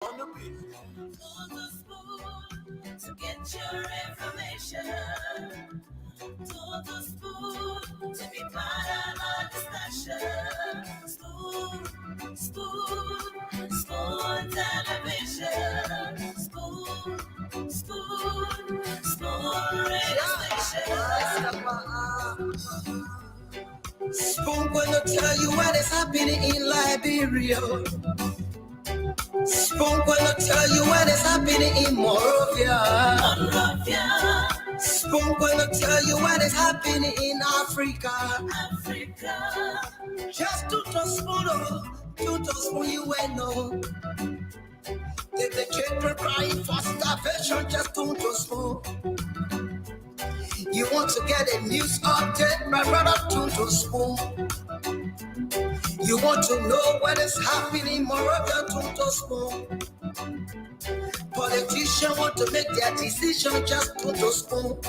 To get your information, to the spoon, to be part of our discussion. Spoon television. Spoon radio station. Spoon gonna tell you what is happening in Liberia. Spoon gonna tell you what is happening in Monrovia. Spoon gonna tell you what is happening in Africa. Just to spoon you will know. If the children crying for starvation, just to spoon. You want to get a news update, my brother, to spoon. You want to know what is happening in Moravia, to spoon. Politicians want to make their decision, just to spoon.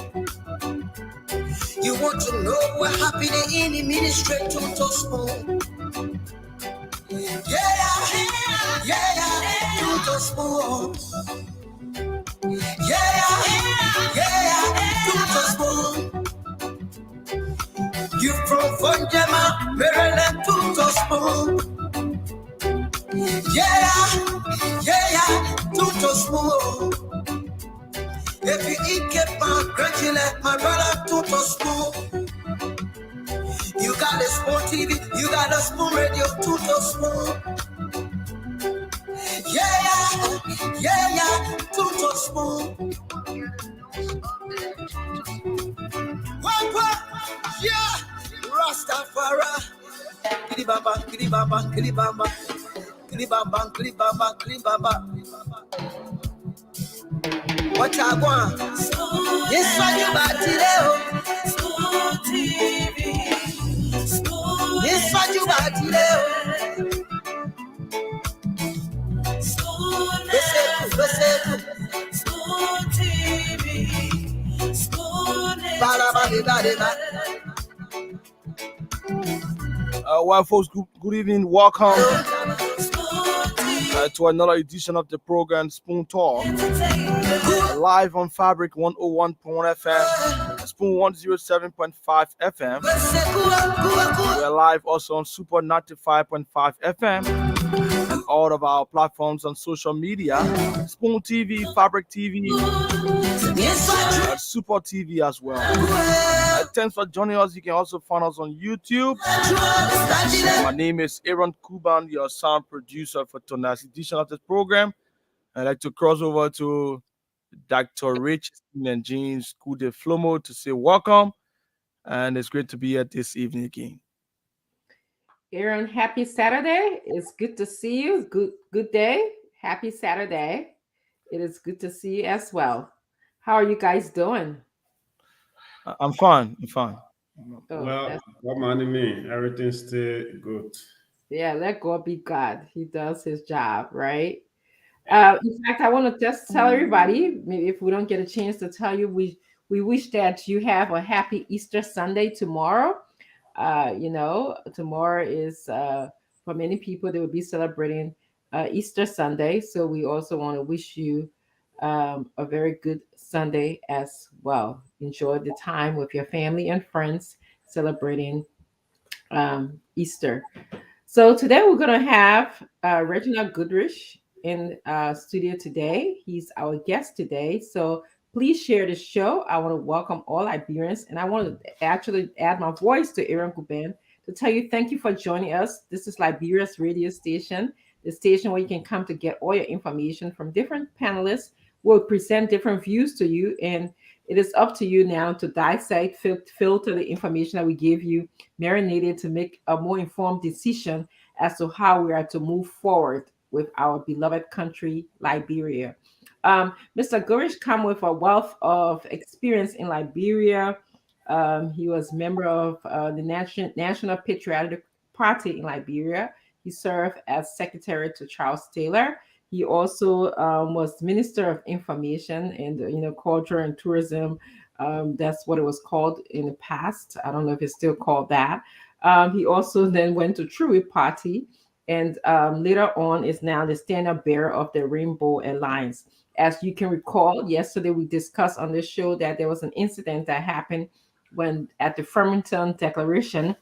You want to know what happening in the ministry, to spoon. To spoon. To spoon. You from Vonjama, Maryland, to spoon. To spoon. If you eat kepa, congratulate my brother, to spoon. You got a spoon TV, you got a spoon radio, to spoon. To spoon. Rastafari. Kilibaba, kilibaba, kilibaba. Kilibaba, kilibaba, kilibaba. What I want? Yes, what you about today? Spoon TV. Yes, what you about today? Spoon TV. Spoon. Well, folks, good evening. Welcome to another edition of the program Spoon Talk, live on Fabric 101.1 FM, Spoon 107.5 FM. We're live also on Super 95.5 FM and all of our platforms on social media, Spoon TV, Fabric TV, Super TV as well. Thanks for joining us. You can also find us on YouTube. My name is Aaron Kuban, your sound producer for tonight's edition of this program. I'd like to cross over to Dr. Rich and James Kude Flomo to say welcome. And it's great to be here this evening again. Aaron, happy Saturday. It's good to see you. Good day. Happy Saturday. It is good to see you as well. How are you guys doing? I'm fine. What money mean? Everything's still good. Yeah, let God be God. He does his job, right? In fact, I want to just tell everybody, maybe if we don't get a chance to tell you, we wish that you have a happy Easter Sunday tomorrow. Tomorrow is for many people, they will be celebrating Easter Sunday. So we also want to wish you a very good Sunday as well. Enjoy the time with your family and friends celebrating Easter. So today we're going to have Reginald Goodrich in studio today. He's our guest today. So please share the show. I want to welcome all Liberians, and I want to actually add my voice to Aaron Kuben to tell you thank you for joining us. This is Liberia's radio station, the station where you can come to get all your information from different panelists. We'll present different views to you, and it is up to you now to dissect, filter the information that we give you, marinate it to make a more informed decision as to how we are to move forward with our beloved country, Liberia. Mr. Goodrich come with a wealth of experience in Liberia. He was member of the National Patriotic Party in Liberia. He served as secretary to Charles Taylor. He also was Minister of Information and Culture and Tourism. That's what it was called in the past. I don't know if it's still called that. He also then went to Truett Party and later on is now the standard bearer of the Rainbow Alliance. As you can recall, yesterday we discussed on this show that there was an incident that happened when at the Farmington Declaration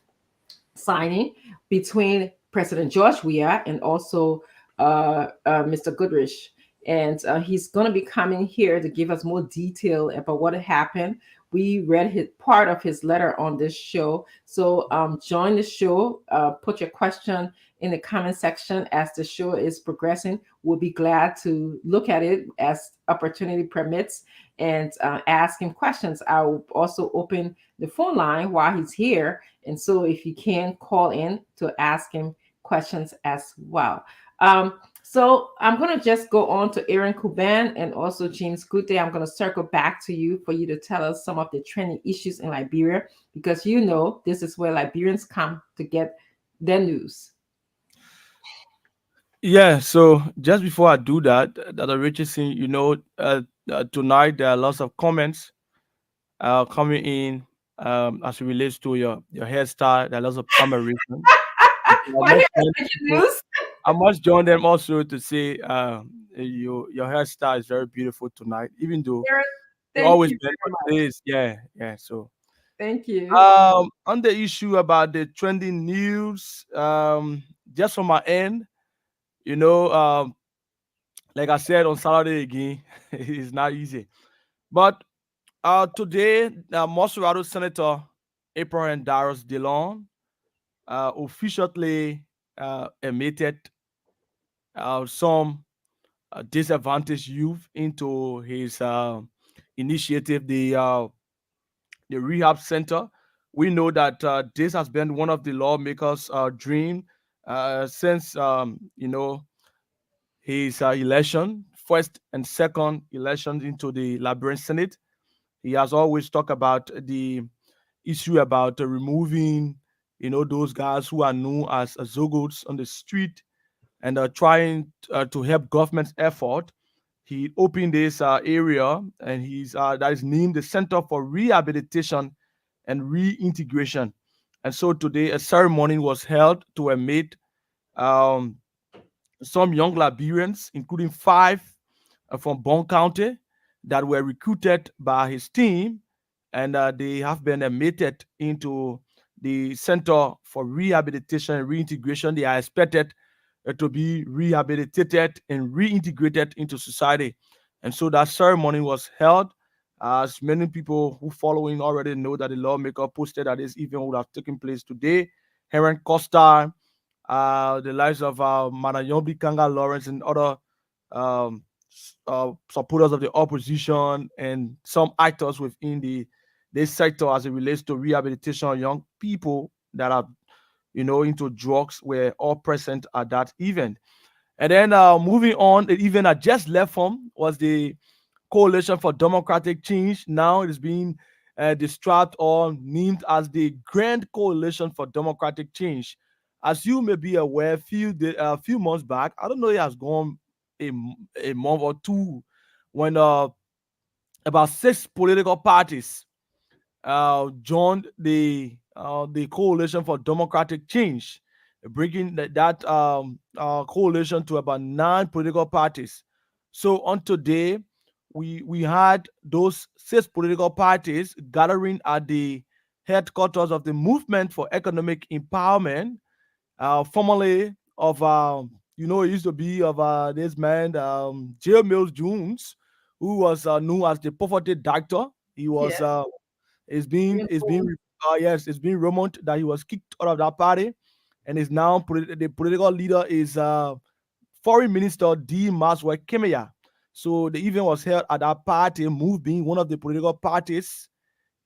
signing between President George Weah and also Mr. Goodrich. And he's going to be coming here to give us more detail about what happened. We read his part of his letter on this show. So join the show. Put your question in the comment section as the show is progressing. We'll be glad to look at it as opportunity permits and ask him questions. I'll also open the phone line while he's here. And so if you can call in to ask him questions as well. So I'm going to just go on to Aaron Kuban and also James Goodday. I'm going to circle back to you for you to tell us some of the trending issues in Liberia, because you know this is where Liberians come to get their news. Yeah, so just before I do that, Dr. Richardson, tonight there are lots of comments coming in as it relates to your hairstyle. There are lots of admiration. What is the news? I must join them also to say your hairstyle is very beautiful tonight, even though you always been for this. Yeah. So thank you. On the issue about the trending news, just from my end, like I said on Saturday again, it's not easy. But today, Mosurado Senator Abraham Darius Dillon officially admitted some disadvantaged youth into his initiative, the rehab center. We know that this has been one of the lawmakers' dream since his election, first and second elections into the Liberian Senate. He has always talked about the issue about removing, those guys who are known as zogots on the street and trying to help government's effort. He opened this area, and he's that is named the Center for Rehabilitation and Reintegration. And so today a ceremony was held to admit um, some young Liberians, including 5 from Bon County, that were recruited by his team, and they have been admitted into the Center for Rehabilitation and Reintegration. They are expected to be rehabilitated and reintegrated into society. And so that ceremony was held. As many people who following already know that the lawmaker posted that this event would have taken place today. Heron Costa, the lives of Manayombi Kanga Lawrence and other um, supporters of the opposition and some actors within this sector as it relates to rehabilitation of young people that are into drugs were all present at that event. And then moving on, the event I just left from was the Coalition for Democratic Change. Now it is being described or named as the Grand Coalition for Democratic Change. As you may be aware, a few months back, I don't know, it has gone a month or two, when about 6 political parties joined the Coalition for Democratic Change, bringing that coalition to about 9 political parties. So on today, we had those 6 political parties gathering at the headquarters of the Movement for Economic Empowerment, formerly of it used to be of this man J. Mills Jones, who was known as the poverty doctor. He was it's been rumored that he was kicked out of that party, and is now the political leader is Foreign Minister D. Maswell Kemeya. So the event was held at that party, Move being one of the political parties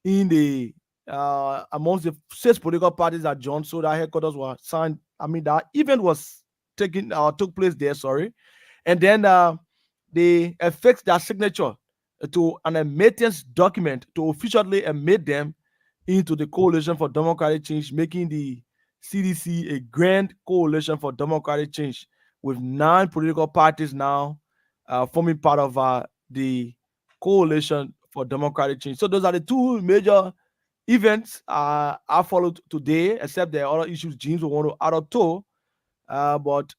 in the amongst the 6 political parties that joined. So that headquarters were signed. I mean, that event was took place there. Sorry, and then they affixed their signature to an admittance document to officially admit them into the Coalition for Democratic Change, making the CDC a grand coalition for democratic change, with 9 political parties now forming part of the Coalition for Democratic Change. So those are the 2 major events I followed today, except there are other issues James will want to add up to. But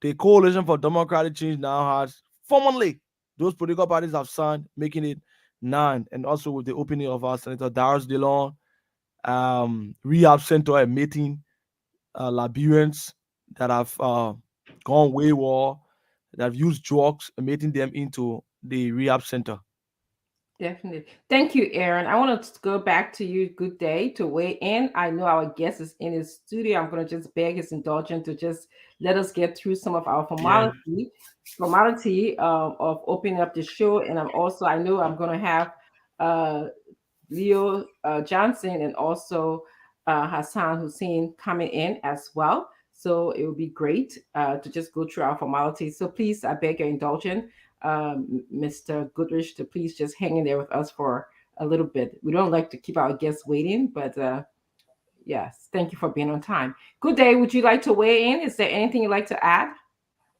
the Coalition for Democratic Change now has formally, those political parties have signed, making it 9. And also with the opening of our Senator Darius DeLon rehab center and meeting Liberians that have gone wayward, that have used drugs, and meeting them into the rehab center. Definitely. Thank you, Aaron. I want to go back to you. Good day to weigh in. I know our guest is in his studio. I'm going to just beg his indulgence to just let us get through some of our formality of opening up the show. And I know I'm going to have Leo Johnson and also Hassan Hussein coming in as well. So it would be great to just go through our formalities. So please, I beg your indulgence, Mr. Goodrich, to please just hang in there with us for a little bit. We don't like to keep our guests waiting, but yes, thank you for being on time. Good day. Would you like to weigh in? Is there anything you'd like to add?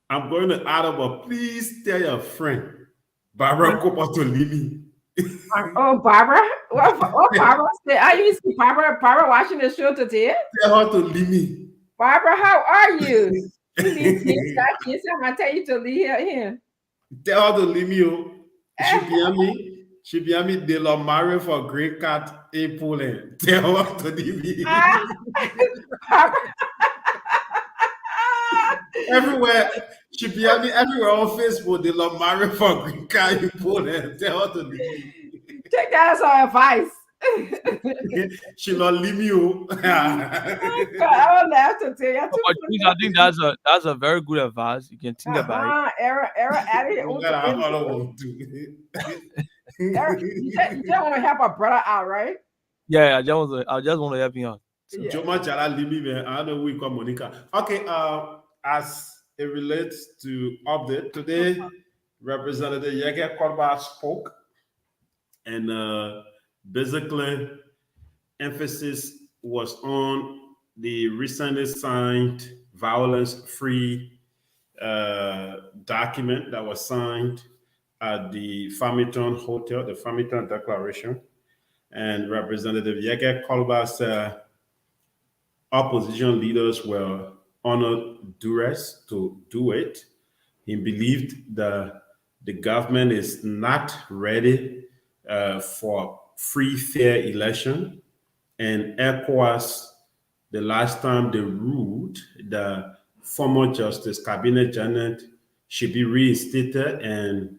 I'm going to add up, but please tell your friend, Barbara Cooper, to leave me. Oh, Barbara? What Barbara said? I used to see Barbara watching the show today. Tell her to leave me. Barbara, how are you? I'm gonna tell you to leave here. Tell her to leave me. She be on me. They love marry for green card in Poland. Tell her to leave me. Everywhere. She be on me everywhere on Facebook. They love marry for green card in Poland. Tell her to leave me. Take that as our advice. She not leave me. I would laugh to tell you. I think that's a very good advice. You can think about it. Era added it. You just want to help our brother out, right? Yeah, I just want to help you out. Joma Jala leave me, man. I don't know who we call Monica. Okay, as it relates to update today, Representative Yege Korba spoke, and basically emphasis was on the recently signed violence-free document that was signed at the Farmington Hotel, the Farmington Declaration. And Representative Yege Korba said opposition leaders were under duress to do it. He believed that the government is not ready for free, fair election. And ECOWAS, the last time they ruled, the former Justice Cabinet Janet should be reinstated and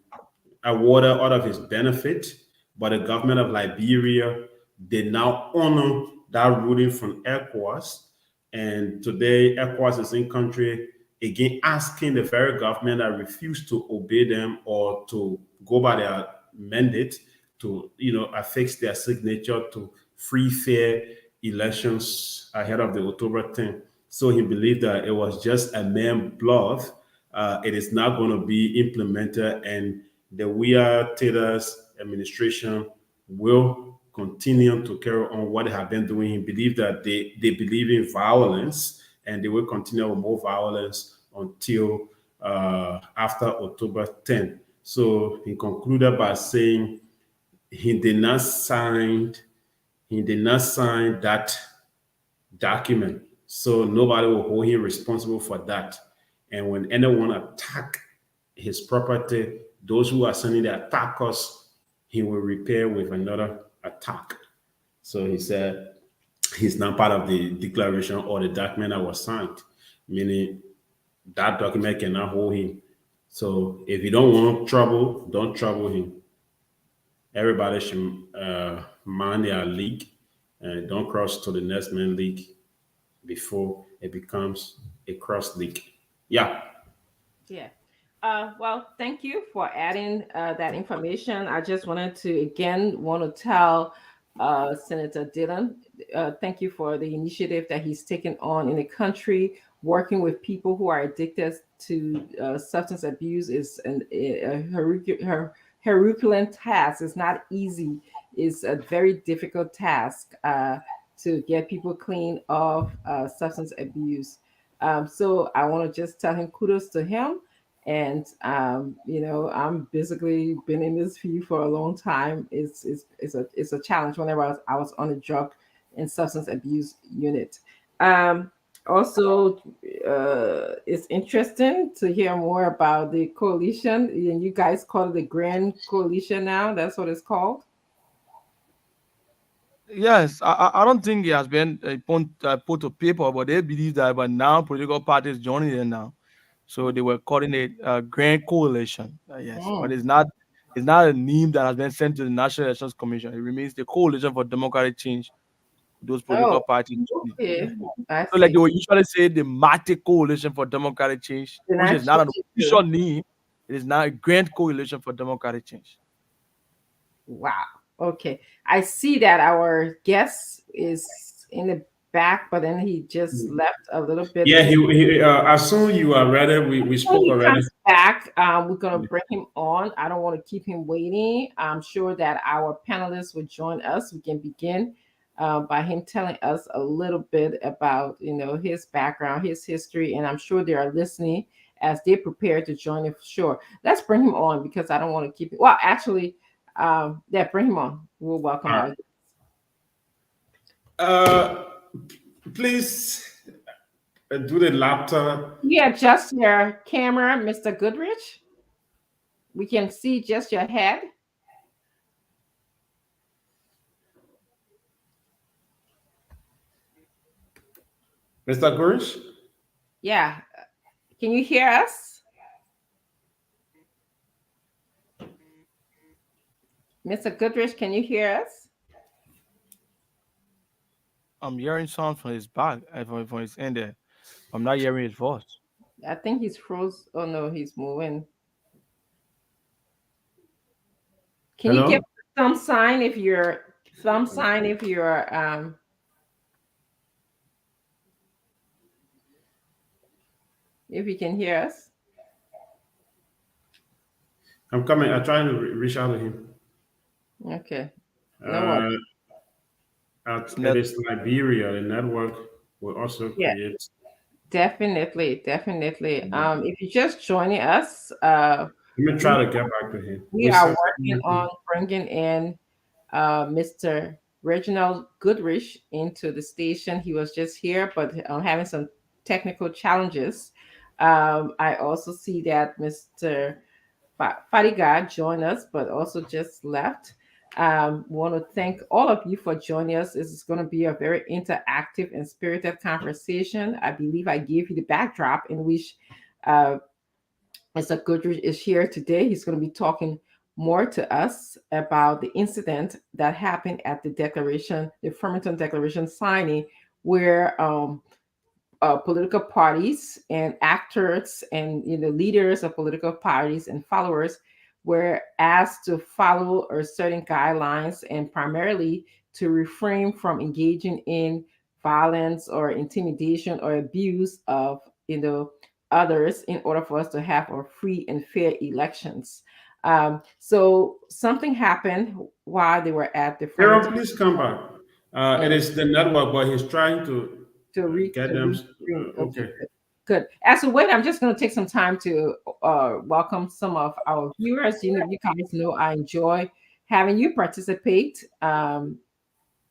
awarded out of his benefit. But the government of Liberia did now honor that ruling from ECOWAS. And today, ECOWAS is in country again asking the very government that refused to obey them or to go by their mandate to, affix their signature to free, fair elections ahead of the October 10th. So he believed that it was just a mere bluff. It is not going to be implemented, and the Weah Taylor's administration will continue to carry on what they have been doing. He believed that they believe in violence, and they will continue with more violence until after October 10th. So he concluded by saying he did not sign that document. So nobody will hold him responsible for that. And when anyone attack his property, those who are sending the attackers, he will repair with another attack. So he said he's not part of the declaration or the document that was signed, meaning that document cannot hold him. So if you don't want trouble, don't trouble him. Everybody should mind their league and don't cross to the next man league before it becomes a cross league. Yeah. Yeah. Well, thank you for adding that information. I just wanted to again want to tell Senator Dillon, thank you for the initiative that he's taken on in the country. Working with people who are addicted to substance abuse is a Herculean task. It's not easy. It's a very difficult task to get people clean of substance abuse. So I want to just tell him kudos to him. And I'm basically been in this field for a long time. It's a challenge whenever I was on a drug and substance abuse unit. Also, it's interesting to hear more about the coalition. And you guys call it the Grand Coalition now. That's what it's called. Yes, I don't think it has been put to paper, but they believe that by now political parties joining in now, so they will coordinate a grand coalition. Yes, but Mm. it's not a name that has been sent to the National Elections Commission. It remains the Coalition for Democratic Change. Those Oh, political parties. okay. I So like see. they will usually say the Matic Coalition for Democratic Change, Then which I is not an change it official to name. It is now a Grand Coalition for Democratic Change. wow. Okay. I see that our guest is in the back, but then he just left a little bit Yeah, to as soon you are ready, we when spoke he already. comes back, we're gonna bring him on. I don't want to keep him waiting. I'm sure that our panelists will join us. We can begin by him telling us a little bit about his background, his history, and I'm sure they are listening as they prepare to join it for sure. Let's bring him on because I don't want to keep it. Well, actually, yeah, bring him on. We'll welcome All our. right. Uh, please do the laptop. Yeah, adjust your camera, Mr. Goodrich. We can see just your head. Mr. Gurish? Yeah. Can you hear us? Mr. Goodrich, can you hear us? I'm hearing sound from his back, from his end there. I'm not hearing his voice. I think he's froze. Oh no, he's moving. Can you give Hello? thumb sign if you're thumb sign if you're if you can hear us? I'm coming. I'm trying to reach out to him. Okay. No one. Uh, It's it net. is Liberia. The network will also Yeah, create. definitely, definitely. If you're just joining us, Let me we try to get back to him. we We are sent working him. on bringing in Mr. Reginald Goodrich into the station. He was just here, but having some technical challenges. I also see that Mr. Fadiga joined us, but also just left. Want to thank all of you for joining us. This is going to be a very interactive and spirited conversation. I believe I gave you the backdrop in which uh, Mr. Goodrich is here today. He's going to be talking more to us about the incident that happened at the Farmington Declaration signing, where political parties and actors and leaders of political parties and followers were asked to follow or certain guidelines and primarily to refrain from engaging in violence or intimidation or abuse of others in order for us to have a free and fair elections. So something happened while they were at the Aaron, Farmington please come back. It and is the network, but he's trying to get them. okay, Okay. good. Good. As we wait, I'm just going to take some time to welcome some of our viewers. You guys know I enjoy having you participate on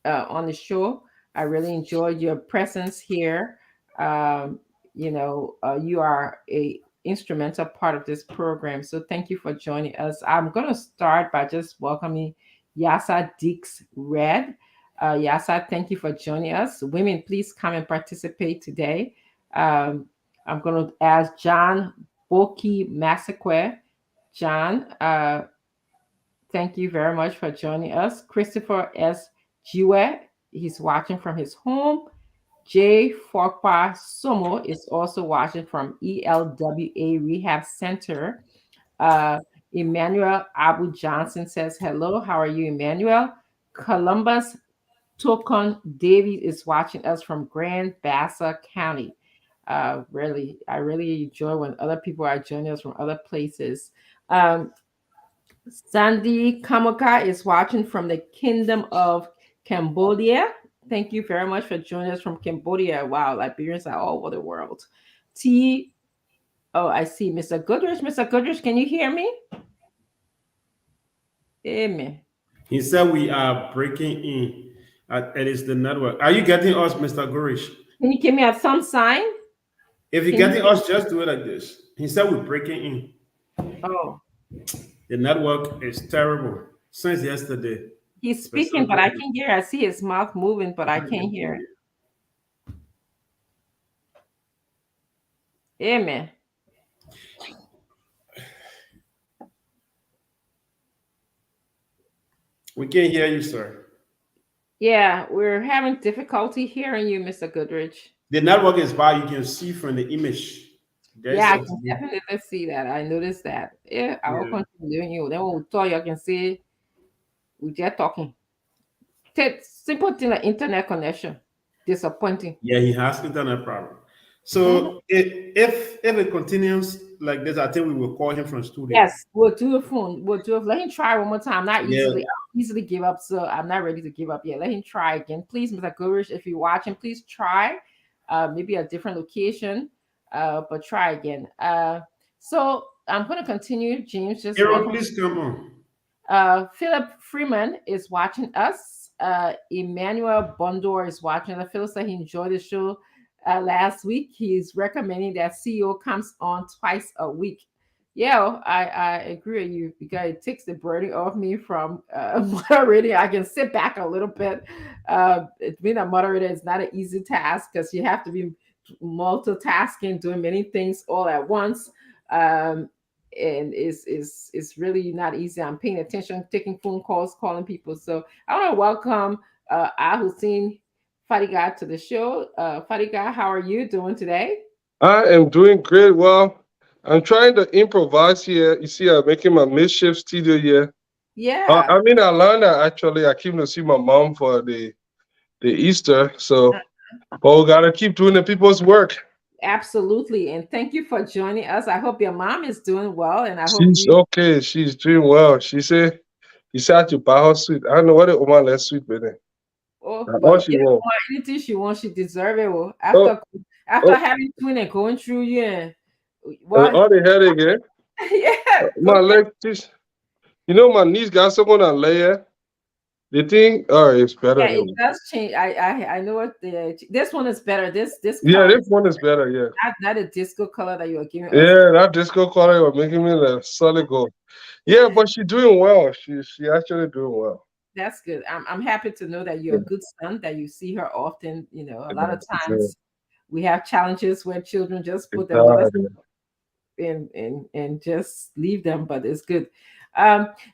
the show. I really enjoyed your presence here. Um, you are a instrumental part of this program. So thank you for joining us. I'm going to start by just welcoming Yasa Dix Red. Yasa, thank you for joining us. Women, please come and participate today. Um, I'm going to ask John Boki Massaque. John, thank you very much for joining us. Christopher S. Jewett, he's watching from his home. Jay Forkpa Somo is also watching from ELWA Rehab Center. Emmanuel Abu Johnson says, hello, how are you, Emmanuel? Columbus Tokon Davies is watching us from Grand Bassa County. I really enjoy when other people are joining us from other places. Sandy Kamoka is watching from the Kingdom of Cambodia. Thank you very much for joining us from Cambodia. Wow, Liberians are all over the world. I see Mr. Goodrich. Mr. Goodrich, can you hear me? Amen. He said we are breaking in. It is the network. Are you getting us, Mr. Gurish? Can you give me a thumb sign? If you're Can you getting us, just do it like this. He said we're breaking in. Oh, The network is terrible since yesterday. he's For speaking, some but I reason. can hear. I see his mouth moving, but I can't hear it. Amen. We can't hear you, sir. Yeah, we're having difficulty hearing you, Mr. Goodrich. The network is bad. You can see from the image. There is Yeah, I a can definitely see that. I noticed that. Yeah, I will yeah. continue doing you. Then when we talk, you can see we just talking. Simple thing like internet connection. Disappointing. Yeah, he has internet problem. Mhm. So if it continues like this, I think we will call him from studio. Yes, we'll do a phone. We'll do it. Let him try one more time. Not Yeah. easily. I don't easily give up, so I'm not ready to give up yet. Let him try again, please, Mr. Goodrich. If you're watching, please try. Maybe a different location, but try again. So I'm going to continue. James, just Aaron, welcome. please come on. Philip Freeman is watching us. Emmanuel Bondor is watching us. Philip said he enjoyed the show last week. He's recommending that CEO comes on twice a week. Yeah, I agree with you because it takes the burden off me from moderating. I can sit back a little bit. Being a moderator is not an easy task because you have to be multitasking, doing many things all at once. Um, and it's really not easy. I'm paying attention, taking phone calls, calling people. So I want to welcome Al Hussein Fadiga to the show. Fadiga, how are you doing today? I am doing great. Well, I'm trying to improvise here. You see, I'm making my makeshift studio here. Yeah, I'm in Atlanta, actually. I came to see my mom for the Easter. So, but we got to keep doing the people's work. absolutely. And thank you for joining us. I hope your mom is doing well, and I hope She's you. okay. She's doing well. He said to buy her sweet. I don't know what the woman less sweet with it. Oh, All well, she yeah, wants. anything she wants, she deserve it. Well, Oh, after oh, having twin and going through, yeah, what? all the headache, eh? Yeah, My leg, my niece got someone on layer. The thing, oh, it's better yeah, it than. does change. I know what this one is better. This Yeah, color this is one is better. Yeah. not a disco color that you are giving us. Yeah, that disco color was making me like solid gold. Yeah, but she's doing well. She actually doing well. That's good. I'm happy to know that you're Yeah, a good son. That you see her often. You know, a lot of yeah, times we have challenges where children just it's put their mothers hard, yeah. and just leave them, but it's good.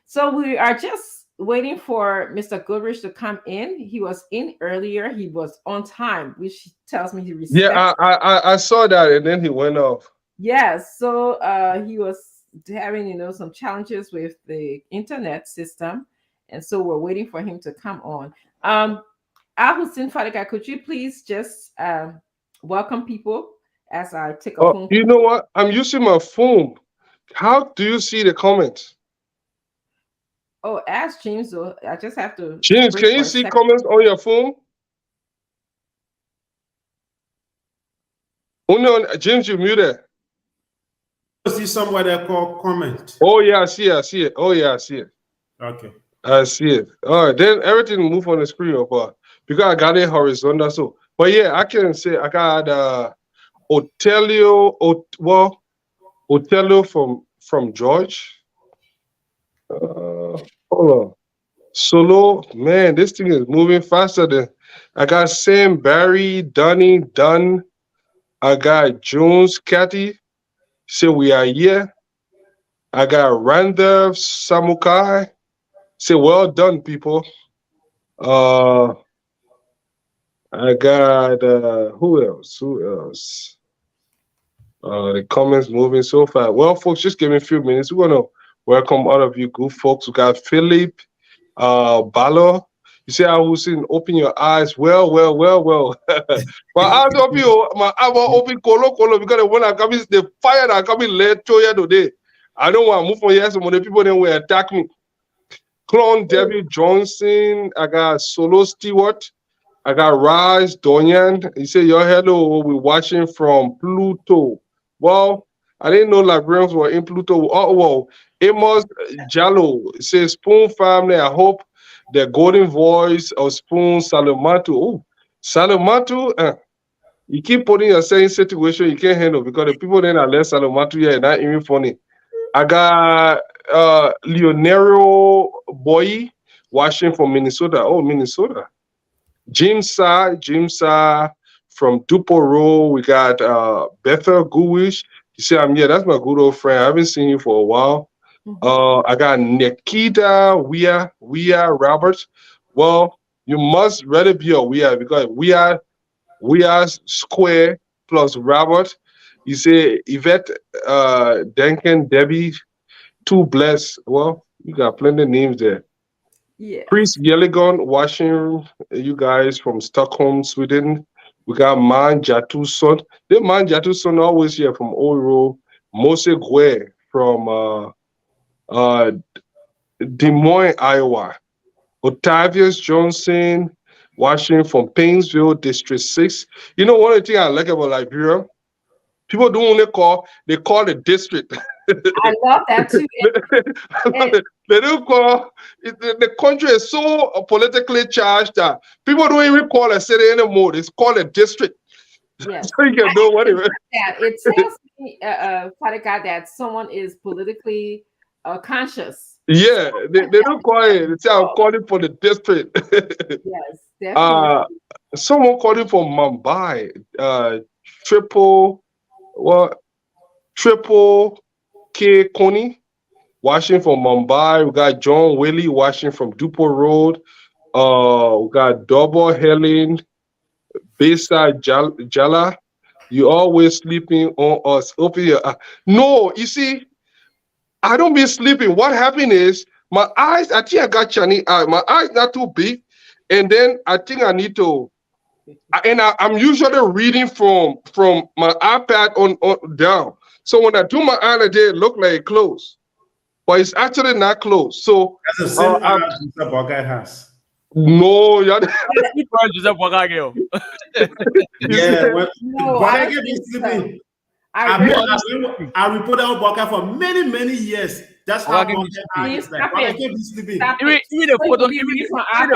So we are just waiting for Mr. Goodrich to come in. He was in earlier. He was on time, which tells me he Yeah, respects. I saw that, and then he went off. Yes, so he was having, some challenges with the internet system, and so we're waiting for him to come on. Al Hussein Fadika, could you please just welcome people as I take a Oh, phone you call? know what? I'm using my phone. How do you see the comments? Oh, ask James. So I just have to James, break can you for a see second. comments on your phone? Oh no, James, you muted. See somewhere there called comment. Oh yeah, I see it. Oh yeah, I see it. Okay. I see it. All right, then everything move on the screen, but because I got it horizontal. So, but yeah, I can say I got Otello from George. Hold on. Solo, man, this thing is moving faster than I got Sam Barry, Dunny, Dunn. I got Jones, Cathy. Say we are here. I got Randolph Samukai. Say well done, people. Uh, I got who else? Who else? The comments moving so fast. Well, folks, just give me a few minutes. We're gonna welcome all of you good folks. We got Philip, Balo. You say I was saying open your eyes. Well. My eyes open, my eyes were open, colo, because when I come in, the fire that come in late to here today. I don't want to move from here. Some of the people then will attack me. Clone David Johnson. I got Solo Stewart. I got Raj Donyan. He said, yo, hello, we're watching from Pluto. Well, I didn't know Liberians were in Pluto. Oh, well, Amos Jallo says, Spoon family, I hope the golden voice of Spoon Salamato. Oh, Salamato, You keep putting yourself in situation you can't handle because the people then are less salomatu and not even funny. I got Leonero Boy watching from Minnesota. Oh, Minnesota. Jim Sa from Dupo Road. We got Bethel Guwish. You see, I'm here. That's my good old friend. I haven't seen you for a while. I got Nikita Wea Roberts. Well, you must rather be a Wea because we are square plus Robert. You say Yvette Duncan, Debbie, two bless. Well, you got plenty of names there. Yes. Chris Yeligon watching you guys from Stockholm, Sweden. We got Man Jatuson. The Man Jatuson always here from Oro. Mose Gue from uh, Des Moines, Iowa. Otavius Johnson watching from Painesville, District 6. You know, one of the things I like about Liberia, people don't only call, they call the district. I love that too. They don't call the country is so politically charged that people don't even call a city anymore. It's called a district. Yes. So you can know what it is. It tells me, Father God, that someone is politically conscious. Yeah, they don't call it. They say I'm calling for the district. Yes, definitely. Someone calling for Mumbai. Triple K Coney watching from Mumbai. We got John Willie watching from Dupo Road. We got Double Helen, Besa Jala. You always sleeping on us. Open your eye. No, you see, I don't be sleeping. What happened is my eyes, I think I got Chinese eye. My eyes not too big. And then I think I need to, and I'm usually reading from my iPad on down. So when I do my eye like that, it look like it closed. But it's actually not closed. So That's the same eye Mr. Buckeye has. no, yeah. Yeah, when No, Buckeye can be sleeping. I reported on Buckeye for many years. That's how Buckeye eye is like. Buckeye can be sleeping. Even the photo, even the photo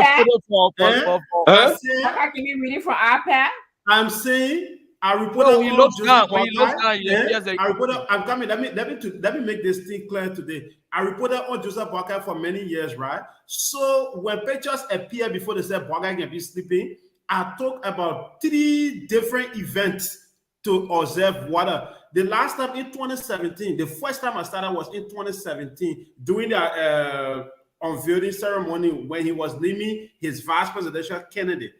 Buckeye can be reading from iPad. I'm saying I reported when he looks down, I reported. I'm coming. Let me make this thing clear today. I reported on Joseph Buckeye for many years, right? So when pictures appear before they say Buckeye can be sleeping, I talk about 3 different events to observe water. The last time in 2017, the first time I started was in 2017 during the unveiling ceremony when he was naming his vice presidential candidate.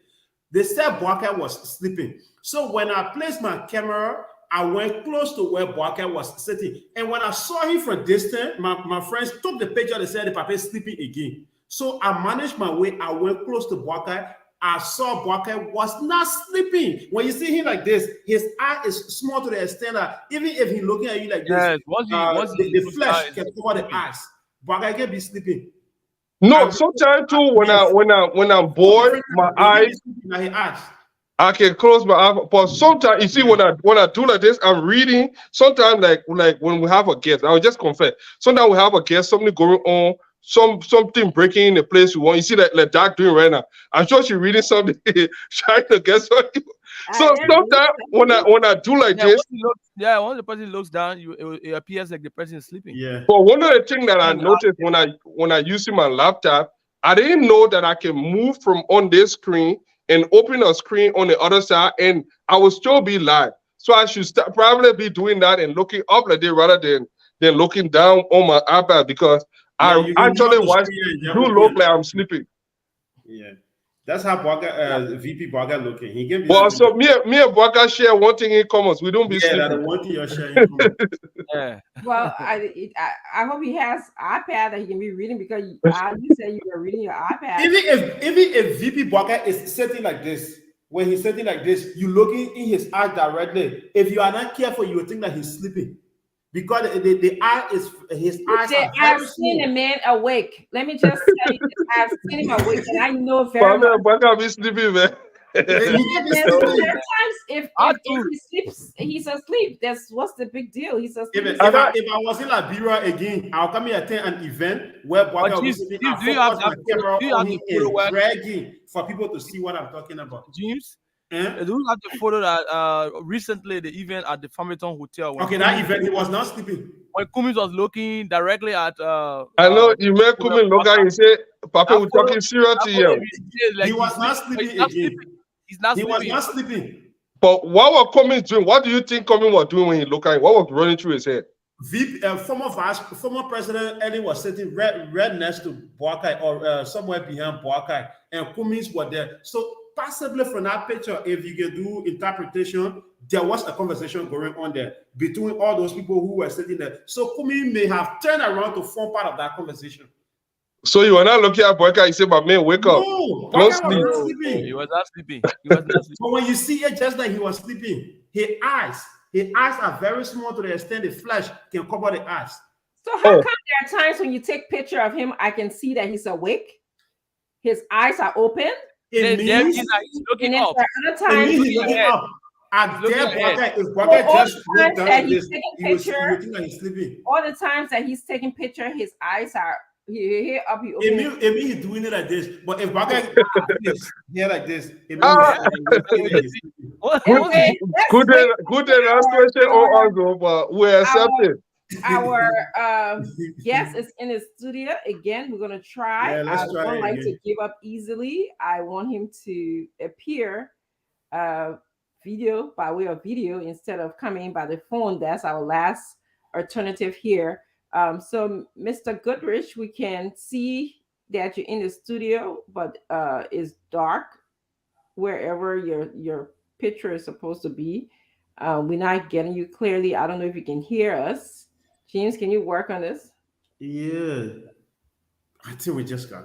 They said Buckeye was sleeping. So when I placed my camera, I went close to where Buckeye was sitting. And when I saw him from distance, my friends took the picture. They said the papa is sleeping again. So I managed my way. I went close to Buckeye. I saw Buckeye was not sleeping. When you see him like this, his eye is small to the extent that even if he's looking at you like this, the flesh can cover the eyes. Buckeye can be sleeping. No, sometimes too when I'm bored, my eyes I can close my eyes. But sometimes you see when I do like this, I'm reading. Sometimes like when we have a guest, I will just confess. Sometimes we have a guest, something going on, something breaking in the place we want. You see like Doc doing right now. I'm sure she's reading something, trying to get something. So sometimes when I do like this, when the person looks down, it appears like the person is sleeping. Yeah. But one of the things that I noticed when I using my laptop, I didn't know that I can move from on this screen and open a screen on the other side, and I will still be live. So I should probably be doing that and looking up like that rather than looking down on my iPad because I actually do look like I'm sleeping. Yeah. That's how VP Baga looking. He can be. Well, so me and Baga share one thing in common. We don't be sleeping. Yeah, that's one thing you're sharing. Yeah. Well, I hope he has iPad that he can be reading because you said you were reading your iPad. Even if VP Baga is sitting like this, when he's sitting like this, you looking in his eye directly. If you are not careful, you will think that he's sleeping. Because the eye is his eyes. I've seen a man awake. Let me just tell you, I've seen him awake, and I know very well. Baga be sleeping, man. Sometimes if he sleeps, he's asleep. What's the big deal? He's asleep. If I was in Liberia again, I'll come here attend an event where Baga will be sitting. I'll focus my camera on him and dragging for people to see what I'm talking about. James, Eh? Do you have the photo that recently the event at the Farmington Hotel when Okay, that Cummings, event he was not sleeping. when Cummings was looking directly at I know you make Cuba come look at broadcast. you say, Papa, That we photo, talking serious that to photo, you. if you see it, He like he's was not sleeping, but sleeping he's not again. sleeping. He's not He was sleeping. not sleeping. But what was Cummings doing? What do you think Cummings was doing when he looked at him? What was running through his head? Former President Ellen was sitting right next to Boakai or somewhere behind Boakai, and Cummings were there. So possibly from that picture, if you can do interpretation, there was a conversation going on there between all those people who were sitting there. So Cummings may have turned around to form part of that conversation. So you were not looking at Boyka, you say, but man, wake up. No, Don't Boakai was sleep. not No, sleeping. he was not sleeping. He was not sleeping. But when you see it just like he was sleeping, his eyes are very small to the extent the flesh can cover the eyes. So how Oh. come there are times when you take picture of him, I can see that he's awake, his eyes are open, It Then means he's looking and then up. there are other it times means he's looking looking ahead. up. And He's looking there, ahead. Boakai, if So Boakai all just the looked times down that like he's this, taking you would picture, think that he's sleeping. all the times that he's taking picture, his eyes are here up, he It open. means he's doing it like this. But if Boakai did his hair like this, it means Ah. he's sleeping. What? Anyway, Good let's day, good day, that's question all us, but we accept it. our guest is in the studio again. We're gonna try. Yeah, let's I try don't it like to again. give up easily. I want him to appear video by way of video instead of coming by the phone. That's our last alternative here. So Mr. Goodrich, we can see that you're in the studio, but it's dark wherever your picture is supposed to be. We're not getting you clearly. I don't know if you can hear us. James, can you work on this? Yeah. I think we just got.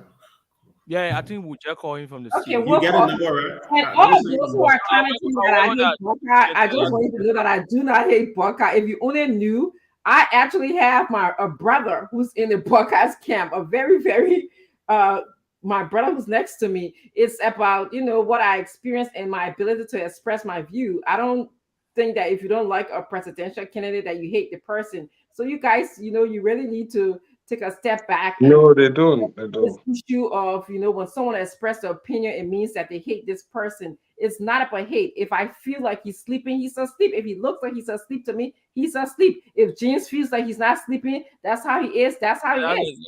Yeah, I think we'll just call him from the Okay, studio. You we'll get call. a number, right? And Let all me of see those the who are number. commenting that I hate Boca, I just want you to know that I do not hate Boca. If you only knew, I actually have a brother who's in the Buckeyes camp, a very, very my brother who's next to me. It's about what I experienced and my ability to express my view. I don't think that if you don't like a presidential candidate that you hate the person. So you guys, you really need to take a step back and No, they don't. They this don't. issue of when someone expresses their opinion, it means that they hate this person. It's not about hate. If I feel like he's sleeping, he's asleep. If he looks like he's asleep to me, he's asleep. If James feels like he's not sleeping, that's how he is. That's how he is.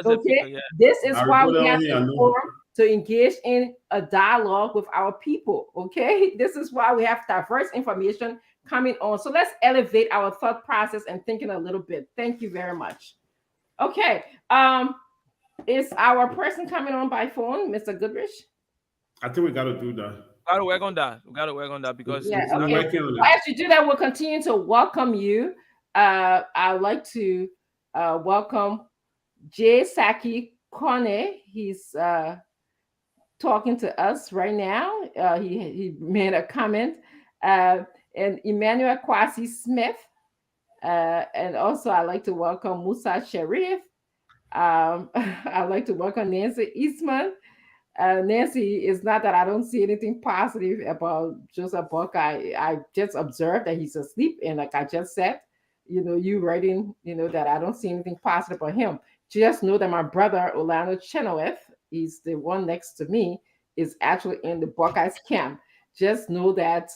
Okay, this is I why report we that have on here, I a know. forum to engage in a dialogue with our people. Okay, this is why we have diverse information coming on. So let's elevate our thought process and thinking a little bit. Thank you very much. Okay, is our person coming on by phone, Mr. Goodrich? I think we got to do that. Gotta work on that. We gotta work on that because Yeah, it's not okay. working on it. As you do that, we'll continue to welcome you. I'd like to welcome Jay Saki Kone. He's talking to us right now. He made a comment. And Emmanuel Kwasi Smith. And also, I'd like to welcome Musa Sharif. I'd like to welcome Nancy Eastman. Nancy, it's not that I don't see anything positive about Joseph Buck. I just observed that he's asleep. And like I just said, you writing, that I don't see anything positive about him. Just know that my brother, Orlando Chenoweth, he's the one next to me, is actually in the Buckeyes camp. Just know that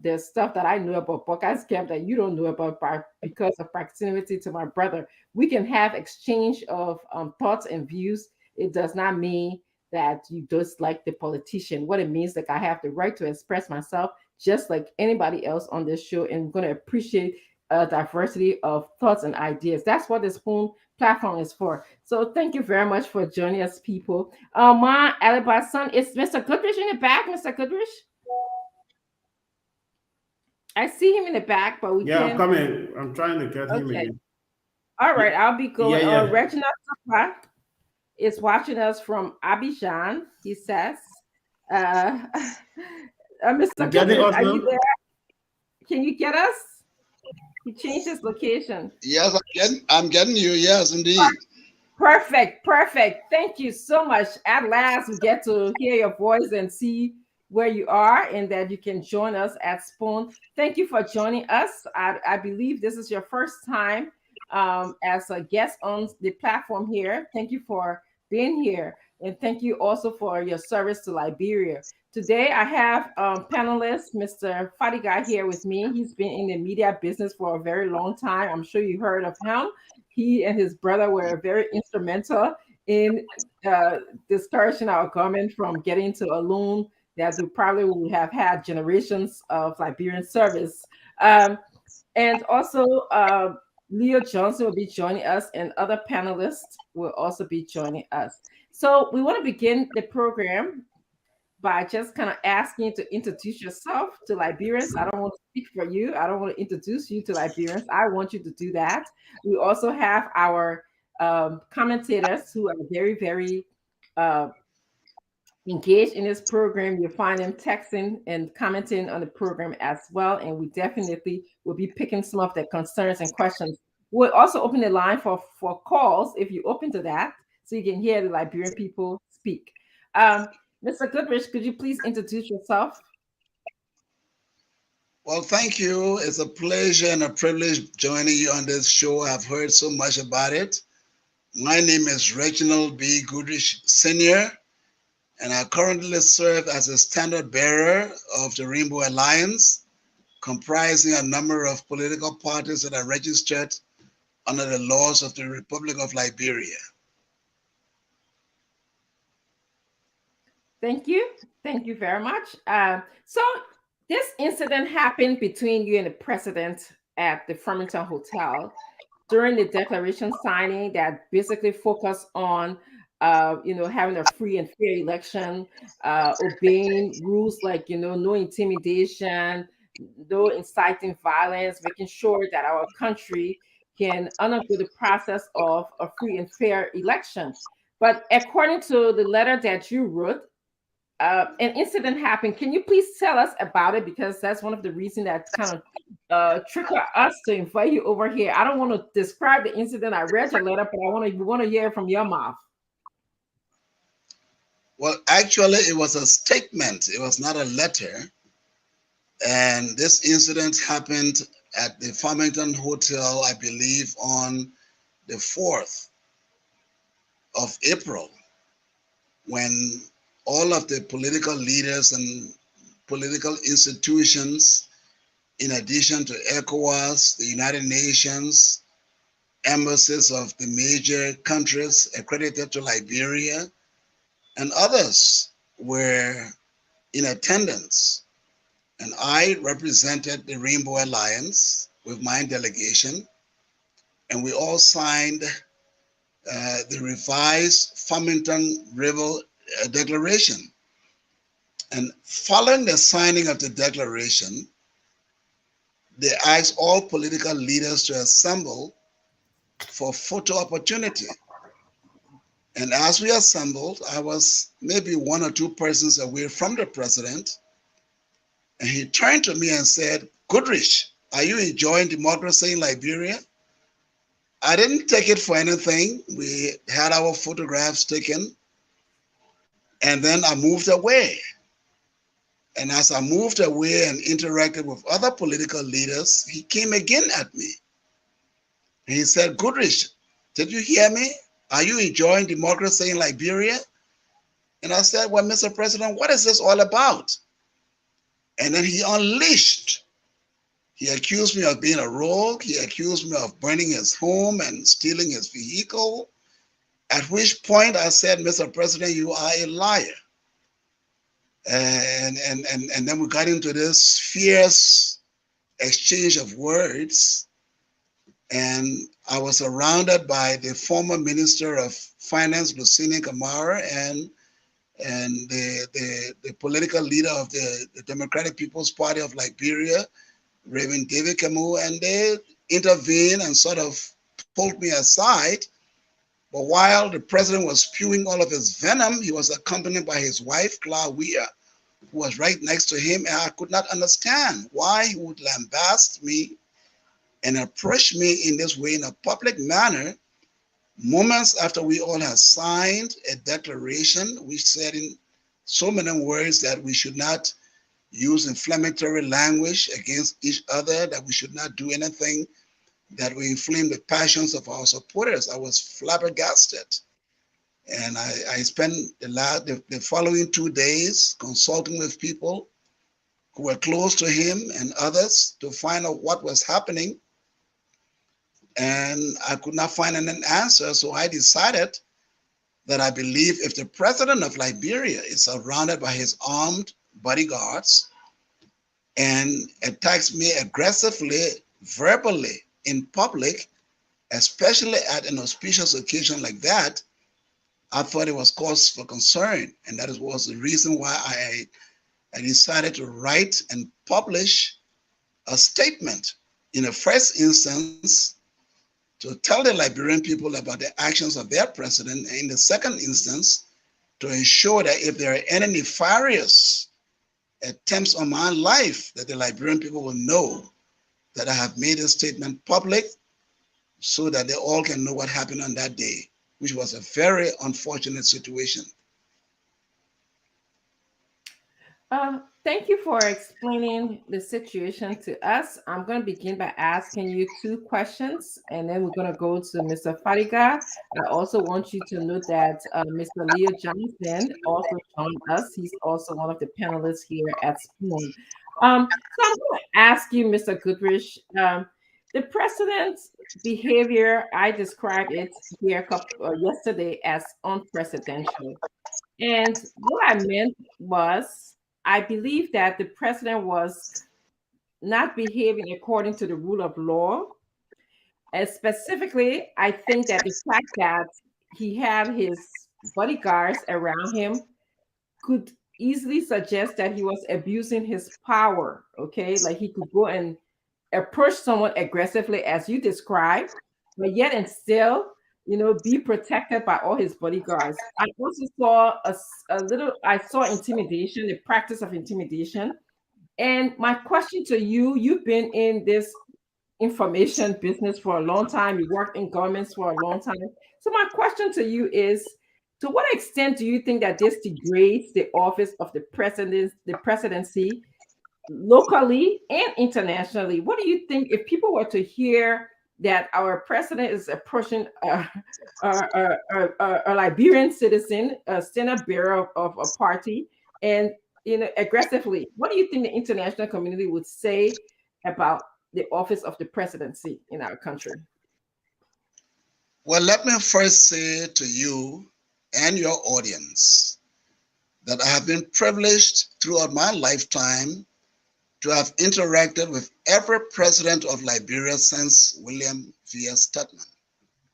there's stuff that I know about Buckeyes camp that you don't know about because of proximity to my brother. We can have exchange of thoughts and views. It does not mean that you dislike the politician. What it means, like I have the right to express myself just like anybody else on this show, and we're going to appreciate a diversity of thoughts and ideas. That's what this whole platform is for. So thank you very much for joining us, people. My alibi son is Mr. Goodrich in the back. Mr. Goodrich, I see him in the back, but we can't. I'm coming. I'm trying to get him Okay. again. All right, I'll be going. Yeah. Reginald Sapa is watching us from Abidjan. He says, Mr. Goodrich, are you there? Can you get us? He changed his location. Yes, I'm getting you. Yes, indeed. Perfect. Thank you so much. At last, we get to hear your voice and see where you are, and that you can join us at Spoon. Thank you for joining us. I believe this is your first time as a guest on the platform here. Thank you for being here. And thank you also for your service to Liberia. Today, I have panelist Mr. Fadiga here with me. He's been in the media business for a very long time. I'm sure you heard of him. He and his brother were very instrumental in discouraging our government from getting to a loan that we probably would have had generations of Liberian service. And also, Leo Johnson will be joining us, and other panelists will also be joining us. So we want to begin the program by just kind of asking you to introduce yourself to Liberians. I don't want to speak for you. I don't want to introduce you to Liberians. I want you to do that. We also have our commentators who are very, very engaged in this program. You'll find them texting and commenting on the program as well. And we definitely will be picking some of their concerns and questions. We'll also open the line for calls if you're open to that, so you can hear the Liberian people speak. Mr. Goodrich, could you please introduce yourself? Well, thank you. It's a pleasure and a privilege joining you on this show. I've heard so much about it. My name is Reginald B. Goodrich Sr., and I currently serve as a standard bearer of the Rainbow Alliance, comprising a number of political parties that are registered under the laws of the Republic of Liberia. Thank you. Thank you very much. So this incident happened between you and the president at the Farmington Hotel during the declaration signing that basically focused on having a free and fair election, obeying rules like, no intimidation, no inciting violence, making sure that our country can undergo the process of a free and fair election. But according to the letter that you wrote, an incident happened. Can you please tell us about it? Because that's one of the reasons that kind of triggered us to invite you over here. I don't want to describe the incident. I read your letter, but we want to hear it from your mouth. Well, actually, it was a statement. It was not a letter. And this incident happened at the Farmington Hotel, I believe, on the 4th of April, when all of the political leaders and political institutions, in addition to ECOWAS, the United Nations, embassies of the major countries accredited to Liberia, and others were in attendance. And I represented the Rainbow Alliance with my delegation, and we all signed the revised Farmington River Declaration. And following the signing of the declaration, they asked all political leaders to assemble for photo opportunity. And as we assembled, I was maybe one or two persons away from the president. And he turned to me and said, "Goodrich, are you enjoying democracy in Liberia?" I didn't take it for anything. We had our photographs taken. And then I moved away. And as I moved away and interacted with other political leaders, he came again at me. And he said, "Goodrich, did you hear me? Are you enjoying democracy in Liberia?" And I said, "Well, Mr. President, what is this all about?" And then he unleashed. He accused me of being a rogue. He accused me of burning his home and stealing his vehicle. At which point I said, "Mr. President, you are a liar." And then we got into this fierce exchange of words. And I was surrounded by the former Minister of Finance, Lucini Kamara, and the political leader of the Democratic People's Party of Liberia, Reverend David Camus, and they intervened and sort of pulled me aside. But while the president was spewing all of his venom, he was accompanied by his wife, Claudia, who was right next to him, and I could not understand why he would lambast me and approach me in this way in a public manner, moments after we all had signed a declaration which said in so many words that we should not use inflammatory language against each other, that we should not do anything that will inflame the passions of our supporters. I was flabbergasted. And I spent the following 2 days consulting with people who were close to him and others to find out what was happening. And I could not find an answer, so I decided that I believe if the president of Liberia is surrounded by his armed bodyguards and attacks me aggressively, verbally, in public, especially at an auspicious occasion like that, I thought it was cause for concern. And that was the reason why I decided to write and publish a statement in the first instance to tell the Liberian people about the actions of their president, and in the second instance, to ensure that if there are any nefarious attempts on my life, that the Liberian people will know that I have made a statement public so that they all can know what happened on that day, which was a very unfortunate situation. Thank you for explaining the situation to us. I'm going to begin by asking you 2 questions, and then we're going to go to Mr. Fadiga. I also want you to note that Mr. Leo Johnson also joined us. He's also one of the panelists here at Spoon. So I'm going to ask you, Mr. Goodrich, the president's behavior, I described it here yesterday as unprecedented. And what I meant was, I believe that the president was not behaving according to the rule of law. And specifically, I think that the fact that he had his bodyguards around him could easily suggest that he was abusing his power, okay? Like he could go and approach someone aggressively as you described, but yet and still, be protected by all his bodyguards. I also saw I saw intimidation, the practice of intimidation. And my question to you, you've been in this information business for a long time. You worked in governments for a long time. So my question to you is, to what extent do you think that this degrades the office of the presidency locally and internationally? What do you think if people were to hear that our president is approaching a Liberian citizen, a standard bearer of a party, and aggressively? What do you think the international community would say about the office of the presidency in our country? Well, let me first say to you and your audience that I have been privileged throughout my lifetime to have interacted with every president of Liberia since William V.S. Tubman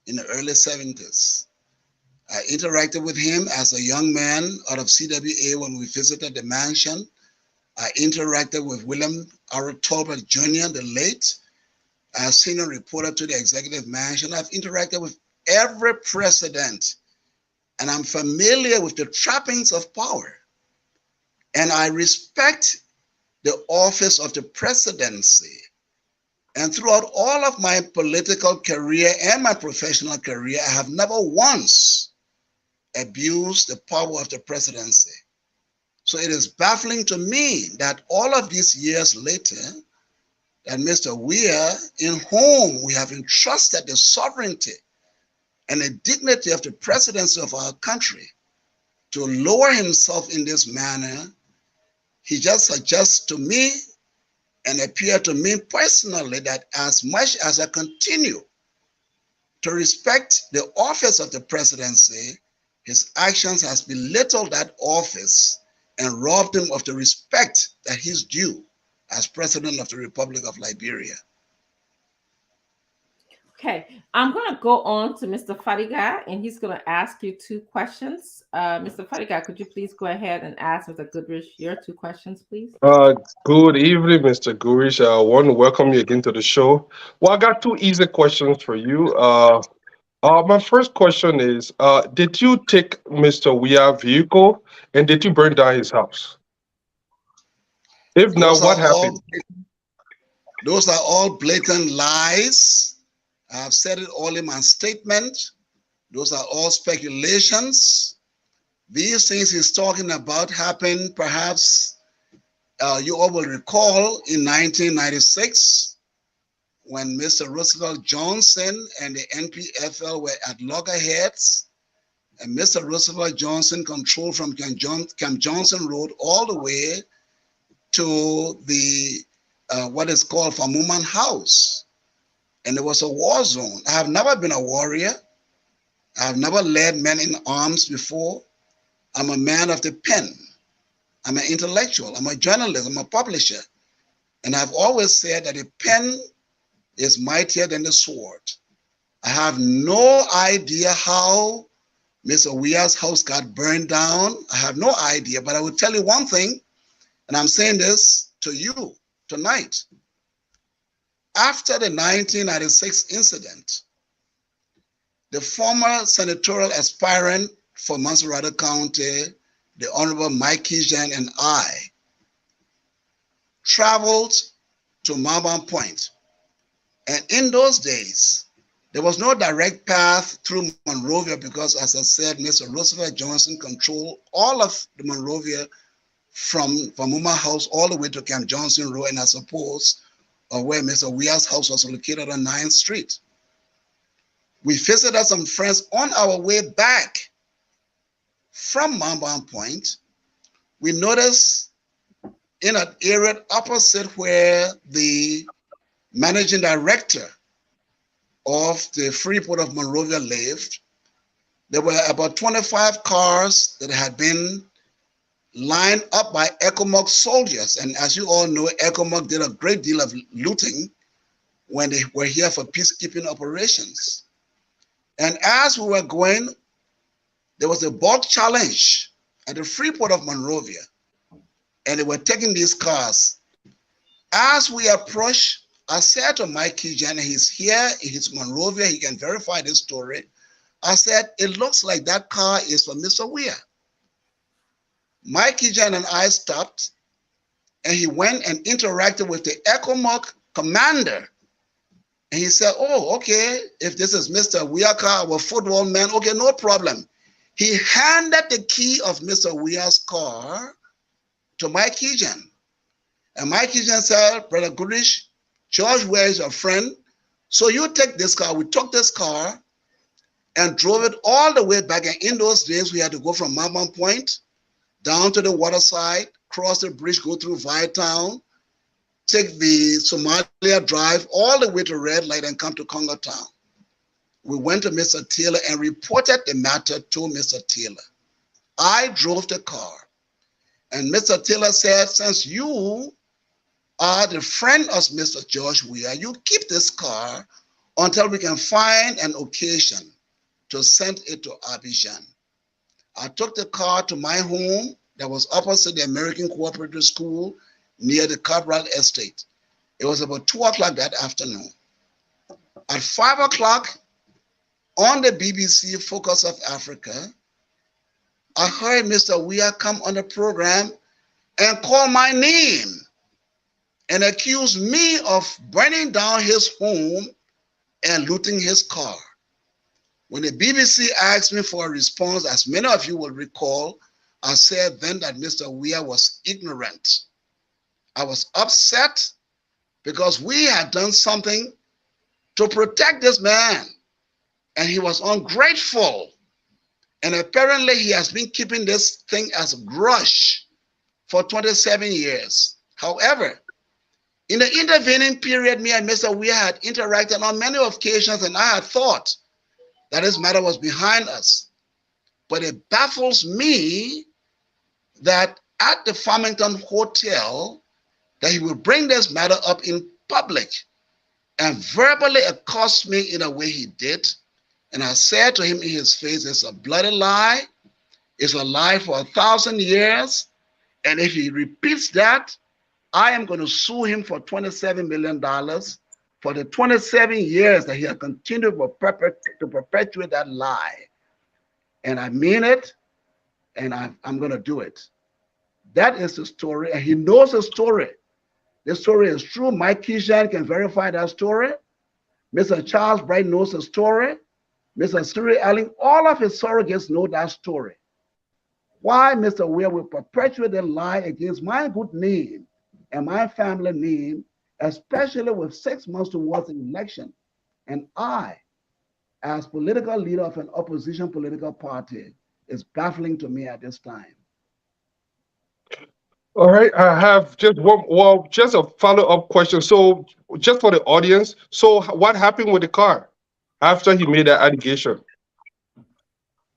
in the early 70s. I interacted with him as a young man out of CWA when we visited the mansion. I interacted with William R. Tolbert Jr., the late, as senior reporter to the executive mansion. I've interacted with every president, and I'm familiar with the trappings of power. And I respect the office of the presidency. And throughout all of my political career and my professional career, I have never once abused the power of the presidency. So it is baffling to me that all of these years later, that Mr. Weir, in whom we have entrusted the sovereignty and the dignity of the presidency of our country, to lower himself in this manner, he just suggests to me and appear to me personally that as much as I continue to respect the office of the presidency, his actions has belittled that office and robbed him of the respect that he's due as president of the Republic of Liberia. Okay, I'm going to go on to Mr. Fadiga, and he's going to ask you 2 questions. Mr. Fadiga, could you please go ahead and ask Mr. Goodrich your 2 questions, please? Good evening, Mr. Goodrich. I want to welcome you again to the show. Well, I got 2 easy questions for you. My first question is, did you take Mr. Weir's vehicle and did you burn down his house? If not, what happened? Those are all blatant lies. I have said it all in my statement. Those are all speculations. These things he's talking about happened, perhaps you all will recall, in 1996, when Mr. Roosevelt Johnson and the NPFL were at loggerheads. And Mr. Roosevelt Johnson controlled from Camp Johnson Road all the way to the what is called Famuman House. And it was a war zone. I have never been a warrior. I have never led men in arms before. I'm a man of the pen. I'm an intellectual. I'm a journalist. I'm a publisher. And I've always said that the pen is mightier than the sword. I have no idea how Mr. Weah's house got burned down. I have no idea, but I will tell you one thing, and I'm saying this to you tonight. After the 1996 incident, the former senatorial aspirant for Montserrat County, the Honorable Mike Kijan, and I traveled to Marban Point. And in those days, there was no direct path through Monrovia because, as I said, Mr. Roosevelt Johnson controlled all of the Monrovia from Famuma House all the way to Camp Johnson Road, and I suppose where Mr. Weah's house was located on 9th Street. We visited some friends on our way back from Marban Point. We noticed in an area opposite where the managing director of the Freeport of Monrovia lived, there were about 25 cars that had been lined up by ECOMOG soldiers. And as you all know, ECOMOG did a great deal of looting when they were here for peacekeeping operations. And as we were going, there was a bulk challenge at the Freeport of Monrovia, and they were taking these cars. As we approached, I said to Mike Kijan, he's here, he's Monrovia, he can verify this story. I said, it looks like that car is for Mr. Weah. Mike Kijan and I stopped, and he went and interacted with the ECOMOG commander. And he said, oh, okay, if this is Mr. Weah car, our football man, okay, no problem. He handed the key of Mr. Weah's car to Mike Kijan. And Mike Kijan said, Brother Goodish, George Weah is your friend, so you take this car. We took this car and drove it all the way back. And in those days, we had to go from Marban Point down to the waterside, cross the bridge, go through Vietown, take the Somalia Drive all the way to Red Light and come to Congo Town. We went to Mr. Taylor and reported the matter to Mr. Taylor. I drove the car. And Mr. Taylor said, since you are the friend of Mr. George Weah, you keep this car until we can find an occasion to send it to Abidjan. I took the car to my home that was opposite the American Cooperative School near the Cabral Estate. It was about 2 o'clock that afternoon. At 5 o'clock on the BBC Focus of Africa, I heard Mr. Weah come on the program and call my name and accuse me of burning down his home and looting his car. When the BBC asked me for a response, as many of you will recall, I said then that Mr. Weah was ignorant. I was upset because we had done something to protect this man, and he was ungrateful. And apparently he has been keeping this thing as a grudge for 27 years. However, in the intervening period, me and Mr. Weah had interacted on many occasions, and I had thought that this matter was behind us. But it baffles me that at the Farmington Hotel, that he will bring this matter up in public and verbally accost me in a way he did. And I said to him in his face, it's a bloody lie. It's a lie for 1,000 years. And if he repeats that, I am going to sue him for $27 million for the 27 years that he has continued to perpetuate that lie. And I mean it, and I'm going to do it. That is the story, and he knows the story. The story is true. Mike Kishan can verify that story. Mr. Charles Bright knows the story. Mr. Cyril Allen, all of his surrogates know that story. Why Mr. Weah will perpetuate the lie against my good name and my family name, especially with 6 months towards the election. And I, as political leader of an opposition political party is baffling to me at this time. All right, I have just just a follow-up question. So, just for the audience, so what happened with the car after he made that allegation?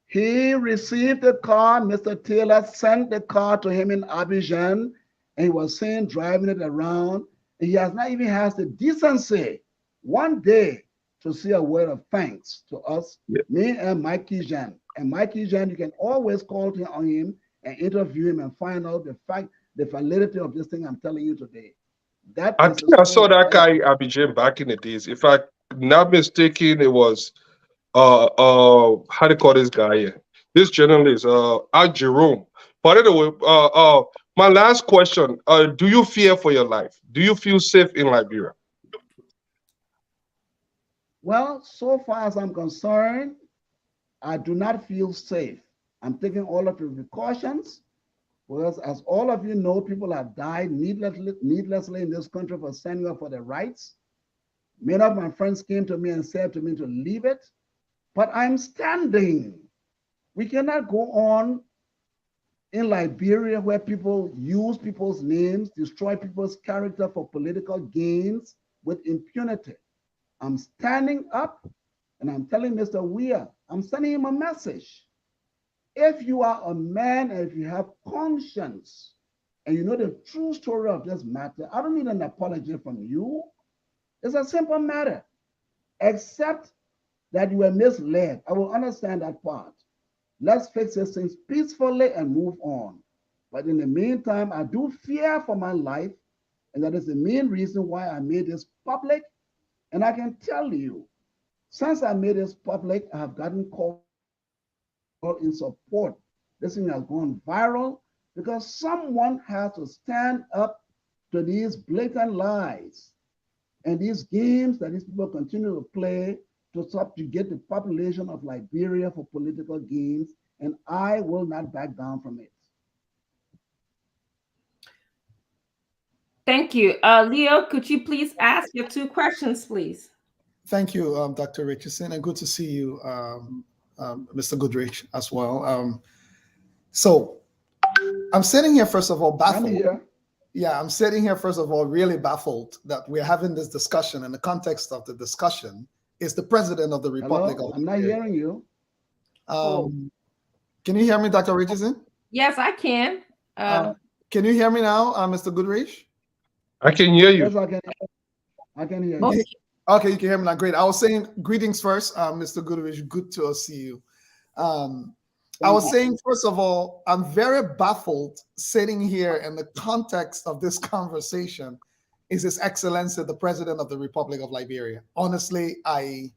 He received the car. Mr. Taylor sent the car to him in Abidjan, and he was seen driving it around. And he has not even has the decency one day to say a word of thanks to us, Yeah. me and Mikey Jean. And Mikey Jean, you can always call on him and interview him and find out the validity of this thing I'm telling you today. That I is think a I saw story. that guy in Abidjan back in the days. If I'm not mistaken, it was how do you call this guy here? This journalist, Al Jerome. But anyway, my last question: do you fear for your life? Do you feel safe in Liberia? Well, so far as I'm concerned, I do not feel safe. I'm taking all of the precautions because, as all of you know, people have died needlessly in this country for standing up for their rights. Many of my friends came to me and said to me to leave it, but I'm standing. We cannot go on in Liberia where people use people's names, destroy people's character for political gains with impunity. I'm standing up and I'm telling Mr. Weir, I'm sending him a message. If you are a man and if you have conscience and you know the true story of this matter, I don't need an apology from you. It's a simple matter. Except that you were misled. I will understand that part. Let's fix these things peacefully and move on. But in the meantime, I do fear for my life, and that is the main reason why I made this public. And I can tell you, since I made this public, I have gotten called in support. This thing has gone viral because someone has to stand up to these blatant lies and these games that these people continue to play to subjugate the population of Liberia for political gains, and I will not back down from it. Thank you. Leo, could you please ask your 2 questions, please? Thank you, Dr. Richardson, and good to see you, Mr. Goodrich, as well. So I'm sitting here, first of all, baffled. Yeah, I'm sitting here, first of all, really baffled that we're having this discussion, and the context of the discussion is the president of the Republic. Hello? I'm not hearing you. Can you hear me, Dr. Richardson? Yes, I can. Can you hear me now, Mr. Goodrich? I can hear you. Yes, I can hear you. Okay, you can hear me now. Great. I was saying greetings first, Mr. Goodrich. Good to see you. I was saying, first of all, I'm very baffled sitting here in the context of this conversation is His Excellency, the President of the Republic of Liberia. Honestly, I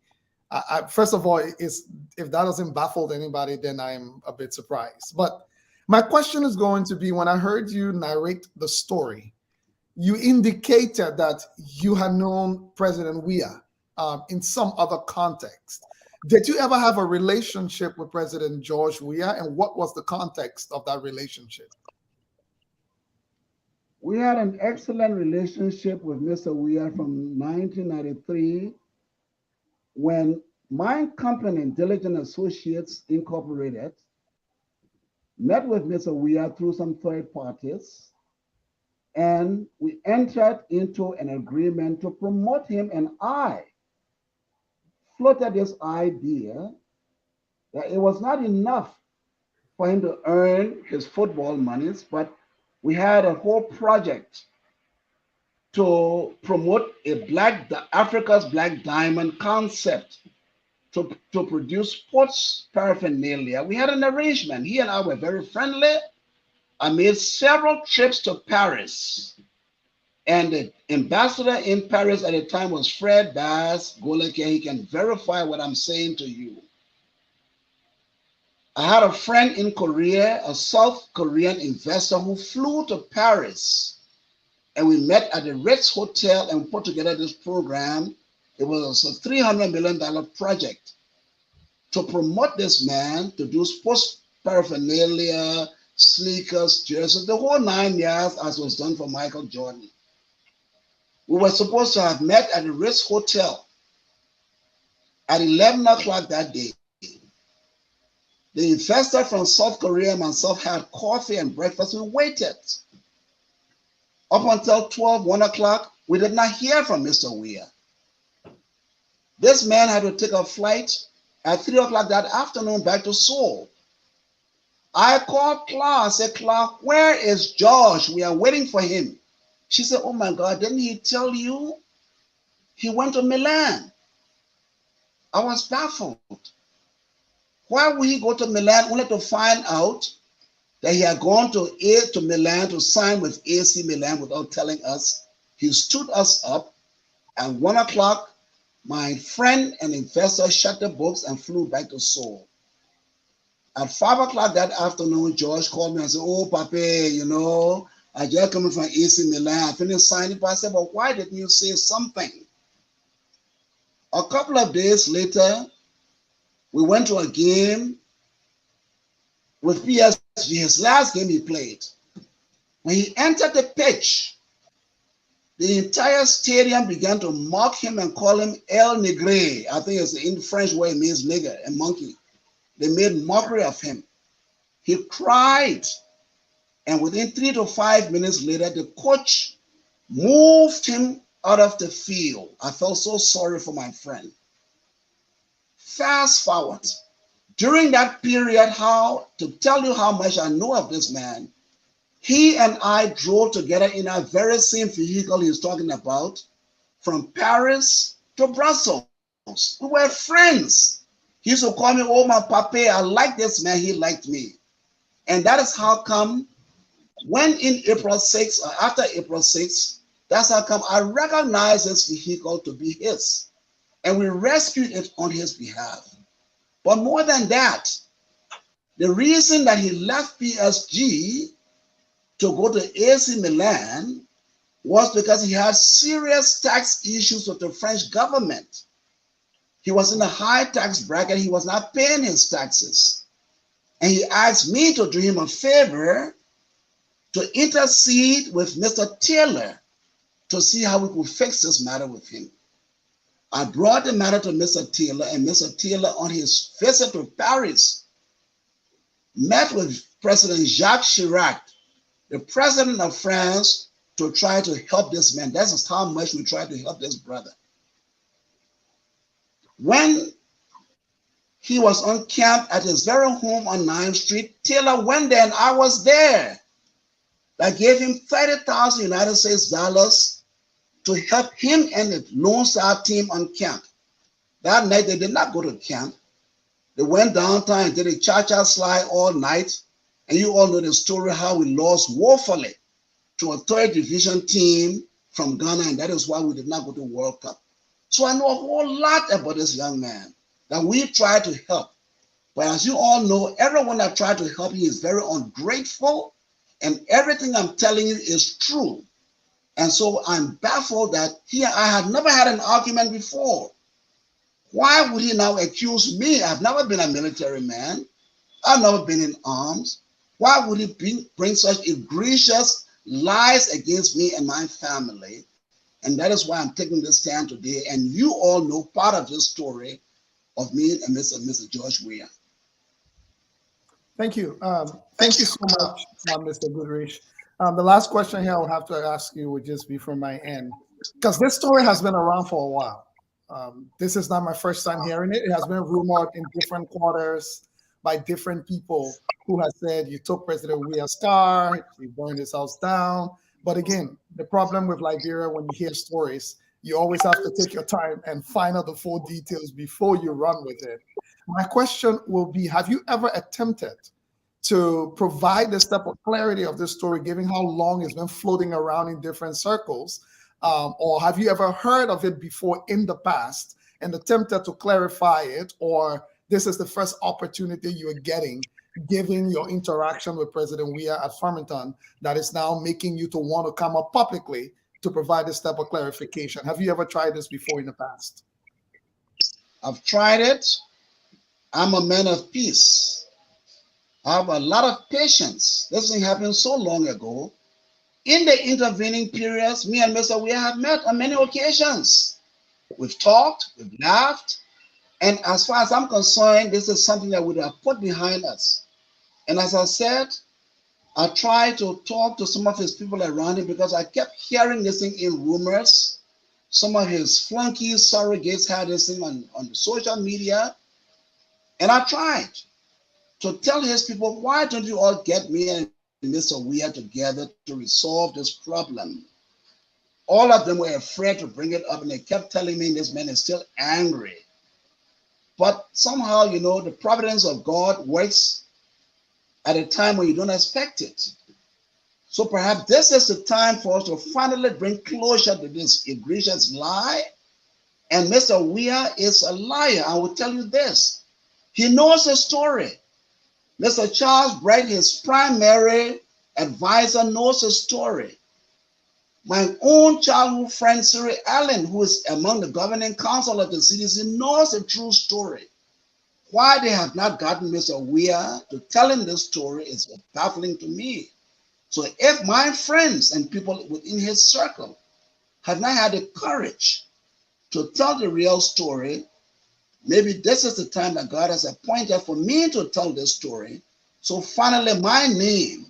first of all, if that doesn't baffle anybody, then I'm a bit surprised. But my question is going to be, when I heard you narrate the story, you indicated that you had known President Weir in some other context. Did you ever have a relationship with President George Weir, and what was the context of that relationship? We had an excellent relationship with Mr. Weir from 1993 when my company, Diligent Associates Incorporated, met with Mr. Weir through some third parties, and we entered into an agreement to promote him, and I floated this idea that it was not enough for him to earn his football monies, but we had a whole project to promote Africa's Black Diamond concept to produce sports paraphernalia. We had an arrangement. He and I were very friendly. I made several trips to Paris. And the ambassador in Paris at the time was Fred Bass Goleke. He can verify what I'm saying to you. I had a friend in Korea, a South Korean investor who flew to Paris, and we met at the Ritz Hotel and put together this program. It was a $300 million project to promote this man, to do sports paraphernalia, sneakers, jerseys, the whole 9 yards, as was done for Michael Jordan. We were supposed to have met at the Ritz Hotel At 11 o'clock that day, the investor from South Korea and myself had coffee and breakfast. We waited. Up until 1 o'clock, we did not hear from Mr. Weir. This man had to take a flight at 3 o'clock that afternoon back to Seoul. I called Clark. I said, Clark, where is George? We are waiting for him. She said, oh my God, didn't he tell you? He went to Milan. I was baffled. Why would he go to Milan only to find out that he had gone to Milan to sign with AC Milan without telling us? He stood us up. At 1 o'clock, my friend and investor shut the books and flew back to Seoul. At 5 o'clock that afternoon, George called me and said, oh, Papi, you know, I just coming from AC Milan. I finished signing. But I said, but why didn't you say something? A couple of days later, we went to a game with PSG, his last game he played. When he entered the pitch, the entire stadium began to mock him and call him El Negre. I think it's in French word, it means nigger, a monkey. They made mockery of him. He cried. And within 3 to 5 minutes later, the coach moved him out of the field. I felt so sorry for my friend. Fast forward. During that period, to tell you how much I know of this man, he and I drove together in a very same vehicle he's talking about from Paris to Brussels. We were friends. He used to call me, oh, my papi, I like this man, he liked me. And that is how come when in April 6th, or after April 6th, that's how come I recognize this vehicle to be his. And we rescued it on his behalf. But more than that, the reason that he left PSG to go to AC Milan was because he had serious tax issues with the French government. He was in a high tax bracket. He was not paying his taxes. And he asked me to do him a favor to intercede with Mr. Taylor to see how we could fix this matter with him. I brought the matter to Mr. Taylor, and Mr. Taylor, on his visit to Paris, met with President Jacques Chirac, the president of France, to try to help this man. That's how much we tried to help this brother. When he was on camp at his very home on 9th Street, Taylor went there, and I was there. I gave him 30,000 United States dollars to help him and the Lone Star team on camp. That night, they did not go to camp. They went downtown and did a cha-cha slide all night. And you all know the story how we lost woefully to a 3rd division team from Ghana, and that is why we did not go to World Cup. So I know a whole lot about this young man that we tried to help. But as you all know, everyone that tried to help him is very ungrateful, and everything I'm telling you is true. And so I'm baffled that I had never had an argument before. Why would he now accuse me? I've never been a military man. I've never been in arms. Why would he bring such egregious lies against me and my family? And that is why I'm taking this stand today. And you all know part of this story of me and Mr. George Weir. Thank you. Thank you so much, Mr. Goodrich. The last question here I would have to ask you would just be from my end, because this story has been around for a while. This is not my first time hearing it. It has been rumored in different quarters by different people who have said you took President Weir's car, you burned his house down. But again, the problem with Liberia, when you hear stories, you always have to take your time and find out the full details before you run with it. My question will be, have you ever attempted to provide this type of clarity of this story, given how long it's been floating around in different circles? Or have you ever heard of it before in the past and attempted to clarify it? Or this is the first opportunity you are getting, given your interaction with President Weir at Farmington, that is now making you to want to come up publicly to provide this type of clarification? Have you ever tried this before in the past? I've tried it. I'm a man of peace. I have a lot of patience. This thing happened so long ago. In the intervening periods, me and Mr. Weir have met on many occasions. We've talked, we've laughed, And as far as I'm concerned, this is something that we have put behind us. And as I said, I tried to talk to some of his people around him because I kept hearing this thing in rumors. Some of his flunkies, surrogates had this thing on the social media. And I tried to tell his people, why don't you all get me and Mr. Weir together to resolve this problem? All of them were afraid to bring it up, and they kept telling me this man is still angry. But somehow, you know, the providence of God works at a time when you don't expect it. So perhaps this is the time for us to finally bring closure to this egregious lie. And Mr. Weir is a liar. I will tell you this. He knows the story. Mr. Charles Bright, his primary advisor, knows the story. My own childhood friend, Siri Allen, who is among the governing council of the CDC, knows the true story. Why they have not gotten Mr. Weir to tell him this story is baffling to me. So if my friends and people within his circle have not had the courage to tell the real story, maybe this is the time that God has appointed for me to tell this story. So finally my name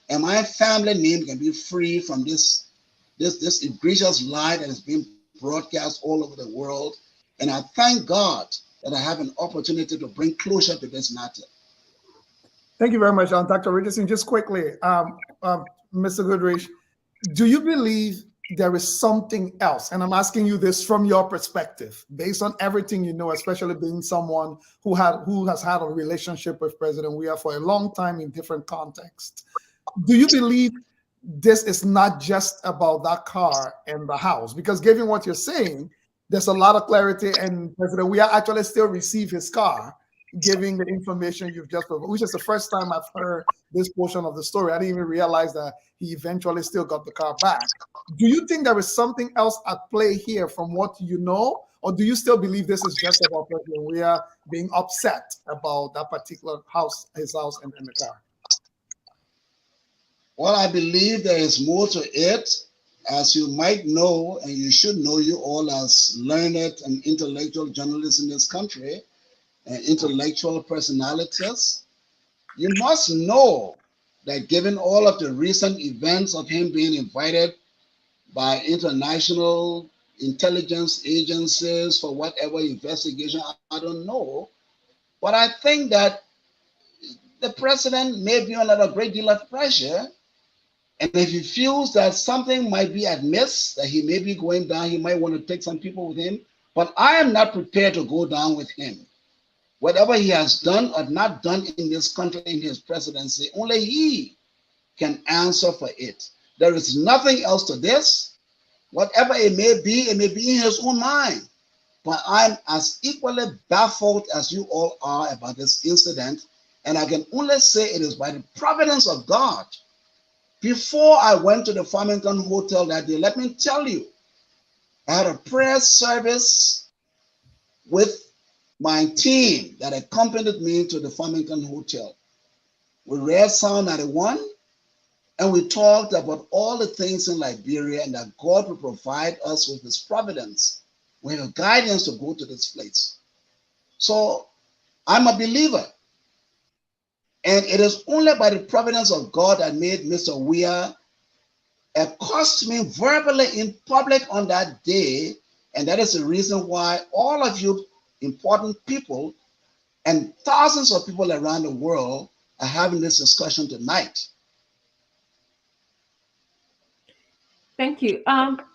and my family name can be free from this egregious lie that is being broadcast all over the world. And I thank God that I have an opportunity to bring closure to this matter. Thank you very much, Dr. Richardson. Just quickly, Mr. Goodrich, do you believe there is something else? And I'm asking you this from your perspective, based on everything you know, especially being someone who has had a relationship with President Weir for a long time in different contexts. Do you believe this is not just about that car and the house? Because given what you're saying, there's a lot of clarity, and President Weir actually still received his car, giving the information you've just provided, which is the first time I've heard this portion of the story. I didn't even realize that he eventually still got the car back. Do you think there is something else at play here from what you know, or do you still believe this is just about President Weir being upset about that particular house, his house, and the car? Well, I believe there is more to it. As you might know, and you should know, you all as learned and intellectual journalists in this country, and intellectual personalities, you must know that given all of the recent events of him being invited by international intelligence agencies for whatever investigation, I don't know, but I think that the president may be under a great deal of pressure. And if he feels that something might be amiss, that he may be going down, he might want to take some people with him. But I am not prepared to go down with him. Whatever he has done or not done in this country in his presidency, only he can answer for it. There is nothing else to this. Whatever it may be in his own mind. But I'm as equally baffled as you all are about this incident. And I can only say it is by the providence of God. Before I went to the Farmington Hotel that day, let me tell you, I had a prayer service with my team that accompanied me to the Farmington Hotel. We read Psalm 91, and we talked about all the things in Liberia and that God will provide us with his providence. We have guidance to go to this place. So I'm a believer. And it is only by the providence of God that made Mr. Weir accost me verbally in public on that day. And that is the reason why all of you important people and thousands of people around the world are having this discussion tonight. Thank you.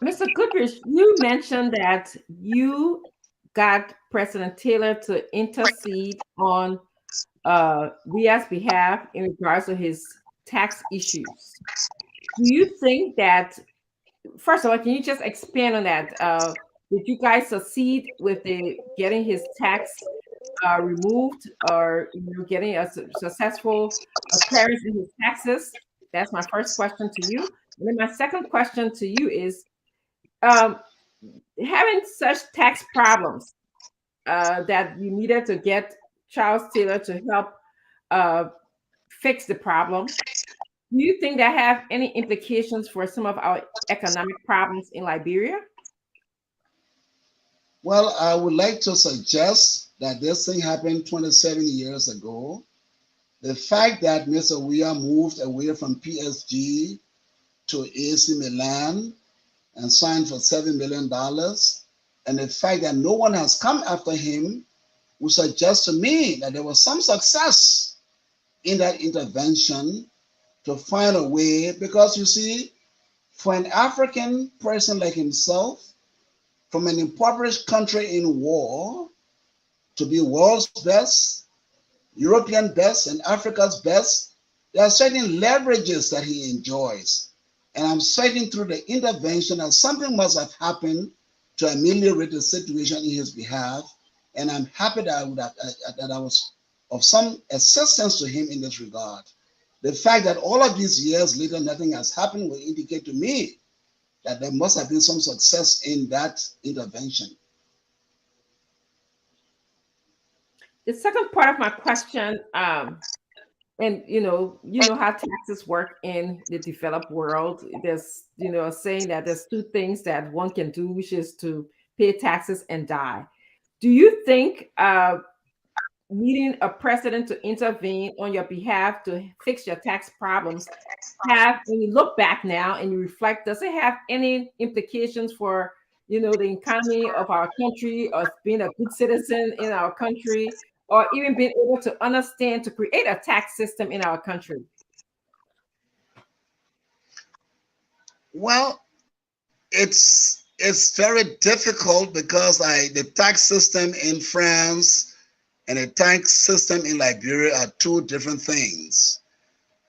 Mr. Goodrich, you mentioned that you got President Taylor to intercede on Weir's behalf in regards to his tax issues. Do you think that, first of all, can you just expand on that? Did you guys succeed with getting his tax removed, or getting a successful clearance in his taxes? That's my first question to you. And then my second question to you is, having such tax problems that you needed to get Charles Taylor to help fix the problem, do you think that have any implications for some of our economic problems in Liberia? Well, I would like to suggest that this thing happened 27 years ago. The fact that Mr. Weah moved away from PSG to AC Milan and signed for $7 million, and the fact that no one has come after him would suggest to me that there was some success in that intervention to find a way, because you see, for an African person like himself, from an impoverished country in war, to be world's best, European best, and Africa's best, there are certain leverages that he enjoys. And I'm certain through the intervention that something must have happened to ameliorate the situation in his behalf. And I'm happy that I was of some assistance to him in this regard. The fact that all of these years later nothing has happened will indicate to me that there must have been some success in that intervention. The second part of my question, and you know how taxes work in the developed world. There's a saying that there's two things that one can do, which is to pay taxes and die. Do you think needing a president to intervene on your behalf to fix your tax problems when you look back now and you reflect, does it have any implications for the economy of our country, or being a good citizen in our country, or even being able to understand to create a tax system in our country? Well, it's very difficult because the tax system in France and the tax system in Liberia are two different things.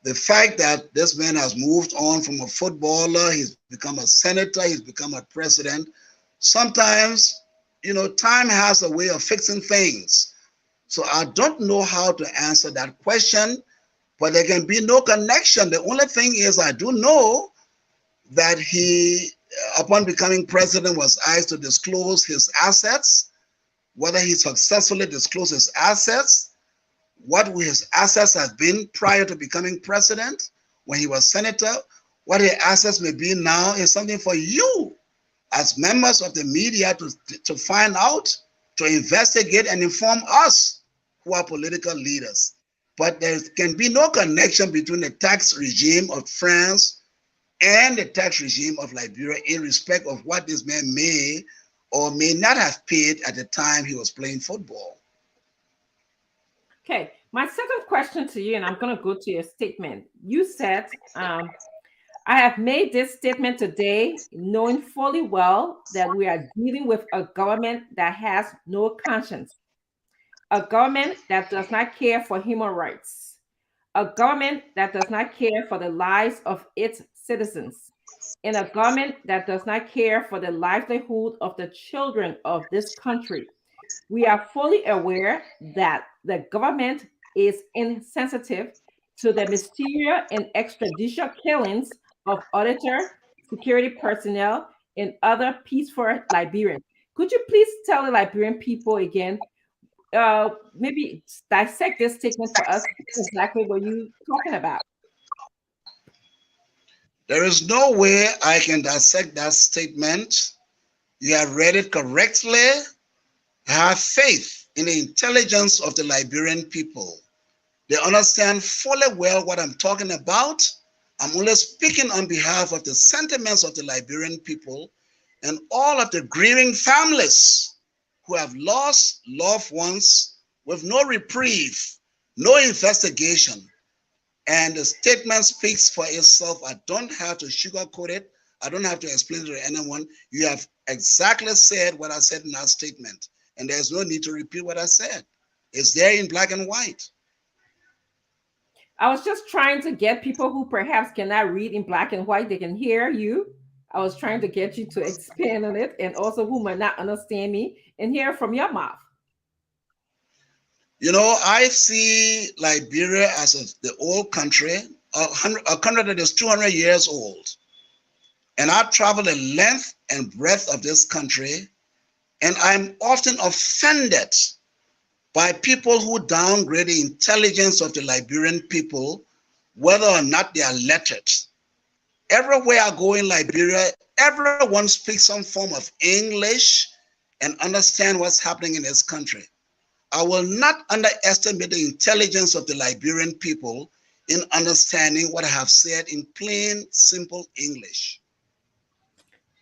The fact that this man has moved on from a footballer, he's become a senator, he's become a president. Sometimes, time has a way of fixing things. So I don't know how to answer that question, but there can be no connection. The only thing is, I do know that he, upon becoming president, was asked to disclose his assets, whether he successfully disclosed his assets, what his assets have been prior to becoming president, when he was senator, what his assets may be now, is something for you as members of the media to find out, to investigate and inform us who are political leaders. But there can be no connection between the tax regime of France and the tax regime of Liberia in respect of what this man may or may not have paid at the time he was playing football. Okay, my second question to you, and I'm going to go to your statement. You said, I have made this statement today knowing fully well that we are dealing with a government that has no conscience, a government that does not care for human rights, a government that does not care for the lives of its citizens, and a government that does not care for the livelihood of the children of this country. We are fully aware that the government is insensitive to the mysterious and extrajudicial killings of auditor, security personnel, and other peaceful Liberians. Could you please tell the Liberian people again, maybe dissect this statement for us, exactly what you're talking about? There is no way I can dissect that statement. You have read it correctly. I have faith in the intelligence of the Liberian people. They understand fully well what I'm talking about. I'm only speaking on behalf of the sentiments of the Liberian people and all of the grieving families who have lost loved ones with no reprieve, no investigation. And the statement speaks for itself. I don't have to sugarcoat it. I don't have to explain it to anyone. You have exactly said what I said in that statement. And there's no need to repeat what I said. It's there in black and white. I was just trying to get people who perhaps cannot read in black and white, they can hear you. I was trying to get you to expand on it, and also who might not understand me and hear from your mouth. I see Liberia as the old country, a country that is 200 years old. And I travel the length and breadth of this country, and I'm often offended by people who downgrade the intelligence of the Liberian people, whether or not they are lettered. Everywhere I go in Liberia, everyone speaks some form of English. and understand what's happening in this country. I will not underestimate the intelligence of the Liberian people in understanding what I have said in plain, simple English.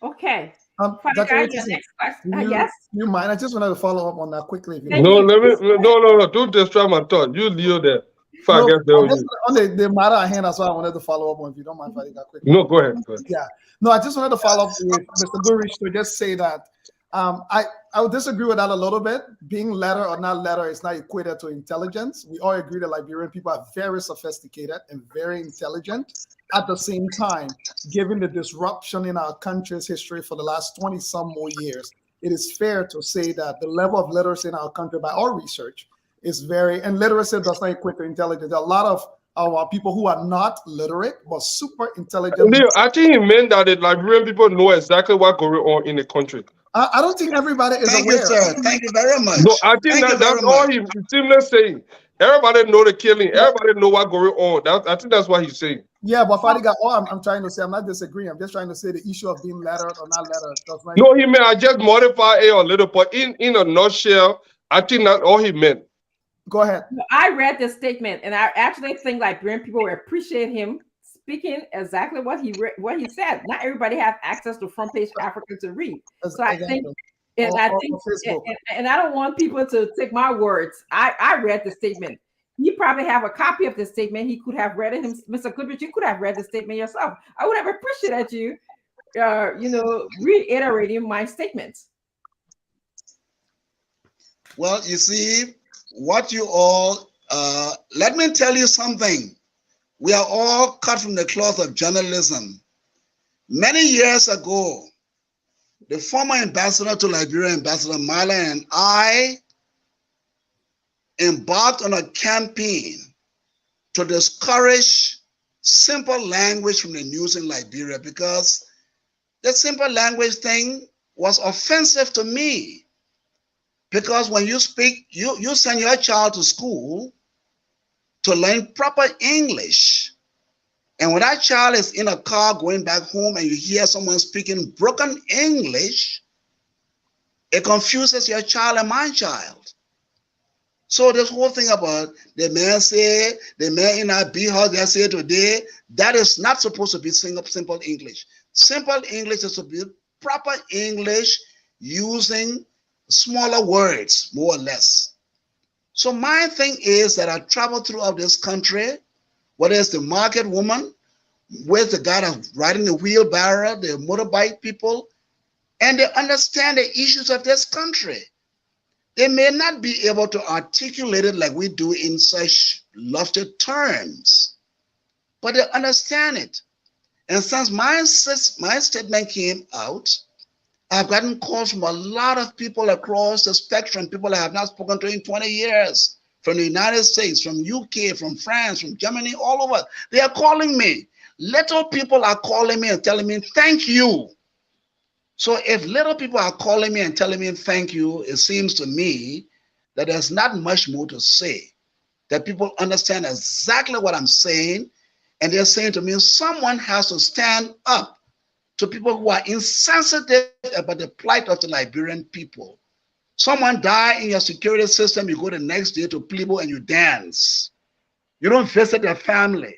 Okay. Dr. Your Richardson, next question. do Yes. you mind? I just wanted to follow up on that quickly. If you Thank don't No, you. no. Don't distract my thought. You Leo there. If I No, get there, just on the matter at hand, that's why I wanted to follow up on. If you don't mind, Fadiga, quickly. no, go ahead. Yeah, no, I just wanted to follow up with Mr. Goodrich to just say that I would disagree with that a little bit. Being letter or not letter is not equated to intelligence. We all agree that Liberian people are very sophisticated and very intelligent. At the same time, given the disruption in our country's history for the last 20 some more years, it is fair to say that the level of literacy in our country by our research is very, and literacy does not equate to intelligence. There are a lot of our people who are not literate but super intelligent. Leo, I think he meant that the Liberian people know exactly what's going on in the country. I don't think everybody is Thank aware. you, sir. Thank you very much. No, I think Thank you that's very all much. he seemingly saying. Everybody know the killing. Everybody know what's going on. I think that's what he's saying. Yeah, but Fadiga, all I'm trying to say, I'm not disagreeing. I'm just trying to say the issue of being lettered or not lettered does not. No, he meant I just modify it a little, but in a nutshell, I think that's all he meant. Go ahead. I read the statement, and I actually think Liberian people will appreciate him speaking exactly what he said. Not everybody have access to front page Africa to read, so I think. And and I don't want people to take my words. I read the statement. You probably have a copy of the statement. He could have read it. Mr. Goodrich, you could have read the statement yourself. I would have appreciated you, reiterating my statements. Well, you see, what you all, let me tell you something. We are all cut from the cloth of journalism. Many years ago, the former ambassador to Liberia, Ambassador Mala, and I embarked on a campaign to discourage simple language from the news in Liberia because the simple language thing was offensive to me. Because when you speak, you send your child to school to learn proper English. And when that child is in a car going back home and you hear someone speaking broken English, it confuses your child and my child. So this whole thing about the man in our B-house, they say today, that is not supposed to be simple English. Simple English is to be proper English using smaller words, more or less. So my thing is that I travel throughout this country, whether it's the market woman, where's the guy that's riding the wheelbarrow, the motorbike people, and they understand the issues of this country. They may not be able to articulate it like we do in such lofty terms, but they understand it. And since my statement came out, I've gotten calls from a lot of people across the spectrum, people I have not spoken to in 20 years, from the United States, from UK, from France, from Germany, all over. They are calling me. Little people are calling me and telling me, thank you. So if little people are calling me and telling me thank you, it seems to me that there's not much more to say, that people understand exactly what I'm saying, and they're saying to me, someone has to stand up to people who are insensitive about the plight of the Liberian people. Someone died in your security system, you go the next day to Plebo and you dance. You don't visit their family.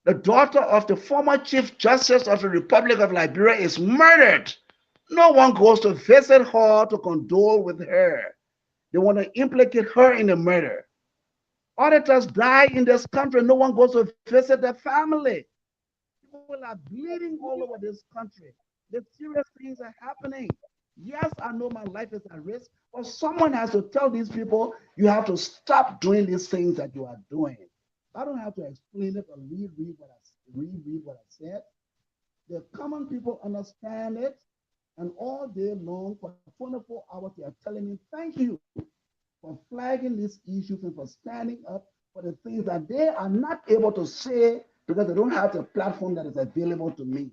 The daughter of the former Chief Justice of the Republic of Liberia is murdered. No one goes to visit her to condole with her. They want to implicate her in the murder. Auditors die in this country. No one goes to visit their family. People are bleeding all over this country. The serious things are happening. Yes, I know my life is at risk, but someone has to tell these people, you have to stop doing these things that you are doing. I don't have to explain it or reread what I said. The common people understand it, and all day long for 24 hours they are telling me thank you for flagging these issues and for standing up for the things that they are not able to say because they don't have the platform that is available to me.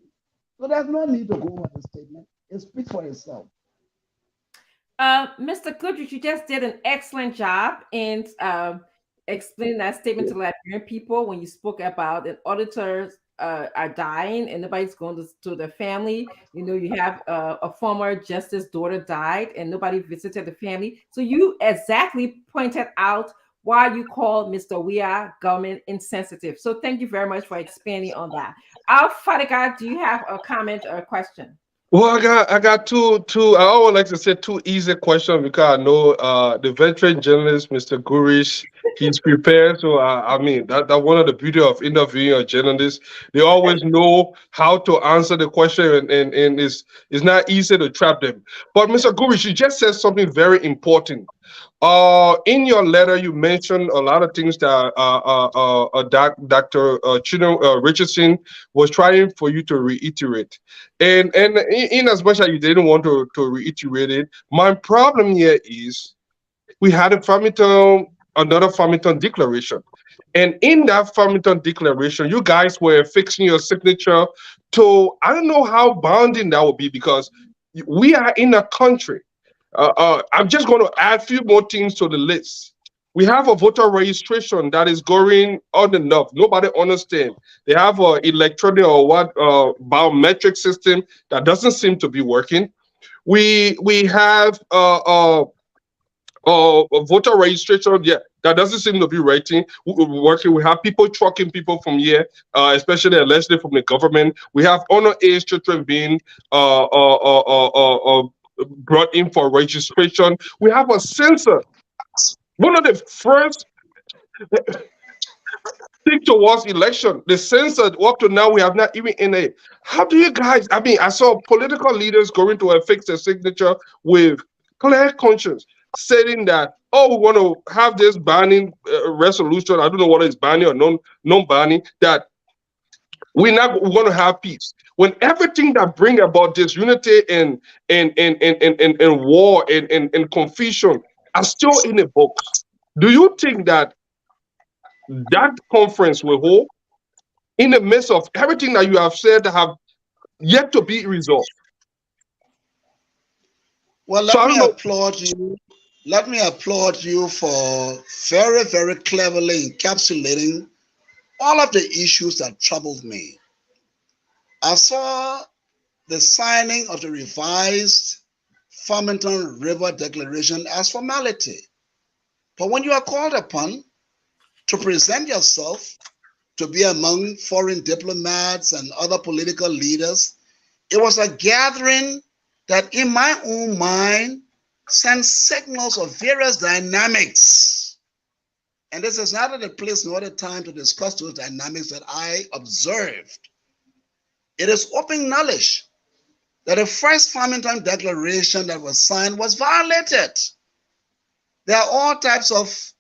So there's no need to go over the statement. It speaks for itself. Mr. Goodrich, you just did an excellent job in explaining that statement to Liberian people when you spoke about an auditor's are dying and nobody's going to the family. You know, you have a former justice daughter died and nobody visited the family. So you exactly pointed out why you call Mr. Weah government insensitive. So thank you very much for expanding on that. Our Father God, do you have a comment or a question? Well, I got two. I would like to say two easy questions because I know the veteran journalist, Mr. Gurish, he's prepared. So I mean that one of the beauty of interviewing a journalist, they always know how to answer the question, and it's not easy to trap them. But Mr. Gurish, you just said something very important. In your letter, you mentioned a lot of things that Dr. Chino Richardson was trying for you to reiterate. And in as much as you didn't want to reiterate it, my problem here is we had another Farmington declaration. And in that Farmington declaration, you guys were fixing your signature to, I don't know how binding that would be because we are in a country. I'm just going to add a few more things to the list. We have a voter registration that is going on and off. Nobody understands. They have a electronic or what biometric system that doesn't seem to be working. We have a voter registration, yeah, that doesn't seem to be working. We have people trucking people from here, especially allegedly from the government. We have underage children being brought in for registration. We have a censor. One of the first thing towards election, the census up to now we have not even in a. How do you guys? I mean, I saw political leaders going to affix their signature with clear conscience, saying that we want to have this banning resolution. I don't know whether it's banning or non-banning. That we're not going to have peace when everything that bring about this unity and war and confusion are still in the books. Do you think that conference will hold in the midst of everything that you have said that have yet to be resolved? Well, So I let don't me know. applaud you. Let me applaud you for very, very cleverly encapsulating all of the issues that troubled me. I saw the signing of the revised Farmington River Declaration as formality. But when you are called upon to present yourself to be among foreign diplomats and other political leaders, it was a gathering that in my own mind sends signals of various dynamics. And this is not the place nor the time to discuss those dynamics that I observed. It is open knowledge that the first Farmington Declaration that was signed was violated. There are all types of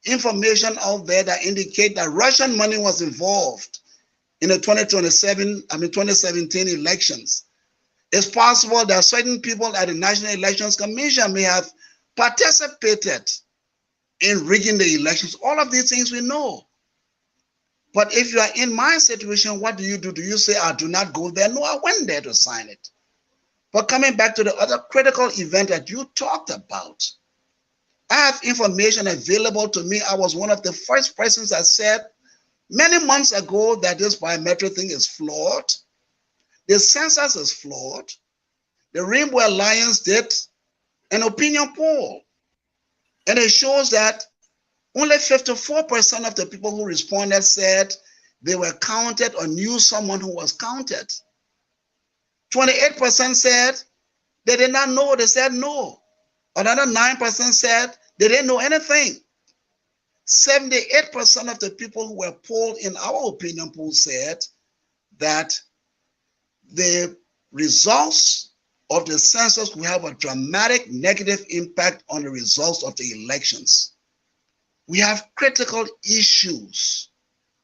information out there that indicate that Russian money was involved in the 2017 elections. It's possible that certain people at the National Elections Commission may have participated in rigging the elections. All of these things we know. But if you are in my situation, what do you do? Do you say, I do not go there? No, I went there to sign it. But coming back to the other critical event that you talked about, I have information available to me. I was one of the first persons that said many months ago that this biometric thing is flawed. The census is flawed. The Rainbow Alliance did an opinion poll, and it shows that only 54% of the people who responded said they were counted or knew someone who was counted. 28% said they did not know, they said no. Another 9% said they didn't know anything. 78% of the people who were polled in our opinion poll said that the results of the census will have a dramatic negative impact on the results of the elections. We have critical issues.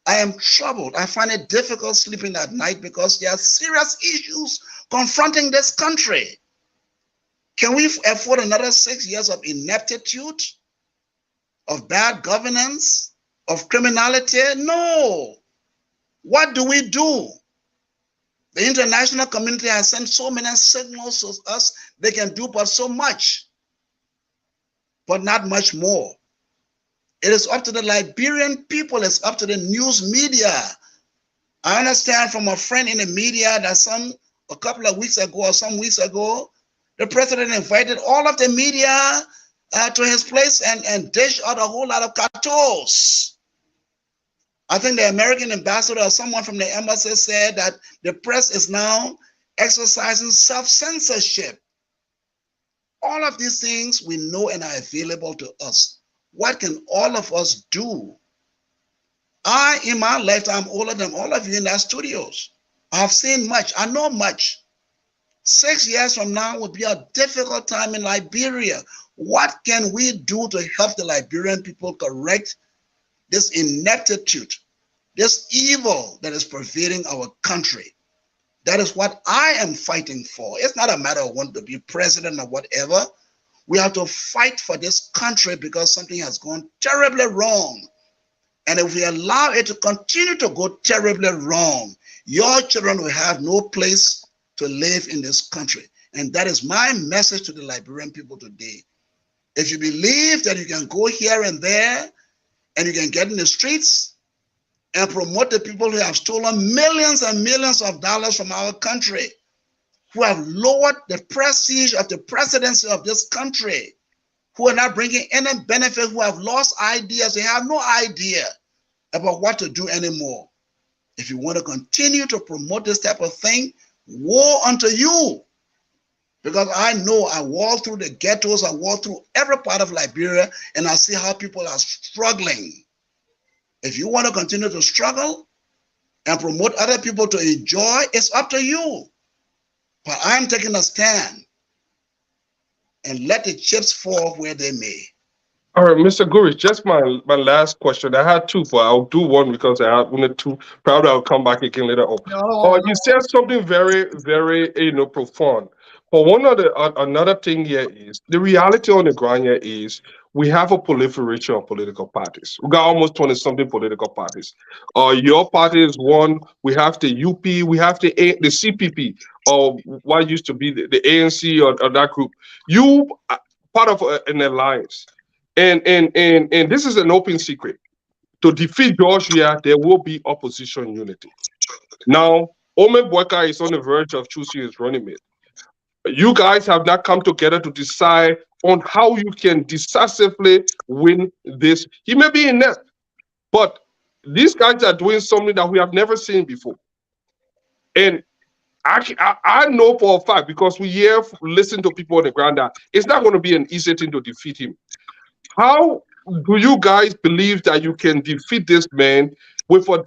I am troubled. I find it difficult sleeping at night because there are serious issues confronting this country. Can we afford another 6 years of ineptitude, of bad governance, of criminality? No. What do we do? The international community has sent so many signals to us. They can do but so much, but not much more. It is up to the Liberian people. It's up to the news media I understand from a friend in the media that a couple of weeks ago or some weeks ago, the president invited all of the media to his place and dished out a whole lot of cartoons. I think the American ambassador or someone from the embassy said that the press is now exercising self-censorship. All of these things we know and are available to us. What can all of us do? I, in my lifetime, older than all of you in that studios. I have seen much. I know much. 6 years from now will be a difficult time in Liberia. What can we do to help the Liberian people correct this ineptitude, this evil that is pervading our country? That is what I am fighting for. It's not a matter of wanting to be president or whatever. We have to fight for this country because something has gone terribly wrong. And if we allow it to continue to go terribly wrong, your children will have no place to live in this country. And that is my message to the Liberian people today. If you believe that you can go here and there and you can get in the streets and promote the people who have stolen millions and millions of dollars from our country, who have lowered the prestige of the presidency of this country, who are not bringing any benefit, who have lost ideas, they have no idea about what to do anymore. If you want to continue to promote this type of thing, woe unto you. Because I know I walk through the ghettos, I walk through every part of Liberia, and I see how people are struggling. If you want to continue to struggle and promote other people to enjoy, it's up to you. But I'm taking a stand and let the chips fall where they may. All right, Mr. Gurich, just my last question. I had two, but I'll do one because I had only two. Probably I'll come back again later on. You said something very, very, profound. But one of the another thing here is the reality on the ground here is we have a proliferation of political parties. We got almost 20-something political parties. Your party is one. We have the UP. We have the CPP, or what used to be the ANC or that group. You are part of an alliance. And this is an open secret. To defeat Georgia, there will be opposition unity. Now, Omen Boyka is on the verge of choosing his running mate. You guys have not come together to decide on how you can decisively win this. He may be inept, but these guys are doing something that we have never seen before. And I know for a fact, because we listen to people on the ground, that it's not going to be an easy thing to defeat him. How do you guys believe that you can defeat this man with an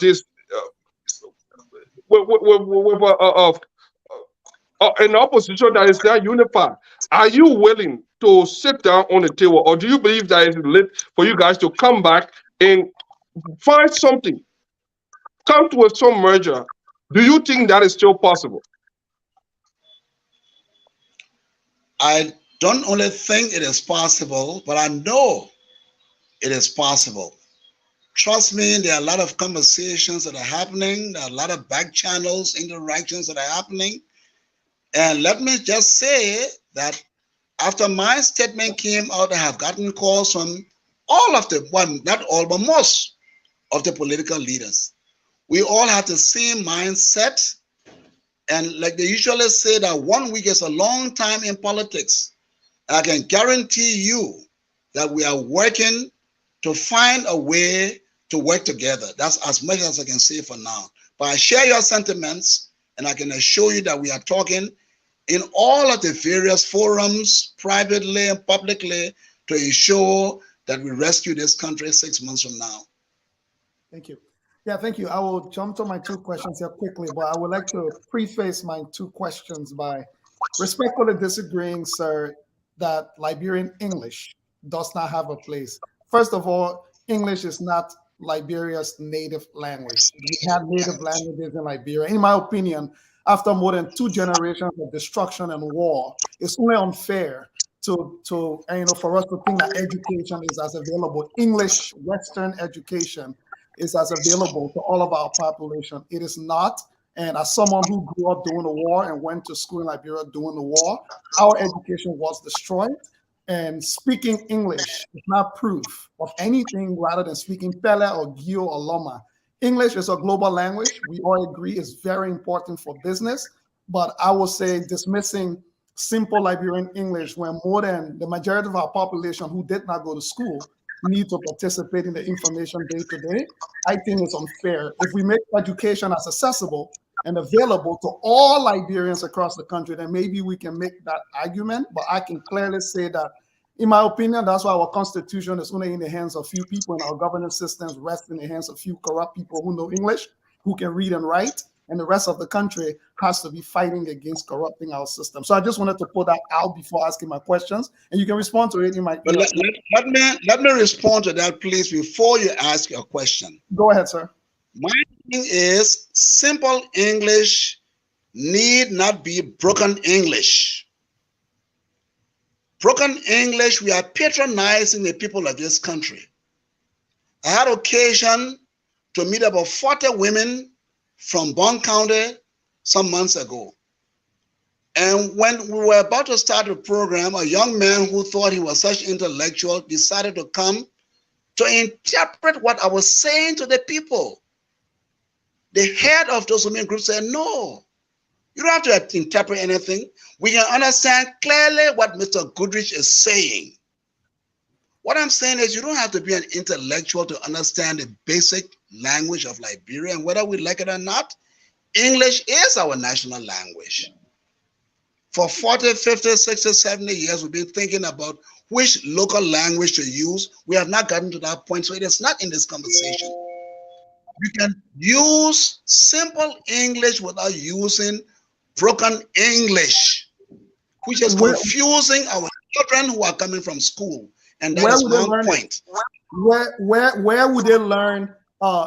opposition that is not unified? Are you willing to sit down on the table, or do you believe that it's lit for you guys to come back and find something, come to some merger? Do you think that is still possible? I don't only think it is possible, but I know it is possible. Trust me, there are a lot of conversations that are happening. There are a lot of back channels, interactions that are happening. And let me just say that after my statement came out, I have gotten calls from all of the, well, not all, but most of the political leaders. We all have the same mindset. And like they usually say, that 1 week is a long time in politics. I can guarantee you that we are working to find a way to work together. That's as much as I can say for now. But I share your sentiments, and I can assure you that we are talking in all of the various forums, privately and publicly, to ensure that we rescue this country 6 months from now. Thank you. Yeah, thank you. I will jump to my two questions here quickly, but I would like to preface my two questions by respectfully disagreeing, sir, that Liberian English does not have a place. First of all, English is not Liberia's native language. We have native languages in Liberia. In my opinion, after more than 2 generations of destruction and war, it's only unfair to for us to think that education is as available. English, Western education is as available to all of our population. It is not. And as someone who grew up during the war and went to school in Liberia during the war, our education was destroyed. And speaking English is not proof of anything rather than speaking Pele or Gio or Loma. English is a global language. We all agree it's very important for business. But I will say dismissing simple Liberian English when more than the majority of our population who did not go to school need to participate in the information day to day, I think it's unfair. If we make education as accessible and available to all Liberians across the country, then maybe we can make that argument. But I can clearly say that, in my opinion, that's why our constitution is only in the hands of few people, and our governance systems rest in the hands of few corrupt people who know English, who can read and write, and the rest of the country has to be fighting against corrupting our system. So I just wanted to put that out before asking my questions, and you can respond to it in my. But let me respond to that, please, before you ask your question. Go ahead, sir. My thing is simple English need not be broken English. Broken English, we are patronizing the people of this country. I had occasion to meet about 40 women from Bond County some months ago. And when we were about to start the program, a young man who thought he was such intellectual decided to come to interpret what I was saying to the people. The head of those women groups said, no, you don't have to interpret anything. We can understand clearly what Mr. Goodrich is saying. What I'm saying is you don't have to be an intellectual to understand the basic language of Liberia, and whether we like it or not, English is our national language. For 40, 50, 60, 70 years, we've been thinking about which local language to use. We have not gotten to that point, so it is not in this conversation. You can use simple English without using broken English, which is confusing our children who are coming from school. And that is one point. Where would they learn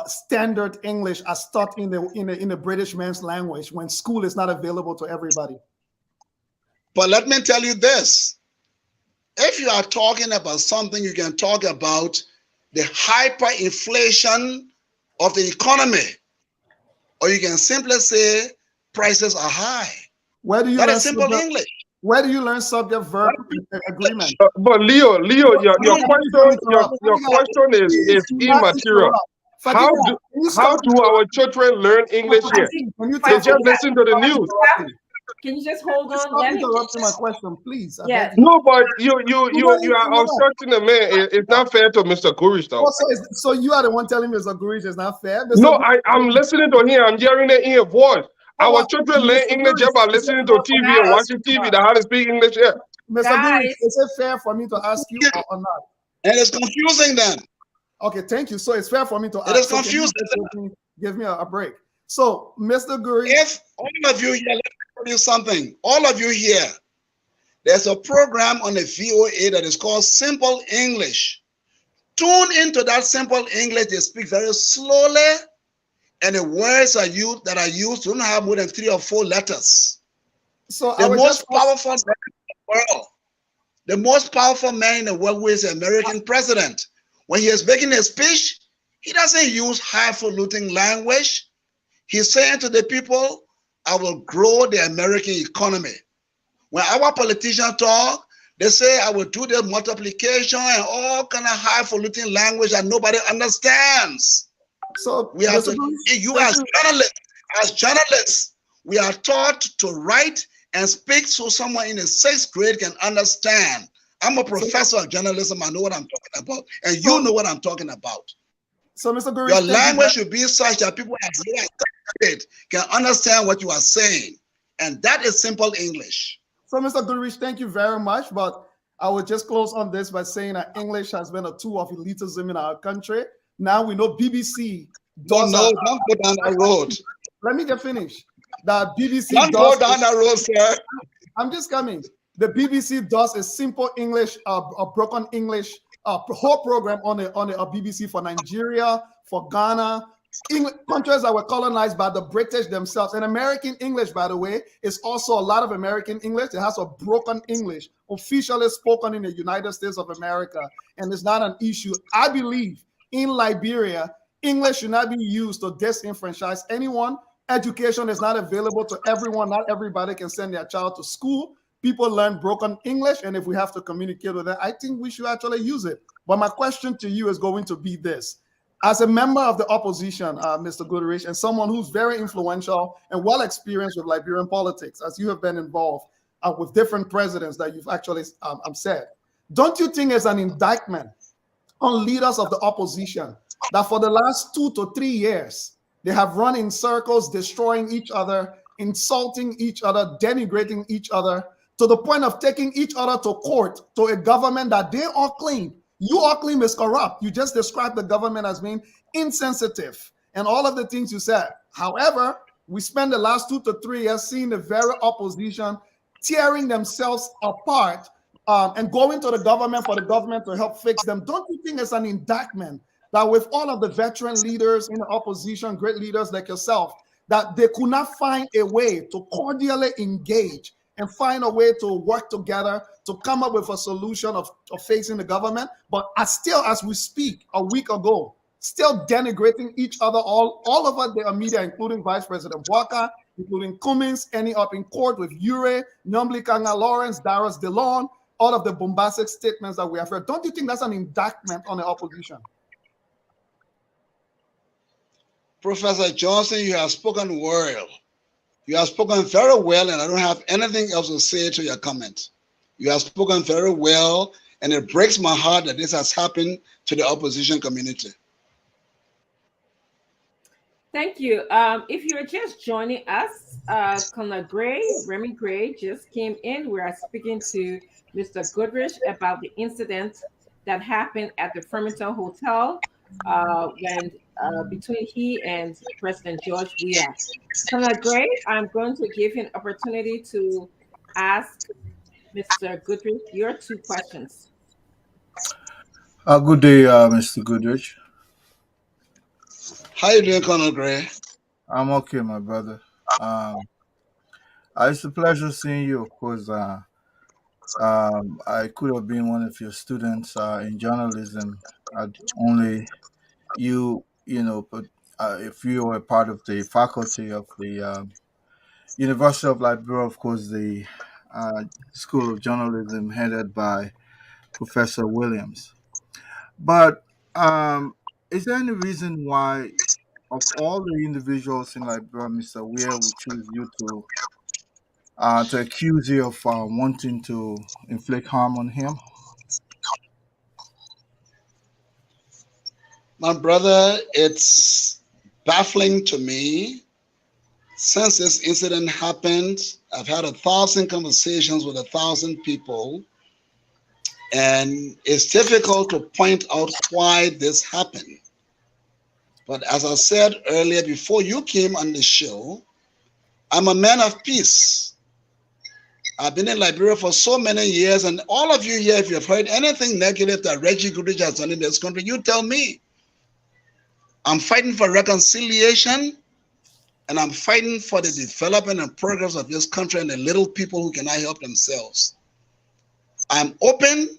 standard English as taught in the British man's language when school is not available to everybody? But let me tell you this. If you are talking about something, you can talk about the hyperinflation of the economy, or you can simply say prices are high. That is simple English. Where do you learn subject-verb agreement? But Leo, your question is immaterial. How do our children learn English here? They just listen to the news. Can you just hold on? Stop interrupting my question, please. Yeah. No, but you are obstructing the man. It's not fair to Mr. Goodrich, though. So you are the one telling Mr. Goodrich it's not fair? No, I'm listening to him. I'm hearing it in your voice. Our children learn English just by listening to TV and watching TV. How to speak English here. Mr. Goodrich, is it fair for me to ask you or not? And it's confusing then. Okay, thank you. So it's fair for me to ask. It is confusing. Give me a break. So, Mr. Goodrich. If all of you here, let me tell you something. All of you here, there's a program on the VOA that is called Simple English. Tune into that simple English. They speak very slowly, and the words that are used don't have more than 3 or 4 letters. So the most powerful man in the world, the most powerful man in the world, who is the American president, when he is making a speech, he doesn't use highfalutin language. He's saying to the people, I will grow the American economy. When our politicians talk, they say, I will do the multiplication and all kind of highfalutin language that nobody understands. So we have to, you as journalists, we are taught to write and speak so someone in the 6th grade can understand. I'm a professor of journalism. I know what I'm talking about. And you know what I'm talking about. So, Mr. Goodrich, your language should be such that people can understand what you are saying. And that is simple English. So, Mr. Goodrich, thank you very much. But I will just close on this by saying that English has been a tool of elitism in our country. Now we know BBC. Don't go down that road. Let me get finished. The BBC don't go down that road, sir. I'm just coming. The BBC does a simple English, a broken English, whole program on a BBC for Nigeria, for Ghana, countries that were colonized by the British themselves. And American English, by the way, is also a lot of American English. It has a broken English, officially spoken in the United States of America, and it's not an issue. I believe in Liberia, English should not be used to disenfranchise anyone. Education is not available to everyone. Not everybody can send their child to school. People learn broken English, and if we have to communicate with them, I think we should actually use it. But my question to you is going to be this. as a member of the opposition, Mr. Goodrich, and someone who's very influential and well experienced with Liberian politics, as you have been involved with different presidents that you've actually said, don't you think it's an indictment on leaders of the opposition that for the last 2 to 3 years, they have run in circles, destroying each other, insulting each other, denigrating each other, to the point of taking each other to court, to a government that they all claim, you all claim is corrupt. You just described the government as being insensitive and all of the things you said. However, we spent the last 2 to 3 years seeing the very opposition tearing themselves apart and going to the government for the government to help fix them. Don't you think it's an indictment that with all of the veteran leaders in the opposition, great leaders like yourself, that they could not find a way to cordially engage and find a way to work together to come up with a solution of facing the government, but as we speak, a week ago, still denigrating each other all over the media, including Vice President Walker, including Cummings, ending up in court with Ure, Numbly Kanga Lawrence, Darius DeLon, all of the bombastic statements that we have heard. Don't you think that's an indictment on the opposition? Professor Johnson, you have spoken well. You have spoken very well, and I don't have anything else to say to your comment. You have spoken very well, and it breaks my heart that this has happened to the opposition community. Thank you. If you're just joining us, Colonel Remy Gray just came in. We are speaking to Mr. Goodrich about the incident that happened at the Farmington Hotel when between he and President George Weah. Colonel Gray, I'm going to give you an opportunity to ask Mr. Goodrich your 2 questions. Good day, Mr. Goodrich. How you doing, Colonel Gray? I'm okay, my brother. It's a pleasure seeing you. Of course, I could have been one of your students in journalism. Only but if you were part of the faculty of the University of Liberia, of course, the School of Journalism headed by Professor Williams. But is there any reason why, of all the individuals in Liberia, Mr. Weah would choose you to accuse you of wanting to inflict harm on him? My brother, it's baffling to me. Since this incident happened, I've had 1,000 conversations with 1,000 people, and it's difficult to point out why this happened. But as I said earlier, before you came on the show, I'm a man of peace. I've been in Liberia for so many years, and all of you here, if you've heard anything negative that Reggie Goodrich has done in this country, you tell me. I'm fighting for reconciliation, and I'm fighting for the development and progress of this country and the little people who cannot help themselves. I'm open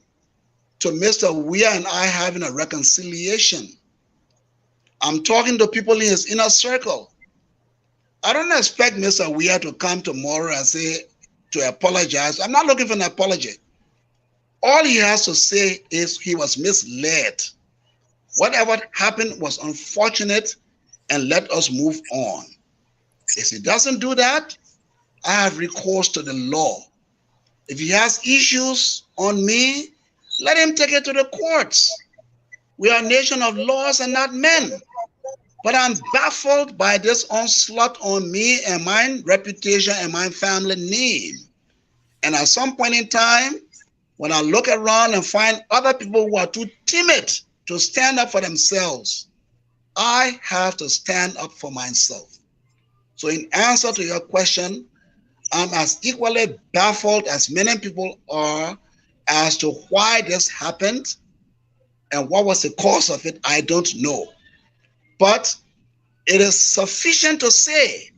to Mr. Weah and I having a reconciliation. I'm talking to people in his inner circle. I don't expect Mr. Weah to come tomorrow and say, to apologize. I'm not looking for an apology. All he has to say is he was misled. Whatever happened was unfortunate, and let us move on. If he doesn't do that, I have recourse to the law. If he has issues on me, let him take it to the courts. We are a nation of laws and not men. But I'm baffled by this onslaught on me and my reputation and my family name. And at some point in time, when I look around and find other people who are too timid to stand up for themselves, I have to stand up for myself. So in answer to your question, I'm as equally baffled as many people are as to why this happened and what was the cause of it. I don't know. But it is sufficient to say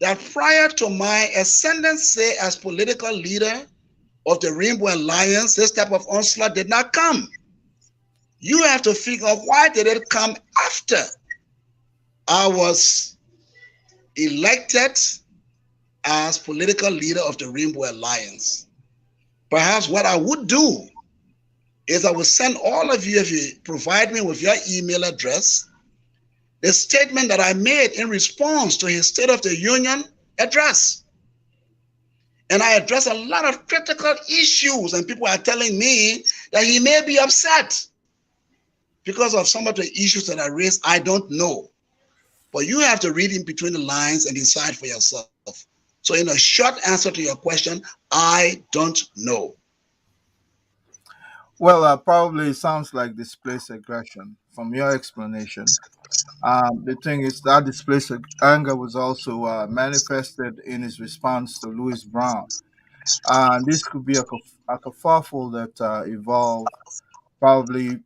that prior to my ascendancy as political leader of the Rainbow Alliance, this type of onslaught did not come. You have to figure out why did it come after I was elected as political leader of the Rainbow Alliance. Perhaps what I would do is I will send all of you, if you provide me with your email address, the statement that I made in response to his State of the Union address. And I address a lot of critical issues, and people are telling me that he may be upset because of some of the issues that I raised. I don't know. But you have to read in between the lines and decide for yourself. So in a short answer to your question, I don't know. Well, probably it sounds like displaced aggression from your explanation. The thing is that displaced anger was also manifested in his response to Louis Brown. This could be a kerfuffle that evolved probably,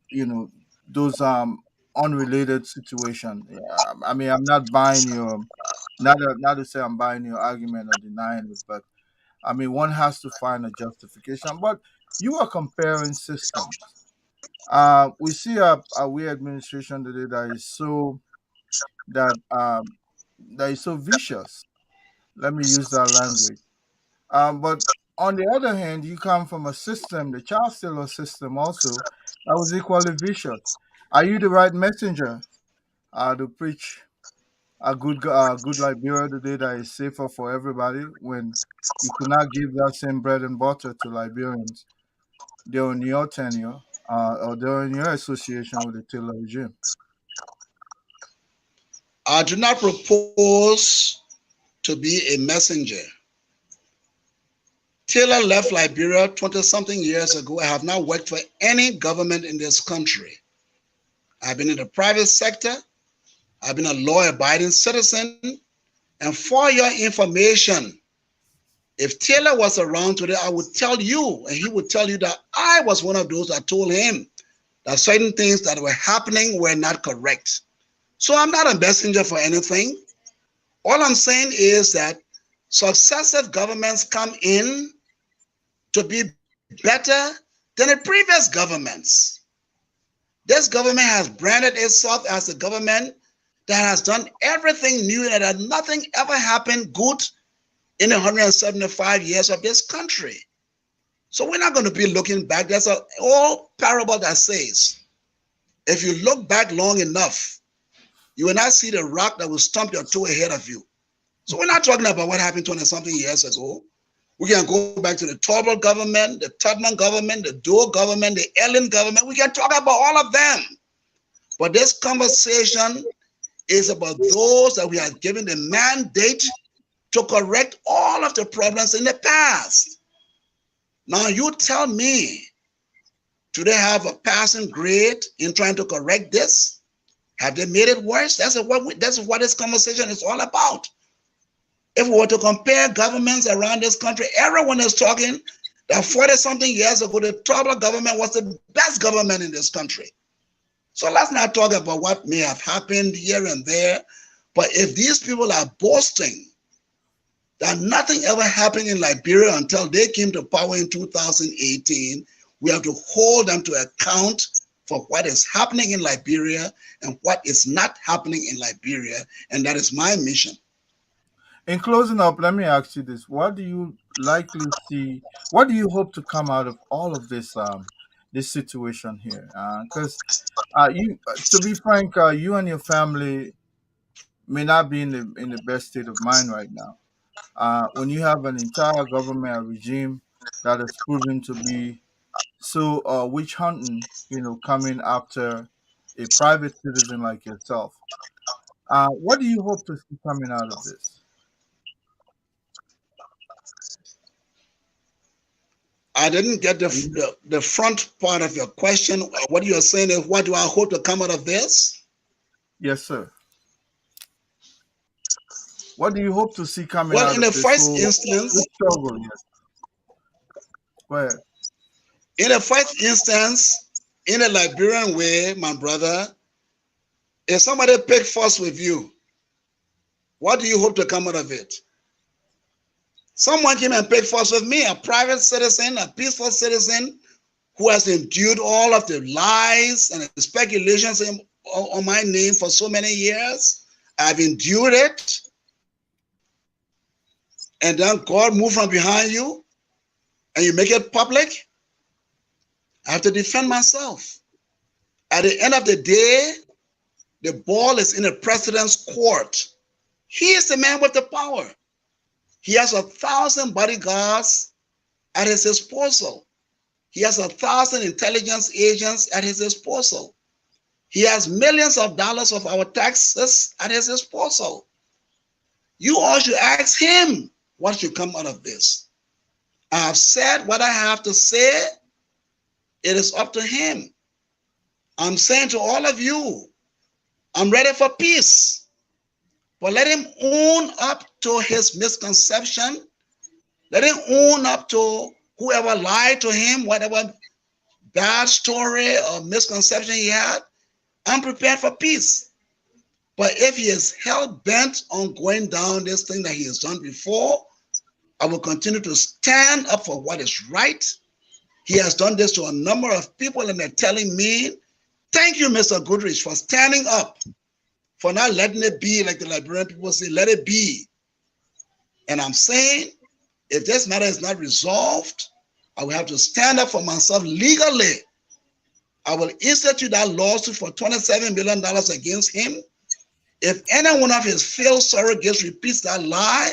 those unrelated situation. Yeah, I mean, I'm not buying your, not to say I'm buying your argument or denying it, but I mean, one has to find a justification. But you are comparing systems. We see a we administration today that um, that is so vicious. Let me use that language. But on the other hand, you come from a system, the child stealer system, also that was equally vicious. Are you the right messenger to preach good Liberia today that is safer for everybody when you could not give that same bread and butter to Liberians during your tenure or during your association with the Taylor regime? I do not propose to be a messenger. Taylor left Liberia 20-something years ago. I have not worked for any government in this country. I've been in the private sector. I've been a law-abiding citizen. And for your information, if Taylor was around today, I would tell you, and he would tell you that I was one of those that told him that certain things that were happening were not correct. So I'm not a messenger for anything. All I'm saying is that successive governments come in to be better than the previous governments. This government has branded itself as a government that has done everything new and that nothing ever happened good in 175 years of this country. So we're not going to be looking back. There's an old parable that says, if you look back long enough, you will not see the rock that will stump your toe ahead of you. So we're not talking about what happened 20-something years ago. We can go back to the Tobel government, the Tubman government, the Doe government, the Ellen government. We can talk about all of them. But this conversation is about those that we are given the mandate to correct all of the problems in the past. Now you tell me, do they have a passing grade in trying to correct this? Have they made it worse? That's what this conversation is all about. If we were to compare governments around this country, everyone is talking that 40-something years ago, the Tobel government was the best government in this country. So let's not talk about what may have happened here and there. But if these people are boasting that nothing ever happened in Liberia until they came to power in 2018, we have to hold them to account for what is happening in Liberia and what is not happening in Liberia. And that is my mission. In closing up, let me ask you this: what do you likely see? What do you hope to come out of all of this situation here? Because to be frank, you and your family may not be in the best state of mind right now. When you have an entire government a regime that is proven to be so witch hunting, coming after a private citizen like yourself. What do you hope to see coming out of this? I didn't get the front part of your question. What you are saying is, what do I hope to come out of this? Yes, sir. What do you hope to see coming Well, out in of the this first whole instance, struggle? Yes. Go ahead. in the first instance, in a Liberian way, my brother, if somebody picked first with you, what do you hope to come out of it? Someone came and picked first with me, a private citizen, a peaceful citizen who has endured all of the lies and the speculations on my name for so many years. I've endured it. And then God moved from behind you and you make it public. I have to defend myself. At the end of the day, the ball is in the president's court. He is the man with the power. He has 1,000 bodyguards at his disposal. He has 1,000 intelligence agents at his disposal. He has millions of dollars of our taxes at his disposal. You all should ask him what should come out of this. I have said what I have to say. It is up to him. I'm saying to all of you, I'm ready for peace. But let him own up to his misconception. Let him own up to whoever lied to him, whatever bad story or misconception he had. I'm prepared for peace. But if he is hell-bent on going down this thing that he has done before, I will continue to stand up for what is right. He has done this to a number of people, and they're telling me, thank you, Mr. Goodrich, for standing up, for not letting it be, like the Liberian people say, let it be. And I'm saying, if this matter is not resolved, I will have to stand up for myself legally. I will institute that lawsuit for $27 million against him. If any one of his failed surrogates repeats that lie,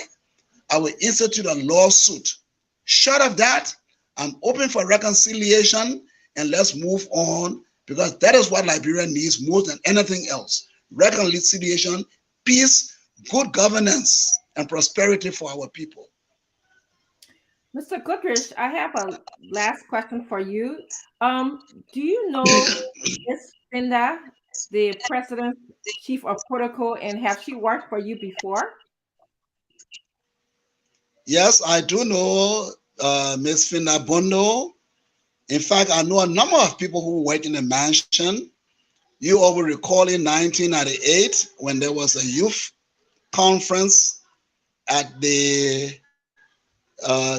I will institute a lawsuit. Short of that, I'm open for reconciliation, and let's move on, because that is what Liberia needs more than anything else. Reconciliation, peace, good governance, and prosperity for our people. Mr. Goodrich, I have a last question for you. Do you know Ms. Finda, the President's Chief of Protocol, and have she worked for you before? Yes, I do know Ms. Finda Bondo. In fact, I know a number of people who work in the mansion. You all will recall in 1998 when there was a youth conference at the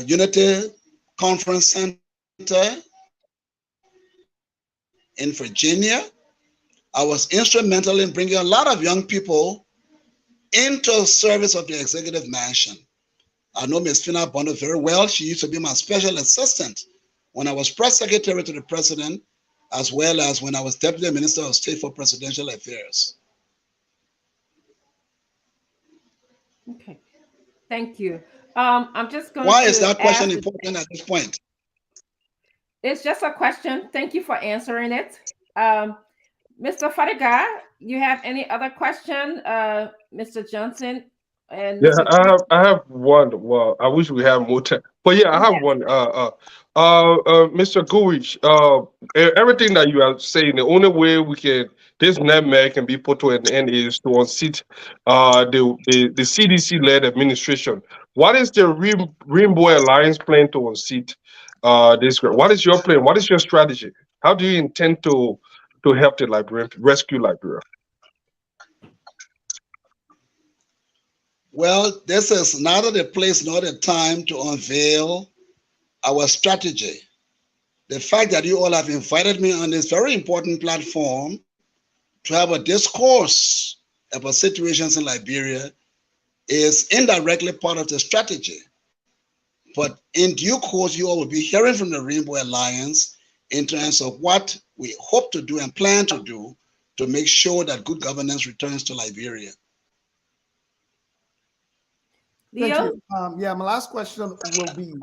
Unity Conference Center in Virginia. I was instrumental in bringing a lot of young people into service of the executive mansion. I know Ms. Finda Bondo very well. She used to be my special assistant when I was press secretary to the president, as well as when I was Deputy Minister of State for Presidential Affairs. Okay, thank you. I'm just going Why to is that question ask important at this point? It's just a question. Thank you for answering it. Mr. Fadiga, you have any other question? Mr. Johnson and Yeah, Mr. I have one. Well, I wish we had more time, but yeah, I have Yes. one. Mr. Goodrich, everything that you are saying, the only way we can this nightmare can be put to an end is to unseat the CDC-led administration. What is the Rainbow Alliance plan to unseat this? What is your plan? What is your strategy? How do you intend to help the Liberian rescue Liberia? Well, this is neither the place nor the time to unveil our strategy. The fact that you all have invited me on this very important platform to have a discourse about situations in Liberia is indirectly part of the strategy. But in due course, you all will be hearing from the Rainbow Alliance in terms of what we hope to do and plan to do to make sure that good governance returns to Liberia. Thank Leo? you. Yeah, my last question will be,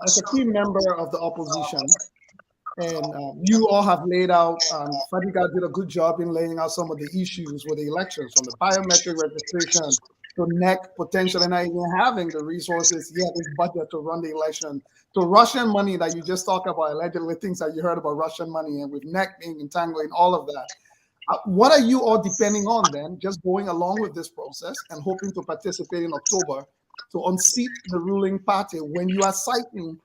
as a key member of the opposition, and you all have laid out, Fadiga did a good job in laying out some of the issues with the elections, from the biometric registration to NEC potentially not even having the resources yet in budget to run the election, to Russian money that you just talked about, allegedly things that you heard about Russian money, and with NEC being entangled in all of that. What are you all depending on then, just going along with this process and hoping to participate in October to unseat the ruling party when you are citing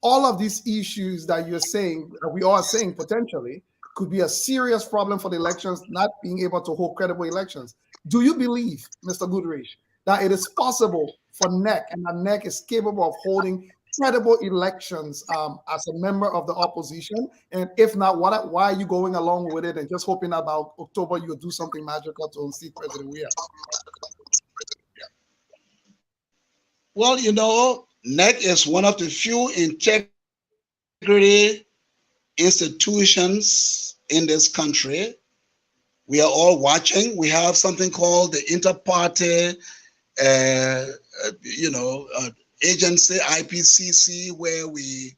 all of these issues that you're saying, that we are saying potentially could be a serious problem for the elections, not being able to hold credible elections? Do you believe, Mr. Goodrich, that it is possible for NEC and that NEC is capable of holding credible elections as a member of the opposition? And if not, why are you going along with it and just hoping about October you'll do something magical to unseat President Weah? Well, you know, NEC is one of the few integrity institutions in this country. We are all watching. We have something called the Inter-Party, agency, IPCC, where we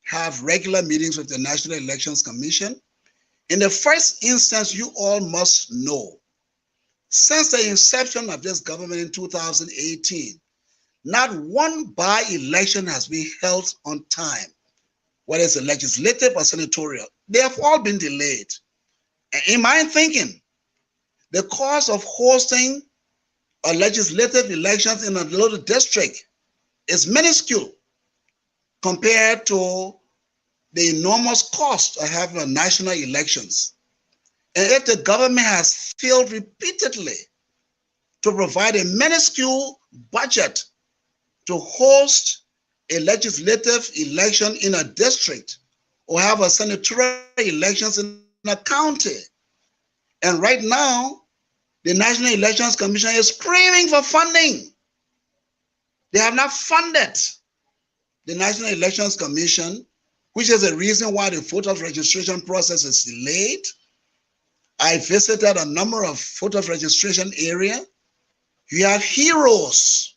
have regular meetings with the National Elections Commission. In the first instance, you all must know, since the inception of this government in 2018, not one by-election has been held on time, whether it's a legislative or senatorial. They have all been delayed. And in my thinking, the cost of hosting a legislative elections in a little district is minuscule compared to the enormous cost of having national elections. And if the government has failed repeatedly to provide a minuscule budget to host a legislative election in a district or have a senatorial elections in a county, and right now, the National Elections Commission is screaming for funding. They have not funded the National Elections Commission, which is the reason why the voters registration process is delayed. I visited a number of voters registration areas. You have heroes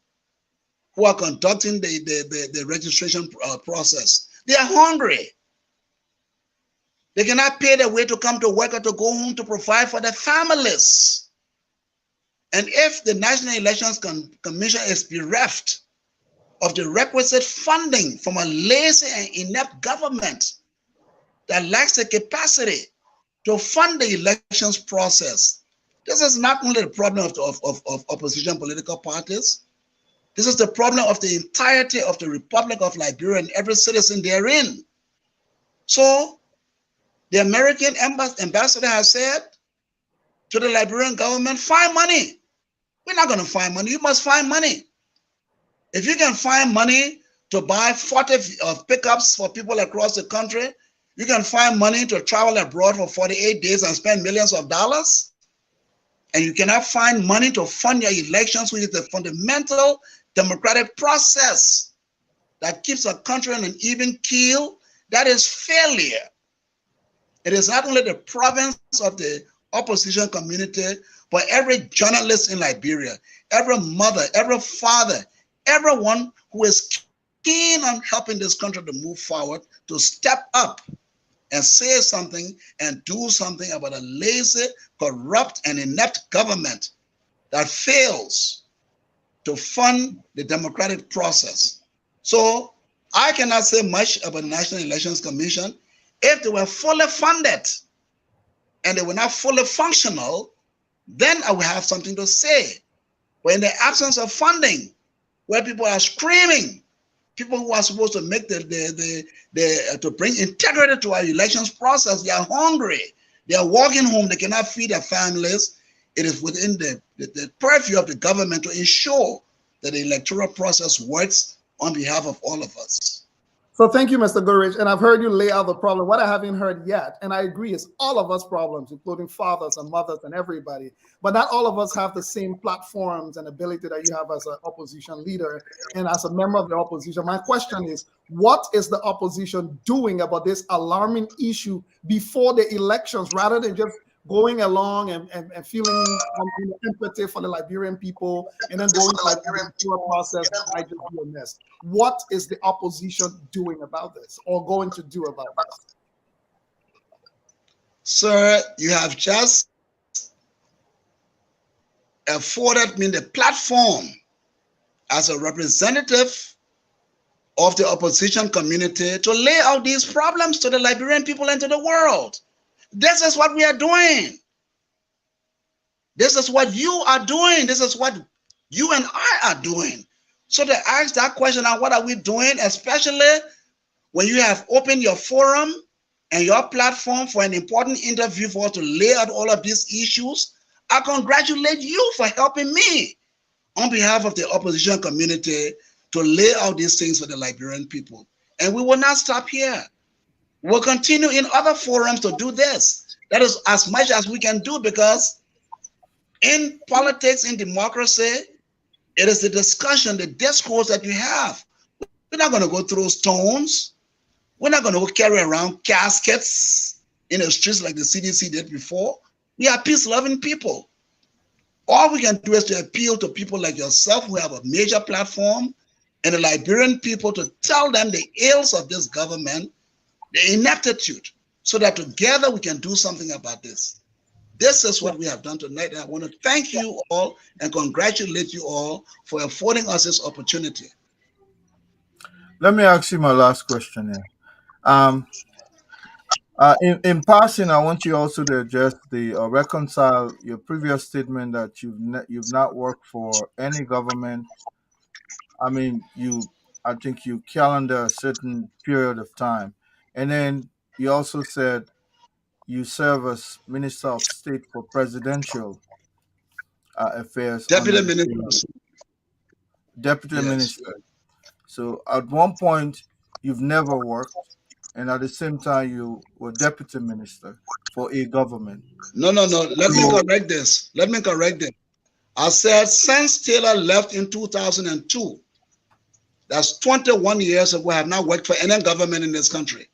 who are conducting the registration process. They are hungry. They cannot pay their way to come to work or to go home to provide for their families. And if the National Elections Commission is bereft of the requisite funding from a lazy and inept government that lacks the capacity to fund the elections process, this is not only the problem of opposition political parties. This is the problem of the entirety of the Republic of Liberia and every citizen therein. So the American ambassador has said to the Liberian government, find money. We're not going to find money. You must find money. If you can find money to buy 40 pickups for people across the country, you can find money to travel abroad for 48 days and spend millions of dollars, and you cannot find money to fund your elections, which is the fundamental democratic process that keeps a country on an even keel, that is failure. It is not only the province of the opposition community, but every journalist in Liberia, every mother, every father, everyone who is keen on helping this country to move forward, to step up and say something and do something about a lazy, corrupt, and inept government that fails to fund the democratic process. So I cannot say much about the National Elections Commission. If they were fully funded and they were not fully functional, then I will have something to say. But in the absence of funding, where people are screaming, people who are supposed to make to bring integrity to our elections process, they are hungry. They are walking home. They cannot feed their families. It is within the purview of the government to ensure that the electoral process works on behalf of all of us. So thank you, Mr. Goodrich. And I've heard you lay out the problem. What I haven't heard yet, and I agree, is all of us problems, including fathers and mothers and everybody. But not all of us have the same platforms and ability that you have as an opposition leader and as a member of the opposition. My question is, what is the opposition doing about this alarming issue before the elections, rather than just going along and feeling empathy for the Liberian people and then going like the electoral process might just be a mess? What is the opposition doing about this or going to do about this? Sir, you have just afforded me the platform as a representative of the opposition community to lay out these problems to the Liberian people and to the world. This is what we are doing. This is what you are doing. This is what you and I are doing. So to ask that question, now what are we doing, especially when you have opened your forum and your platform for an important interview for us to lay out all of these issues, I congratulate you for helping me on behalf of the opposition community to lay out these things for the Liberian people. And we will not stop here. We'll continue in other forums to do this. That is as much as we can do, because in politics, in democracy, it is the discussion, the discourse that you have. We're not going to go through stones. We're not going to carry around caskets in the streets like the CDC did before. We are peace-loving people. All we can do is to appeal to people like yourself who have a major platform and the Liberian people to tell them the ills of this government, the ineptitude, so that together we can do something about this. This is what we have done tonight. And I want to thank you all and congratulate you all for affording us this opportunity. Let me ask you my last question here. In passing, I want you also to address the reconcile your previous statement that you've not worked for any government. I mean, I think you calendar a certain period of time, and then you also said you serve as Minister of State for Presidential Affairs under Deputy the Minister. Deputy Yes. Minister. So at one point, you've never worked, and at the same time, you were Deputy Minister for a government. No. Let me correct this. I said since Taylor left in 2002, that's 21 years ago, I have not worked for any government in this country.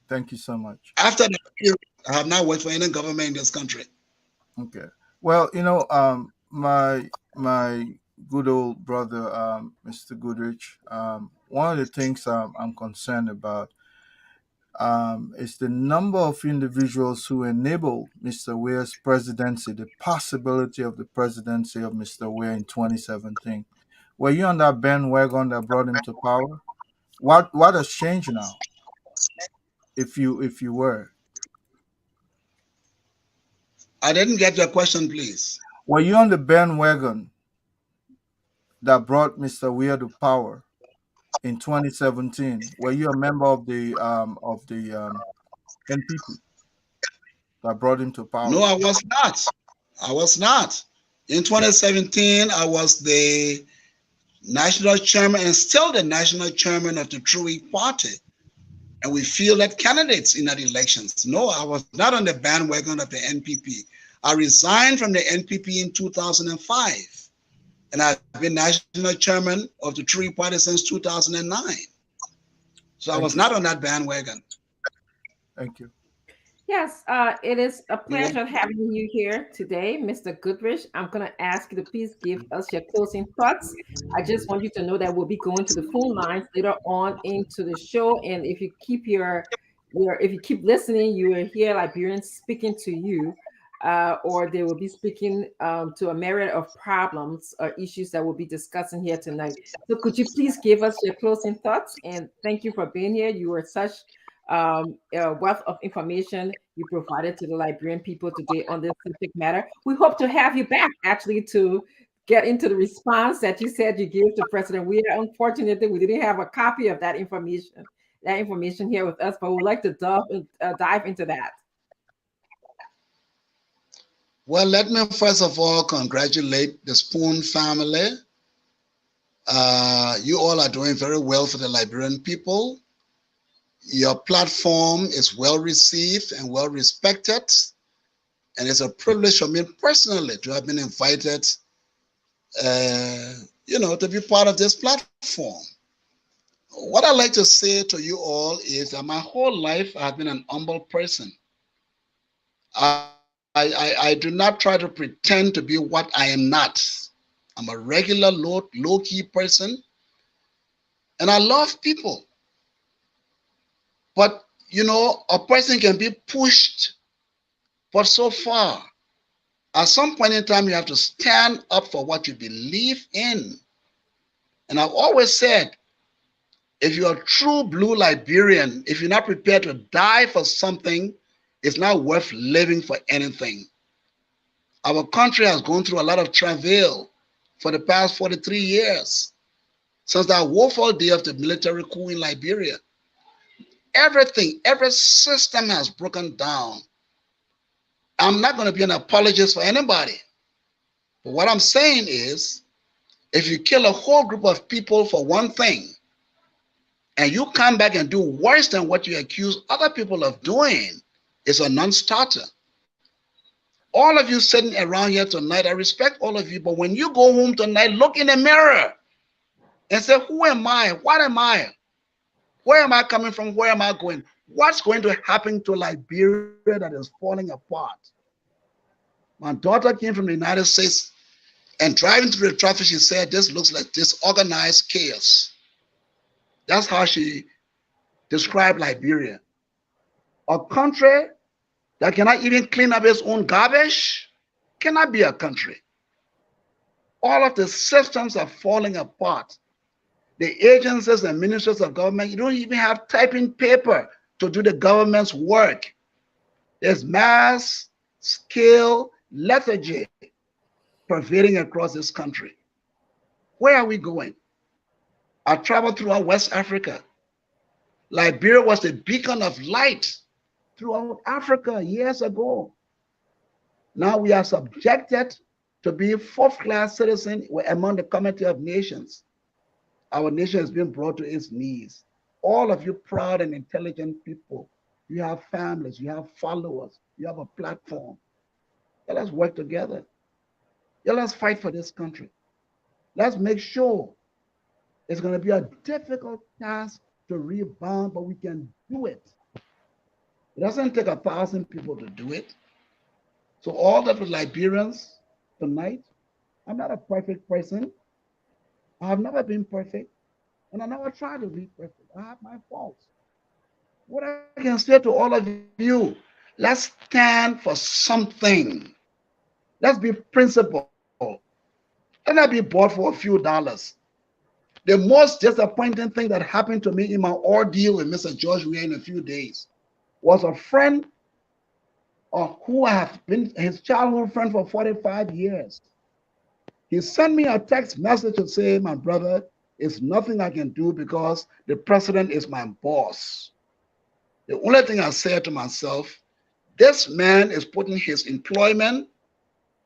Thank you so much. After that period, I have not worked for any government in this country. Okay. Well, my good old brother, Mr. Goodrich, one of the things I'm concerned about is the number of individuals who enabled Mr. Weir's presidency, the possibility of the presidency of Mr. Weir in 2017. Were you on that bandwagon that brought him to power? What has changed now? If you were. I didn't get your question, please. Were you on the bandwagon that brought Mr. Weir to power in 2017? Were you a member of the NPP that brought him to power? No, I was not. In 2017, I was the national chairman and still the national chairman of the True Party. And we fielded candidates in that elections. No, I was not on the bandwagon of the NPP. I resigned from the NPP in 2005. And I've been national chairman of the True Party since 2009. So I was not on that bandwagon. Thank you. Yes, it is a pleasure having you here today, Mr. Goodrich. I'm going to ask you to please give us your closing thoughts. I just want you to know that we'll be going to the phone lines later on into the show, and if you keep if you keep listening, you will hear Liberians speaking to you, or they will be speaking to a myriad of problems or issues that we'll be discussing here tonight. So, could you please give us your closing thoughts? And thank you for being here. You are such a wealth of information you provided to the Liberian people today on this subject matter. We hope to have you back actually to get into the response that you said you gave to President Weir. Unfortunately, we didn't have a copy of that information here with us, but we'd like to dive into that. Well, let me first of all congratulate the Spoon family. You all are doing very well for the Liberian people. Your platform is well received and well respected. And it's a privilege for me personally to have been invited, to be part of this platform. What I'd like to say to you all is that my whole life I've been an humble person. I do not try to pretend to be what I am not. I'm a regular low-key person, and I love people. But, a person can be pushed but so far. At some point in time, you have to stand up for what you believe in. And I've always said, if you're a true blue Liberian, if you're not prepared to die for something, it's not worth living for anything. Our country has gone through a lot of travail for the past 43 years, since that woeful day of the military coup in Liberia. Everything, every system has broken down. I'm not going to be an apologist for anybody. But what I'm saying is, if you kill a whole group of people for one thing, and you come back and do worse than what you accuse other people of doing, it's a non-starter. All of you sitting around here tonight, I respect all of you, but when you go home tonight, look in the mirror and say, who am I? What am I? Where am I coming from? Where am I going? What's going to happen to Liberia that is falling apart? My daughter came from the United States and driving through the traffic, she said, this looks like disorganized chaos. That's how she described Liberia. A country that cannot even clean up its own garbage cannot be a country. All of the systems are falling apart. The agencies and ministers of government, you don't even have typing paper to do the government's work. There's mass scale lethargy pervading across this country. Where are we going? I traveled throughout West Africa. Liberia was the beacon of light throughout Africa years ago. Now we are subjected to be fourth-class citizens among the Community of Nations. Our nation has been brought to its knees. All of you proud and intelligent people, you have families, you have followers, you have a platform. Let us work together. Let us fight for this country. Let's make sure it's going to be a difficult task to rebound, but we can do it. It doesn't take 1,000 people to do it. So all the Liberians tonight, I'm not a perfect person. I have never been perfect, and I never try to be perfect. I have my faults. What I can say to all of you, let's stand for something. Let's be principled. Let's not be bought for a few dollars. The most disappointing thing that happened to me in my ordeal with Mr. George Weah in a few days was a friend who I have been his childhood friend for 45 years. He sent me a text message to say, my brother, it's nothing I can do because the president is my boss. The only thing I said to myself, this man is putting his employment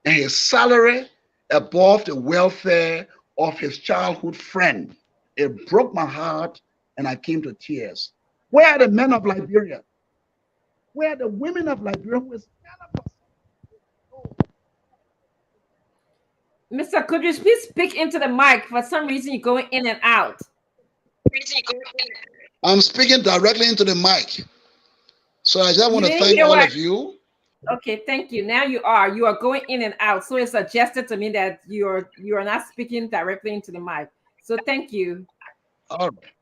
and his salary above the welfare of his childhood friend. It broke my heart and I came to tears. Where are the men of Liberia? Where are the women of Liberia who stand up for Mr. Kudris, please speak into the mic. For some reason, you're going in and out. I'm speaking directly into the mic. So I just want to thank all of you. Okay, thank you. Now you are going in and out. So it suggested to me that you are not speaking directly into the mic. So thank you. All right.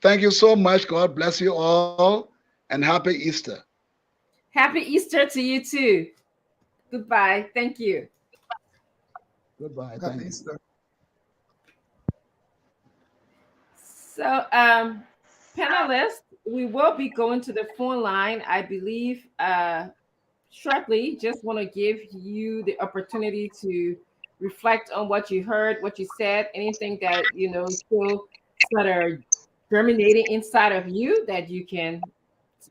Thank you so much. God bless you all and happy Easter. Happy Easter to you too. Goodbye. Thank you. Goodbye. Happy Easter. So panelists, we will be going to the phone line, I believe, shortly. Just want to give you the opportunity to reflect on what you heard, what you said, anything that still sort of germinating inside of you that you can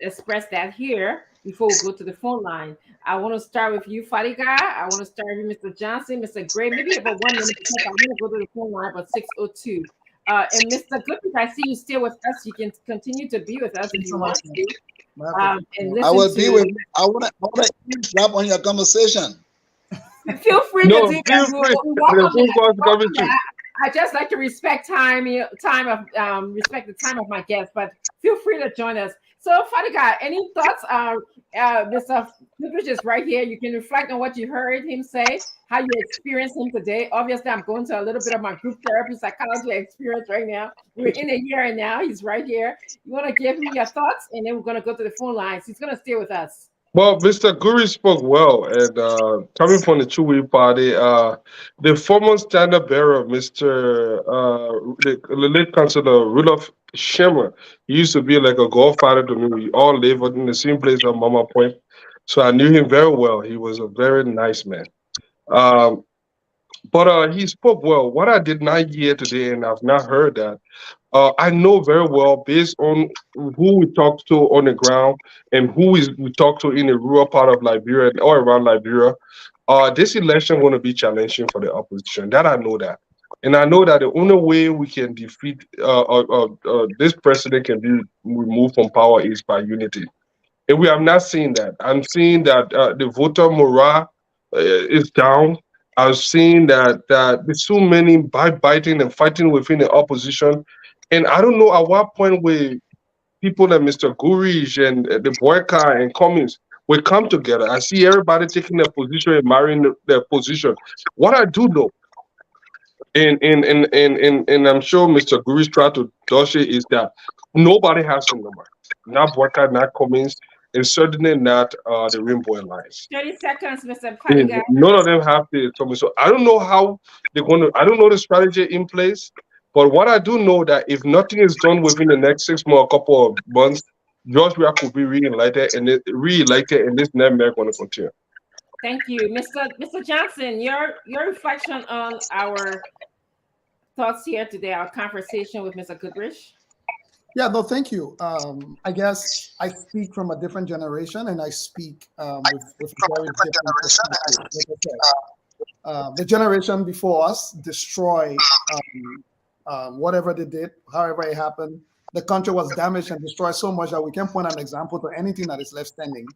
express that here before we go to the phone line. I want to start with you, Fadiga. I want to start with Mr. Johnson, Mr. Gray. Maybe about 1 minute. I want to go to the phone line about 6:02. And Mr. Goodrich, I see you still with us. You can continue to be with us if you want to. And I will be with. I want to eavesdrop on your conversation. Feel free to do that. I just like to respect respect the time of my guests, but feel free to join us. So, Fadiga, any thoughts? Mr. Goodrich is right here. You can reflect on what you heard him say, how you experienced him today. Obviously, I'm going to a little bit of my group therapy psychology experience right now. We're in a year and now. He's right here. You want to give him your thoughts, and then we're going to go to the phone lines. He's going to stay with us. Well, Mr. Guri spoke well, and coming from the Chewy party, the former standard bearer, the late Councilor Rudolph Schemmer, he used to be like a godfather to me. We all lived in the same place on Mama Point, so I knew him very well. He was a very nice man. But he spoke well. What I did not hear today, and I've not heard that, I know very well based on who we talked to on the ground and we talked to in the rural part of Liberia and all around Liberia. This election going to be challenging for the opposition. That I know that, and I know that the only way we can defeat this president can be removed from power is by unity. And we have not seen that. I'm seeing that the voter morale is down. I've seen that there's so many biting and fighting within the opposition, and I don't know at what point people like Mr. Gurij and the Boyka and Cummings will come together. I see everybody taking their position and marrying their position. What I do know, and I'm sure Mr. Gurij tried to dodge it, is that nobody has the number. Not Boyka, not Cummings, and certainly not the Rainbow Alliance. 30 seconds, Mr. And Fadiga. none of them have the Tommy. So I don't know how they're going to. I don't know the strategy in place. But what I do know that if nothing is done within the next 6 months, couple of months, George Weah could be reelected, and this nightmare going to continue. Thank you, Mr. Johnson. Your reflection on our thoughts here today, our conversation with Mr. Goodrich. Yeah, no, thank you. I guess I speak from a different generation, and I speak with a very different perspective. Like I said, the generation before us destroyed whatever they did, however it happened. The country was damaged and destroyed so much that we can't point an example to anything that is left standing.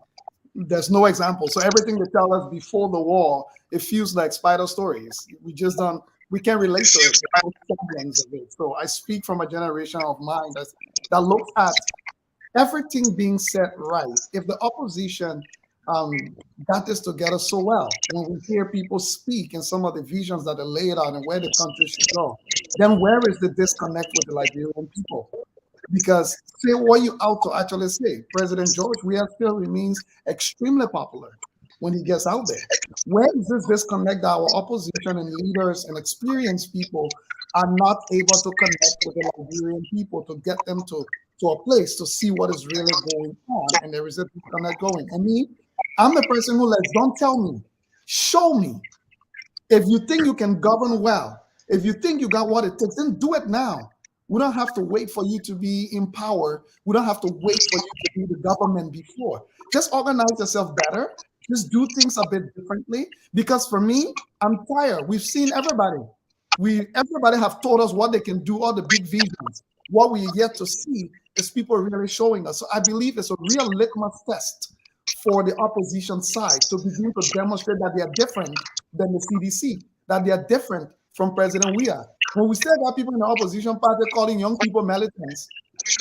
There's no example. So everything they tell us before the war, it feels like spider stories. We just don't. We can't relate to it. There's no semblance of it. So I speak from a generation of mine that looks at everything being set right. If the opposition got this together so well, when we hear people speak and some of the visions that are laid out and where the country should go, then where is the disconnect with the Liberian people? Because say what you out to actually say. President George Weah still remains extremely popular when he gets out there. Where is this disconnect that our opposition and leaders and experienced people are not able to connect with the Liberian people to get them to a place to see what is really going on? And there is a disconnect going. And me, I'm the person who lets, don't tell me, show me. If you think you can govern well, if you think you got what it takes, then do it now. We don't have to wait for you to be in power. We don't have to wait for you to be the government before. Just organize yourself better. Just do things a bit differently. Because for me, I'm tired. We've seen everybody. Everybody have told us what they can do, all the big visions. What we yet to see is people really showing us. So I believe it's a real litmus test for the opposition side to begin to demonstrate that they are different than the CDC, that they are different from President Weah. When we still got people in the opposition party calling young people militants,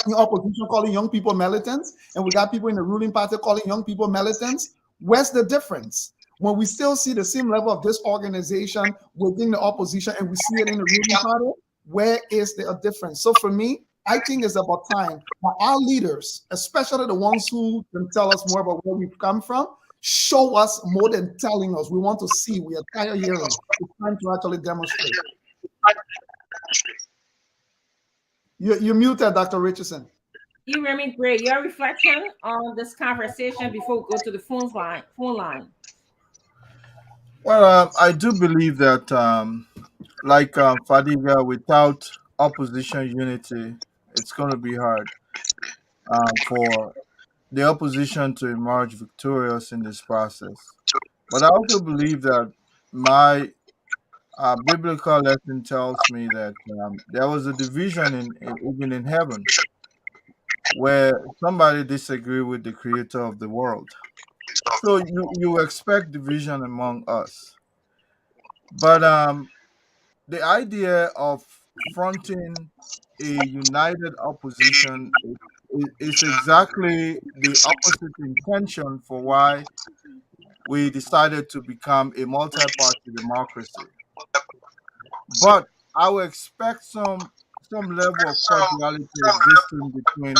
in opposition calling young people militants, and we got people in the ruling party calling young people militants, where's the difference? When we still see the same level of disorganization within the opposition and we see it in the ruling party, where is the difference? So for me, I think it's about time for our leaders, especially the ones who can tell us more about where we've come from, show us more than telling us. We want to see. We are tired of hearing. It's time to actually demonstrate. You're muted, Dr. Richardson. You hear me? Great. Your reflection on this conversation before we go to the phone line. Well, I do believe that, like Fadiga, without opposition unity, it's going to be hard for the opposition to emerge victorious in this process. But I also believe that my biblical lesson tells me that there was a division even in heaven, where somebody disagreed with the creator of the world. So you expect division among us. But the idea of fronting a united opposition is exactly the opposite intention for why we decided to become a multi-party democracy. But I would expect some level of cordiality existing between.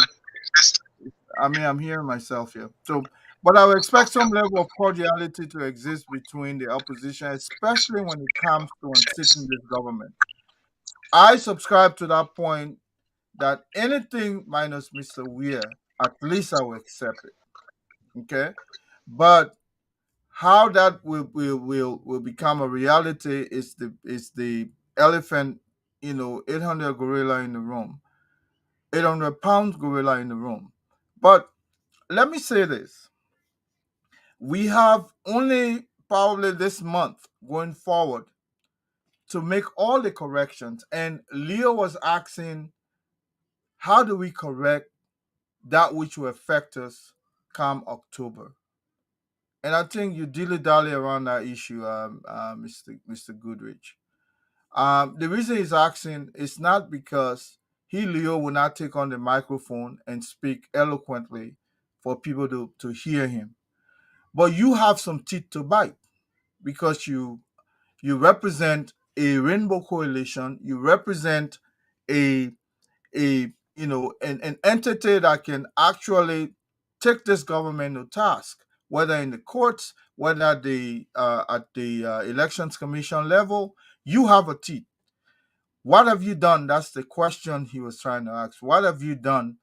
I mean, I'm hearing myself here. So, but I would expect some level of cordiality to exist between the opposition, especially when it comes to unseating this government. I subscribe to that point that anything minus Mr. Weir, at least I will accept it. Okay, but how that will become a reality is the elephant, 800 gorilla in the room, 800-pound gorilla in the room. But let me say this: we have only probably this month going forward to make all the corrections. And Leo was asking, how do we correct that which will affect us come October? And I think you dilly-dally around that issue, Mr. Goodrich. The reason he's asking is not because Leo, will not take on the microphone and speak eloquently for people to hear him. But you have some teeth to bite because you represent a rainbow coalition. You represent a an entity that can actually take this government to task, whether in the courts, whether at the elections commission level. You have a teeth. What have you done? That's the question he was trying to ask. What have you done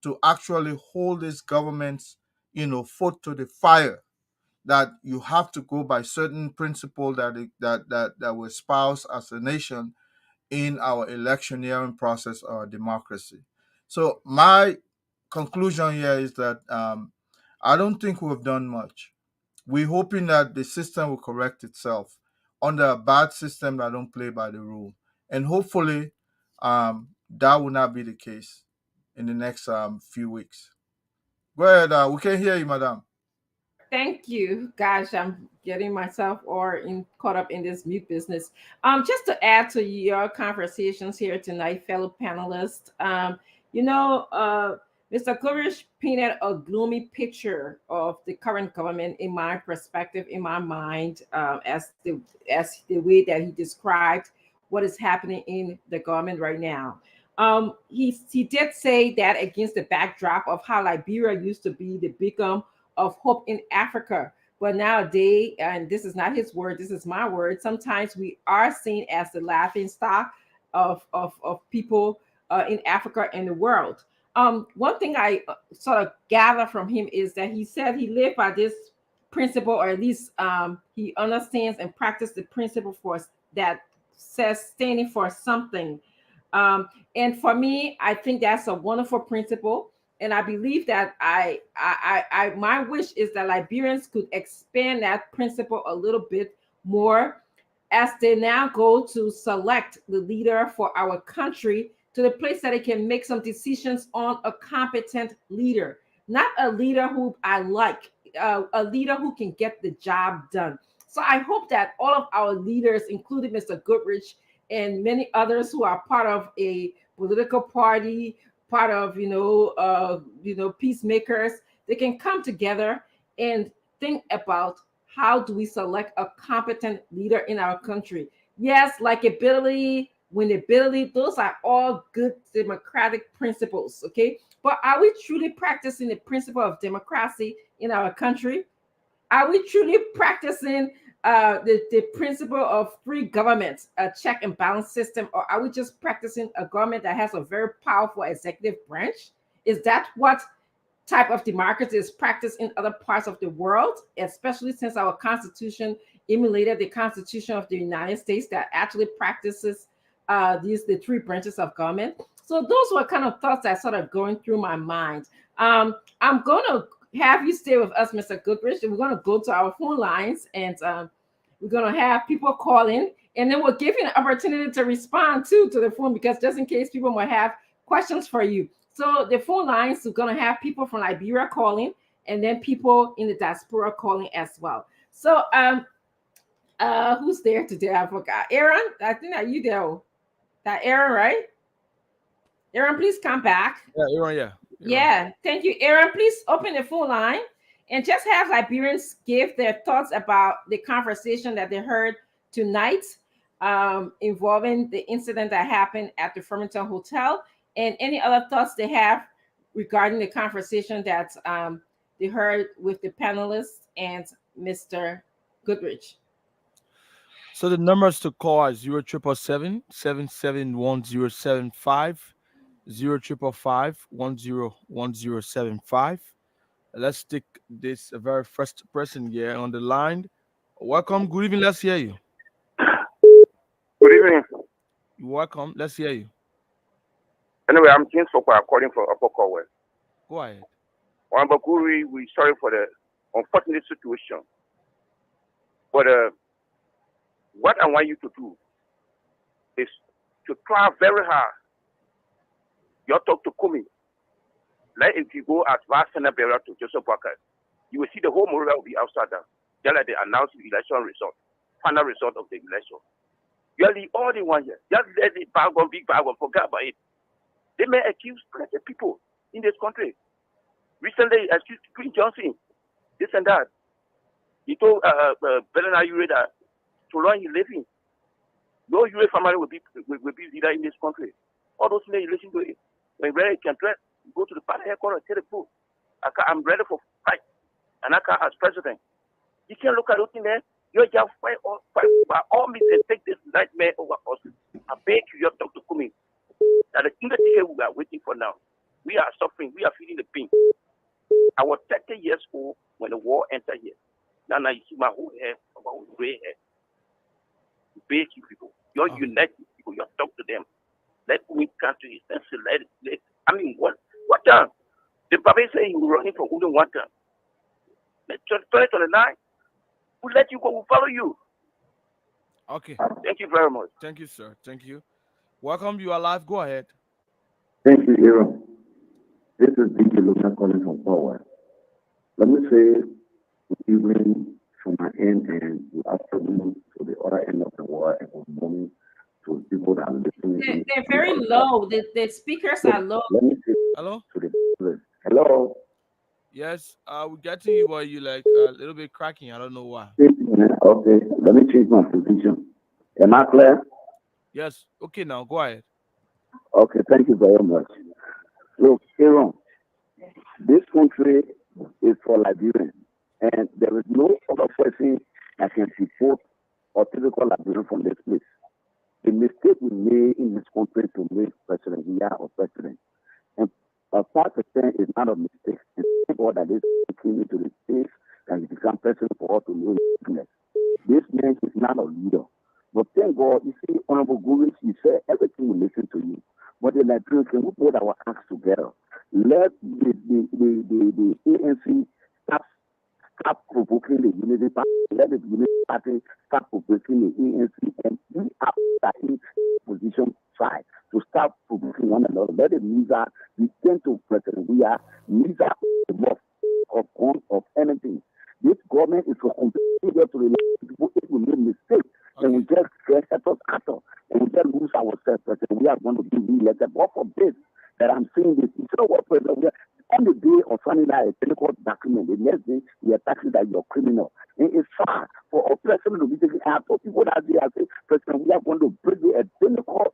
to actually hold this government's foot to the fire, that you have to go by certain principle that we espouse as a nation in our electioneering process or democracy? So my conclusion here is that I don't think we've done much. We're hoping that the system will correct itself under a bad system that don't play by the rule, and hopefully that will not be the case in the next few weeks. Go ahead. We can hear you, madam. Thank you. Gosh, I'm getting myself caught up in this mute business. Just to add to your conversations here tonight, fellow panelists, Mr. Koresh painted a gloomy picture of the current government in my perspective, in my mind, as the way that he described what is happening in the government right now. He did say that against the backdrop of how Liberia used to be the beacon of hope in Africa. But nowadays, and this is not his word, this is my word, sometimes we are seen as the laughing stock of people in Africa and the world. One thing I sort of gather from him is that he said he lived by this principle, or at least he understands and practices the principle for that says standing for something. And for me, I think that's a wonderful principle. And I believe that my wish is that Liberians could expand that principle a little bit more as they now go to select the leader for our country, to the place that they can make some decisions on a competent leader, not a leader who I like, a leader who can get the job done. So I hope that all of our leaders, including Mr. Goodrich and many others who are part of a political party, part of peacemakers, they can come together and think about how do we select a competent leader in our country. Yes, likability, winnability, those are all good democratic principles, okay? But are we truly practicing the principle of democracy in our country? Are we truly practicing the principle of free government, a check and balance system, or are we just practicing a government that has a very powerful executive branch? Is that what type of democracy is practiced in other parts of the world, especially since our Constitution emulated the Constitution of the United States that actually practices the three branches of government? So those were kind of thoughts that sort of going through my mind. I'm going to have you stay with us, Mr. Goodrich, and we're going to go to our phone lines, and we're going to have people call in, and then we'll give you an opportunity to respond to the phone, because just in case people might have questions for you. So the phone lines, we're going to have people from Liberia calling, and then people in the diaspora calling as well. So who's there today? I forgot. Aaron, I think that you there. That Aaron, right? Aaron, please come back. Yeah, Aaron, yeah. Yeah, thank you. Aaron, please open the phone line and just have Liberians give their thoughts about the conversation that they heard tonight involving the incident that happened at the Farmington Hotel, and any other thoughts they have regarding the conversation that they heard with the panelists and Mr. Goodrich. So the numbers to call are 0777 771075, 0555 101075. Let's take this very first person here on the line. Welcome. Good evening. Let's hear you. Good evening. You're welcome. Let's hear you. Anyway, I'm James Fokwa, calling from Upper Corwell. Go ahead. Wambaguri, we're sorry for the unfortunate situation. But what I want you to do is to try very hard. You talk to Kumi. Like if you go as Vice Senator to Joseph Walker, you will see the whole Moria will be outside there. Just like they announced the election result, final result of the election. You are the only one here. Just let it bag on, big bag on, forget about it. They may accuse plenty people in this country. Recently, accused Queen Johnson, this and that. He told Bernard Ure that so long he's living, no Ure family will be leader in this country. All those men, you listen to it. When you can go to the party headquarters and tell the truth. I'm ready for fight. And as president, you can't look at those things there. You just fight by all means and take this nightmare over us. I beg you, you have to talk to Kumi. That the Indictment we are waiting for now. We are suffering. We are feeling the pain. I was 30 years old when the war entered here. Now you see my whole hair, my whole gray hair. I beg you people. You're united people. You talk to them. Let Kumi come to his senses. I mean, what time? The Papa say he was running for only one time. 2029, we'll let you go. We'll follow you. Okay. Thank you very much. Thank you, sir. Thank you. Welcome. You are live. Go ahead. Thank you, Aaron. This is DJ Lucas calling from Forward. Let me say good evening from my end and good afternoon to the other end of the world and good morning to people that are listening. They're very low. The speakers are low. Let me say Hello? hello. Yes, we're getting you, but you like a little bit cracking. I don't know why. Okay, let me change my position. Am I clear? Yes. Okay, now go ahead. Okay, thank you very much. Look, Aaron, this country is for Liberian, and there is no other person that can support or typical Liberian from this place. The mistake we made in this country to make President Villa or President, and 5% is not a mistake. And thank God that this came into the space and he become president for us to know his business. This man is not a leader. But thank God, you see, Honorable Gurus, you say everything will listen to you. But the Liberian, can we put our acts together? Let the ANC stop provoking the Unity Party. Let the Unity Party stop provoking the ANC, and we are in position try to stop provoking one another. Let the Misa be sent to President. We are Misa of anything. This government is for completely to relate to people if we make mistakes. And we just get us after and we just lose ourselves. President. We are going to be re-elected. But for this, that I'm saying this, you know what, President? On the day of signing out a technical document, the next day we are taxing that you're criminal. And it's far for a president to be taking out. So people that they are saying, President, we are going to bring a technical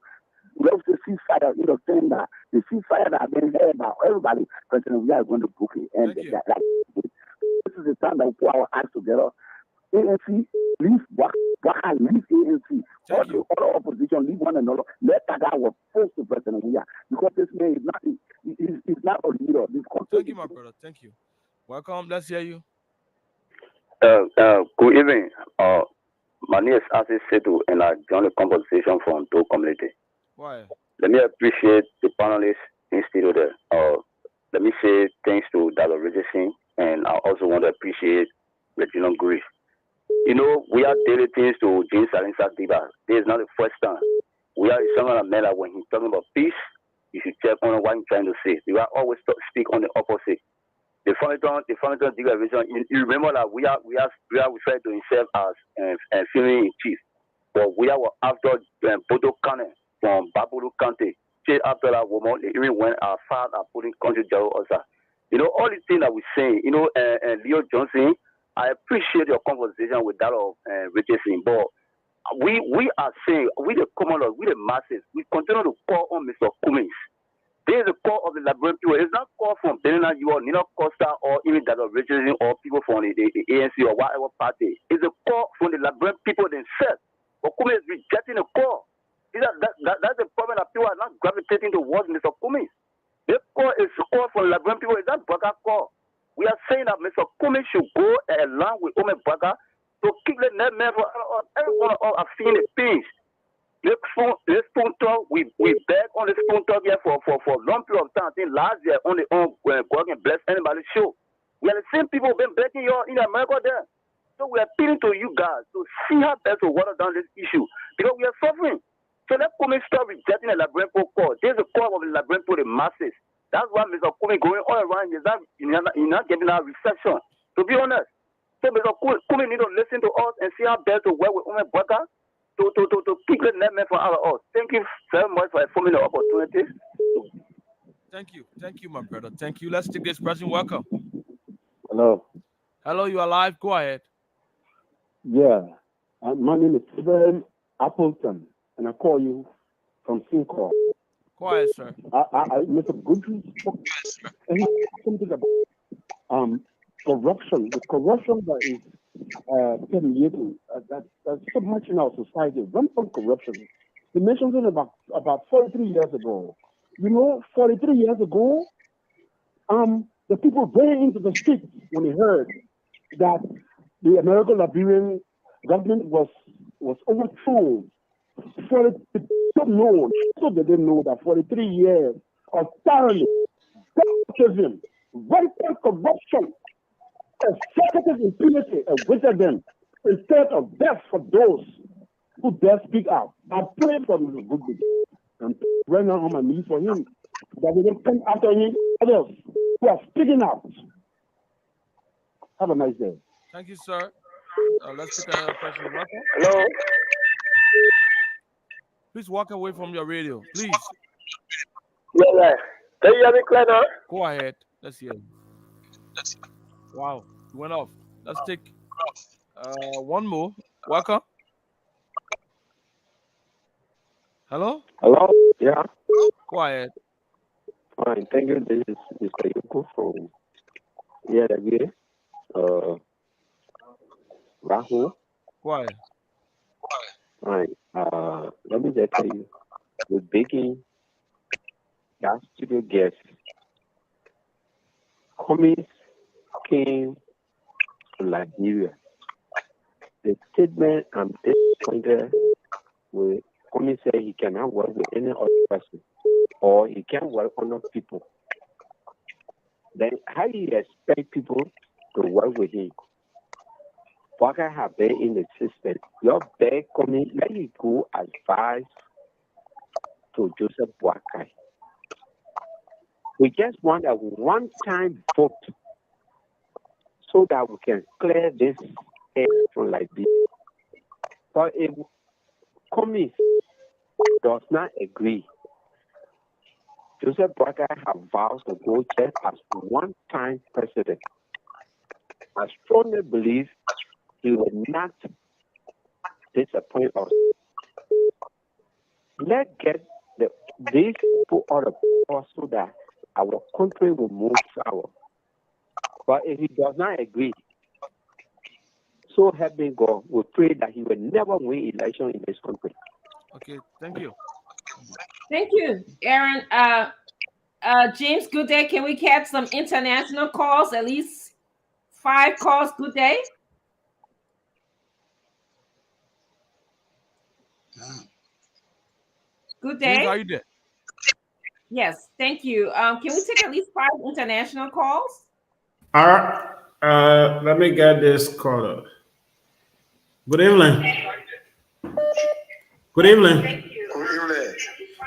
ceasefire, saying that the ceasefire that has been heard by everybody, President, we are going to book it. And this is the time that we put our eyes together. ANC, leave Waka, leave ANC. All the other opposition, leave one another. Let that guy was forced to President Weah. Because this man is not, he's not a leader. Thank you, my brother. Thank you. Welcome. Let's hear you. Good evening. My name is Asi Sedu, and I joined the conversation from Do community. Why? Let me appreciate the panelists in studio there. Let me say thanks to Dr. Richardson, and I also want to appreciate Reginald Grief. You know, we are daily things to James Salinsa Diba. This is not the first time. We are someone that met that when he's talking about peace, you should check on what he's trying to say. You are always speak on the opposite. The Farmington declaration. You remember that we are referred to himself as filling in chief, but we are after Bodo Kane from Babulu County. After that woman, even when our father are putting country jail also. You know, all these things that we're saying, you know, Leo Johnson, I appreciate your conversation with that of Richardson, but we are saying, we the common, we the masses, we continue to call on Mr. Cummings. There is a call of the Liberian people. It's not call from Bernard Ure, Nina Costa, or even Dr. Richardson, or people from the ANC or whatever party. It's a call from the Liberian people themselves. But Cummings is rejecting the call. That's the problem that people are not gravitating towards Mr. Cummings. This call is a call from the Liberian people. It's not Baga call. We are saying that Mr. Cummings should go along with Ome Baga to keep the net man for everyone are feeling the peace. This phone talk, we beg on this phone talk here for a long period of time. I think last year only on God can bless anybody show. We are the same people who've been begging you in America there. So we are appealing to you guys to see how best to water down this issue because we are suffering. So let Cummings stop rejecting the Liberian call. There's a call of the Liberian to the masses. That's why Mr. Cummings going all around. He's not getting our reception. To be honest, so Mr. Cummings need to listen to us and see how best to work with Ome Baga to keep the net man for all of us. Thank you very much for informing the opportunity. Thank you, my brother. Thank you. Let's take this person. Welcome. Hello. Hello, you are live. Go ahead. Yeah. My name is Stephen Appleton, and I call you from Sinclair. Go ahead, sir. Mr. Goodrich spoke something about corruption. The corruption that is permeating, that's so much in our society. Rampant corruption. He mentioned it about 43 years ago. 43 years ago, the people ran into the streets when they heard that the American Liberian government was overthrown. They didn't know that 43 years of tyranny, despotism, rampant corruption, executive impunity awaited them instead of death for those who dare speak out. I pray for Mr. Goodrich and right now on my knees for him that we don't come after him others who are speaking out. Have a nice day. Thank you, sir. Let's take another question. Welcome. Hello. Please walk away from your radio, please. Yeah. Can you hear me clear now? Go ahead. Let's hear. Wow, you went off. Let's take one more. Welcome. Hello? Hello? Yeah. Go ahead. Fine. Thank you. This is Mr. Yuko from Liberian. Rahul. Go ahead. Fine. Let me just tell you, we're begging gas studio guests. Commies came to Liberia. The statement I'm disappointed with. Comey said he cannot work with any other person, or he can't work on other people. Then how do you expect people to work with him? Walker have been in the system. Your beg Comey, let you go advice to Joseph Boakai. We just want a one-time vote so that we can clear this air from Liberia. But if Comey does not agree, Joseph Boakai has vowed to go just as one-time president. I strongly believe he will not disappoint us. Let's get these people out of power so that our country will move forward. But if he does not agree, so help me God, we pray that he will never win election in this country. Okay, thank you. Thank you, Aaron. James, good day. Can we catch some international calls? At least 5 calls. Good day. Good day. James, are you there? Yes, thank you. Can we take at least 5 international calls? All right. Let me get this caller. Good evening. Good evening. Good evening.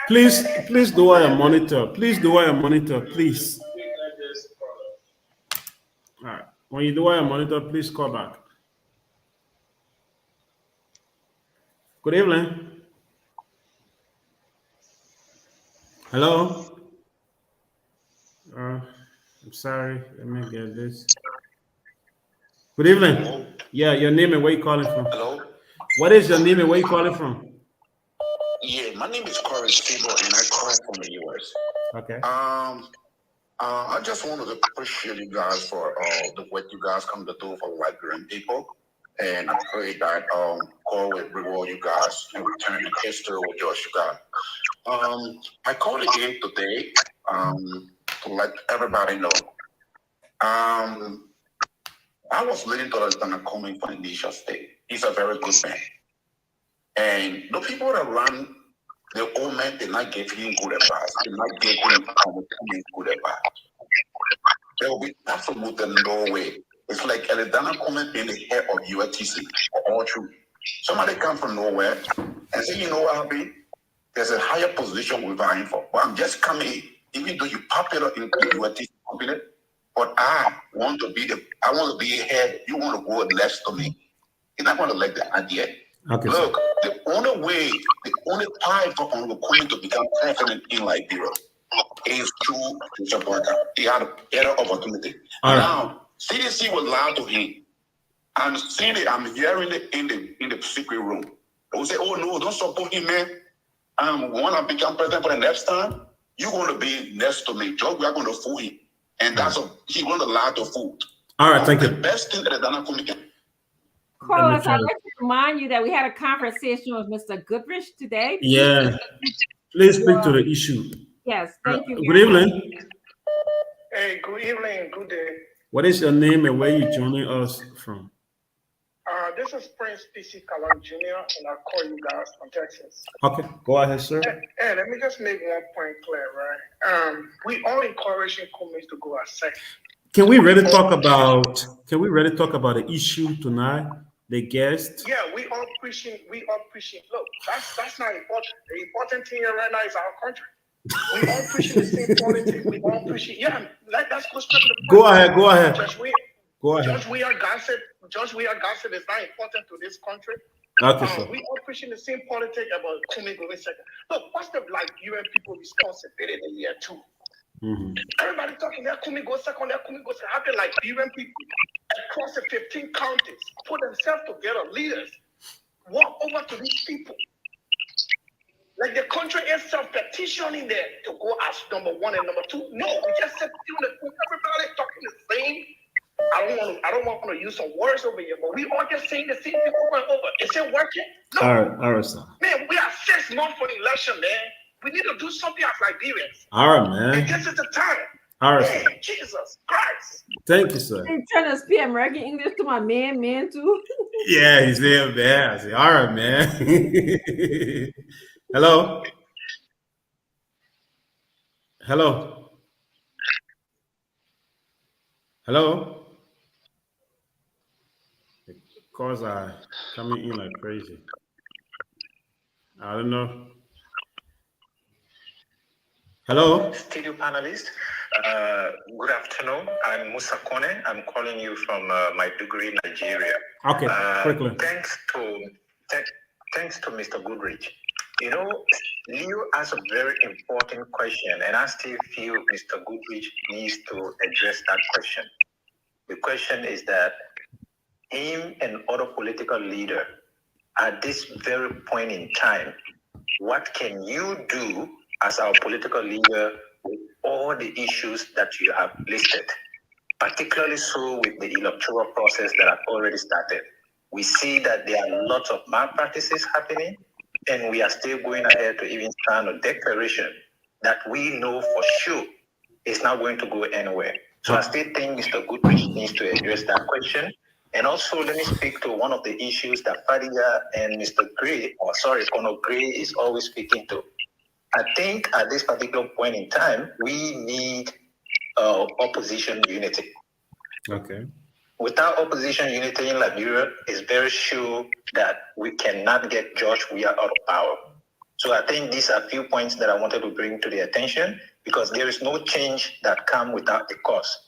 Please do I monitor. Please do I monitor, please. All right. When you do I monitor, please call back. Good evening. Hello. I'm sorry. Let me get this. Good evening. Hello? Yeah, your name and where you calling from? Hello? What is your name and where you calling from? Yeah, my name is Corey Stable and I call from the US. Okay. I just wanted to appreciate you guys for the work you guys come to do for Liberian people. And I pray that God will reward you guys and return the history with your sugar. I called again today to let everybody know. I was leading to Lieutenant Comey for Indonesia State. He's a very good man. And the people that run the old man did not give him good advice. Did not give him good advice. There will be absolutely no way. It's like Lieutenant Comey being the head of UTC all true. Somebody come from nowhere and say, you know what happened? There's a higher position we're vying for. But I'm just coming, even though you popular in the UTC company, but I want to be ahead. You want to go next to me. You're not going to like the idea. Okay, look, the only way, the only time for Honorable Comey to become president in Liberia is to support her. He had a better opportunity. Now, CDC was lied to him. And seeing it, I'm hearing it in the secret room. They will say, oh no, don't support him, man. We want to become president for the next time. You're going to be next to me. George, we are going to fool him. And that's he going to lie to fool. All right, thank you. The best thing that the Dana Committee. Carlos, I'd like to remind you that we had a conversation with Mr. Goodrich today. Yeah. Please speak to the issue. Yes, thank you. Good evening. Hey, good evening, good day. What is your name and where you joining us from? This is Prince PC Kalan Jr. and I'll call you guys from Texas. Okay, go ahead, sir. Hey, let me just make one point clear, right? We all encouraging Cummings to go outside. Can we really talk about the issue tonight? The guest? Yeah, we all preaching. Look, that's not important. The important thing right now is our country. We all preaching the same politics. We all preaching. Yeah, that's go straight to the point. Go ahead. Judge Weir gossip is not important to this country. Okay, sir. We all preaching the same politics about Cummings going second. Look, what's the UN people responsibility here too? Mm-hmm. Everybody talking that Cummings go second, How can like UN people across the 15 counties put themselves together, leaders, walk over to these people? Like the country itself petitioning there to go as number one and number two. No, we just said everybody talking the same. I don't want to use some words over here, but we all just saying the same thing over and over. Is it working? No. All right, sir. Man, we are 6 months for the election, man. We need to do something as Liberians. All right, man. And this is the time. All right, man, sir. Jesus Christ. Thank you, sir. You trying to speak American English to my man too? Yeah, he's there, man. I say, all right, man. Hello. The calls are coming in like crazy. I don't know. Hello. Studio panelist. Good afternoon. I'm Musa Kone. I'm calling you from Maiduguri, Nigeria. Okay, quickly. Thanks to Mr. Goodrich. You know, Leo asked a very important question, and I still feel Mr. Goodrich needs to address that question. The question is that him and other political leader at this very point in time, what can you do as our political leader with all the issues that you have listed, particularly so with the electoral process that have already started? We see that there are lots of malpractices happening, and we are still going ahead to even sign a declaration that we know for sure is not going to go anywhere. So I still think Mr. Goodrich needs to address that question. And also, let me speak to one of the issues that Fadiga and Mr. Colonel Gray is always speaking to. I think at this particular point in time, we need opposition unity. Okay. Without opposition unity in Liberia, it's very sure that we cannot get George Weah out of power. So I think these are a few points that I wanted to bring to the attention, because there is no change that comes without the cost.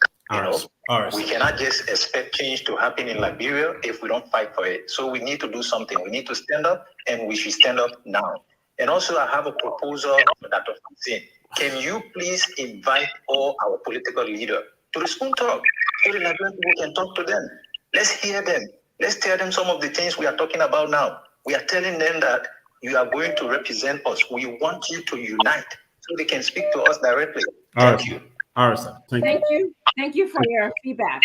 We cannot just expect change to happen in Liberia if we don't fight for it. So we need to do something. We need to stand up, and we should stand up now. And also, I have a proposal for Dr. Francine. Can you please invite all our political leaders to the spoon talk so the Liberian people can talk to them? Let's hear them. Let's tell them some of the things we are talking about now. We are telling them that you are going to represent us. We want you to unite so they can speak to us directly. Thank you. All right, sir. Thank you. Thank you for your feedback.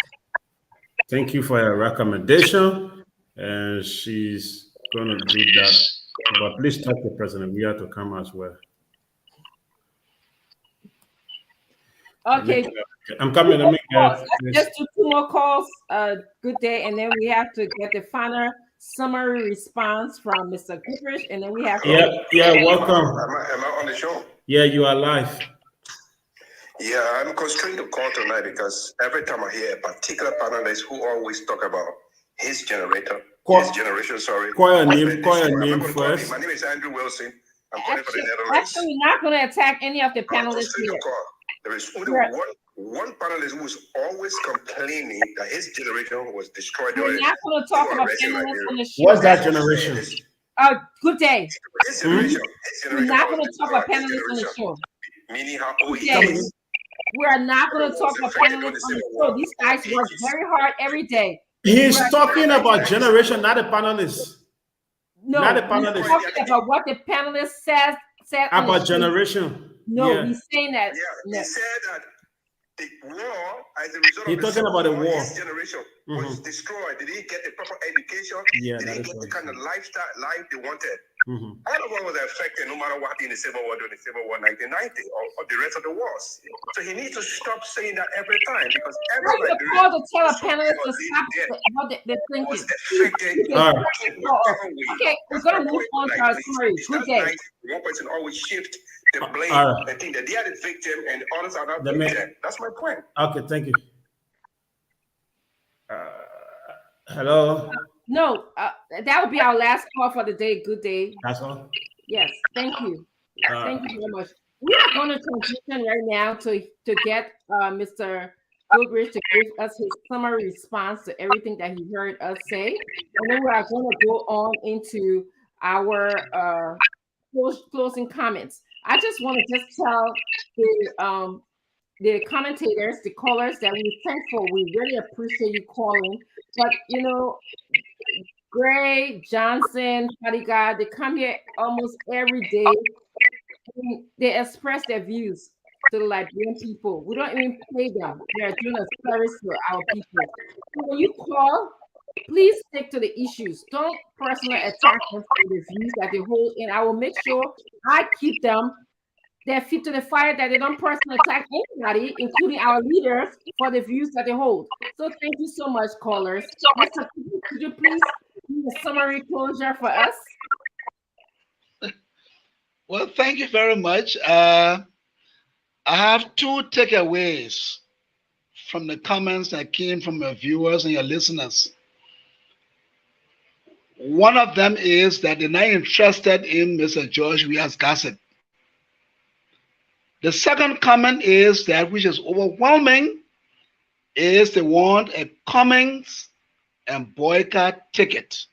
Thank you for your recommendation. And she's going to do that. But please talk to the president. We have to come as well. Okay. I'm coming. Let me just do 2 more calls. Good day. And then we have to get the final summary response from Mr. Goodrich. And then we have to. Yeah, welcome. Am I on the show? Yeah, you are live. Yeah, I'm constrained to call tonight because every time I hear a particular panelist who always talk about his generation, sorry. Call your name first. My name is Andrew Wilson. I'm calling for the Netherlands. Actually, we're not going to attack any of the panelists here. There is only one panelist who is always complaining that his generation was destroyed. We're not going to talk about panelists on the show. What's that generation? Good day. His generation. We're not going to talk about panelists on the show. meaning how old he Okay. is. We are not going to talk about panelists on the show. These guys work very hard every day. He's talking about generation, not the panelists. No, not the he's panelists. talking about what the panelists said on About the show. generation. No, Yeah. he's saying that. Yeah, he said that the war, as a result He's of the talking Civil about the War, war. his generation was destroyed. They didn't get the proper education. Yeah, they that didn't is get the what kind of lifestyle life they wanted. Mhm. All of us was affected no matter what happened in the Civil War during the Civil War 1990 or the rest of the wars. So he needs to stop saying that every time because every What's the call to tell a panelist to stop what they're thinking? Okay, we're going to move on to our summary. Good day. One person always shift the blame right. and think that they are the victim and others are not The the man- victim. That's my point. Okay, thank you. Hello. No, that would be our last call for the day. Good day. That's all. Yes, thank you. Thank you very much. We are going to transition right now to get Mr. Goodrich to give us his summary response to everything that he heard us say. And then we are going to go on into our closing comments. I just want to just tell the commentators, the callers, that we're thankful. We really appreciate you calling. But, you know, Gray, Johnson, Fadiga, they come here almost every day. And they express their views to the Liberian people. We don't even pay them. They are doing a service to our people. So when you call, please stick to the issues. Don't personally attack them for the views that they hold. And I will make sure I keep them their feet to the fire, that they don't personally attack anybody, including our leaders, for the views that they hold. So thank you so much, callers. Mr. Could you please do a summary closure for us? Well, thank you very much. I have two takeaways from the comments that came from your viewers and your listeners. One of them is that they're not interested in Mr. George Weah's gossip. The second comment is that, which is overwhelming, is they want a Cummings and boycott ticket.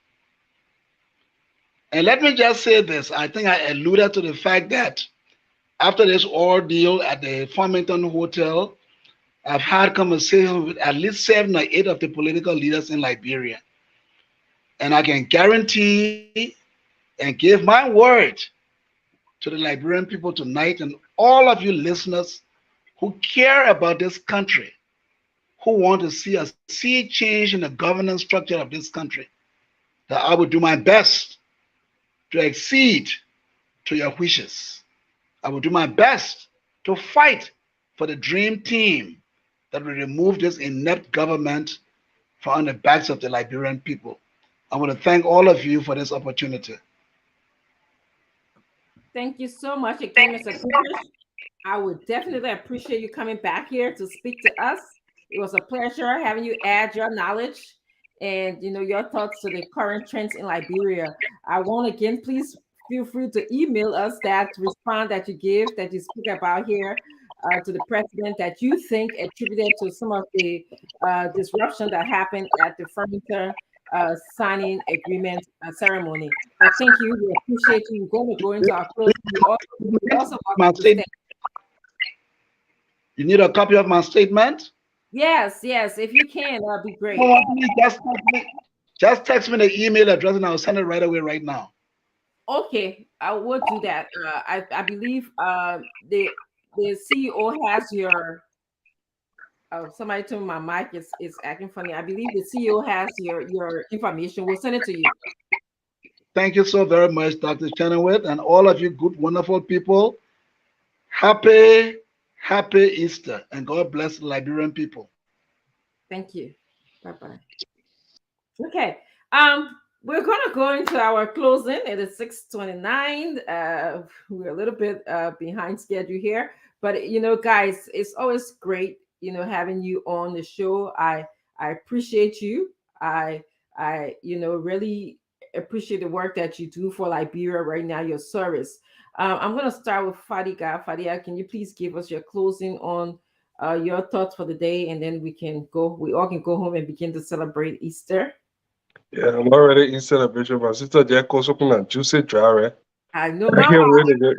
And let me just say this. I think I alluded to the fact that after this ordeal at the Farmington Hotel, I've had conversations with at least 7 or 8 of the political leaders in Liberia. And I can guarantee and give my word to the Liberian people tonight and all of you listeners who care about this country, who want to see a sea change in the governance structure of this country, that I will do my best to accede to your wishes. I will do my best to fight for the dream team that will remove this inept government from the backs of the Liberian people. I want to thank all of you for this opportunity. Thank you so much again, Mr. Goodrich. I would definitely appreciate you coming back here to speak to us. It was a pleasure having you add your knowledge and your thoughts to the current trends in Liberia. I want again, please feel free to email us that response that you give, that you speak about here to the president, that you think attributed to some of the disruption that happened at the Farmington signing agreement ceremony. Thank you. We appreciate you. We're going to go into our closing. You need a copy of my statement? Yes, if you can, that'd be great. Just text me the email address and I'll send it right away right now. Okay, I will do that. I believe the CEO has your. Somebody told me my mic is acting funny. I believe the CEO has your information. We'll send it to you. Thank you so very much, Dr. Chenoweth, and all of you good, wonderful people. Happy Easter, and God bless the Liberian people. Thank you. Bye-bye. Okay. We're gonna go into our closing. It is 6:29. We're a little bit behind schedule here, but guys, it's always great, having you on the show. I appreciate you. I really appreciate the work that you do for Liberia right now, your service. I'm gonna start with Fadiga. Fadiga, can you please give us your closing on your thoughts for the day, and then we all can go home and begin to celebrate Easter. Yeah, I'm already in celebration. My sister there calls up and juicy jar. I know, I can't wait to get.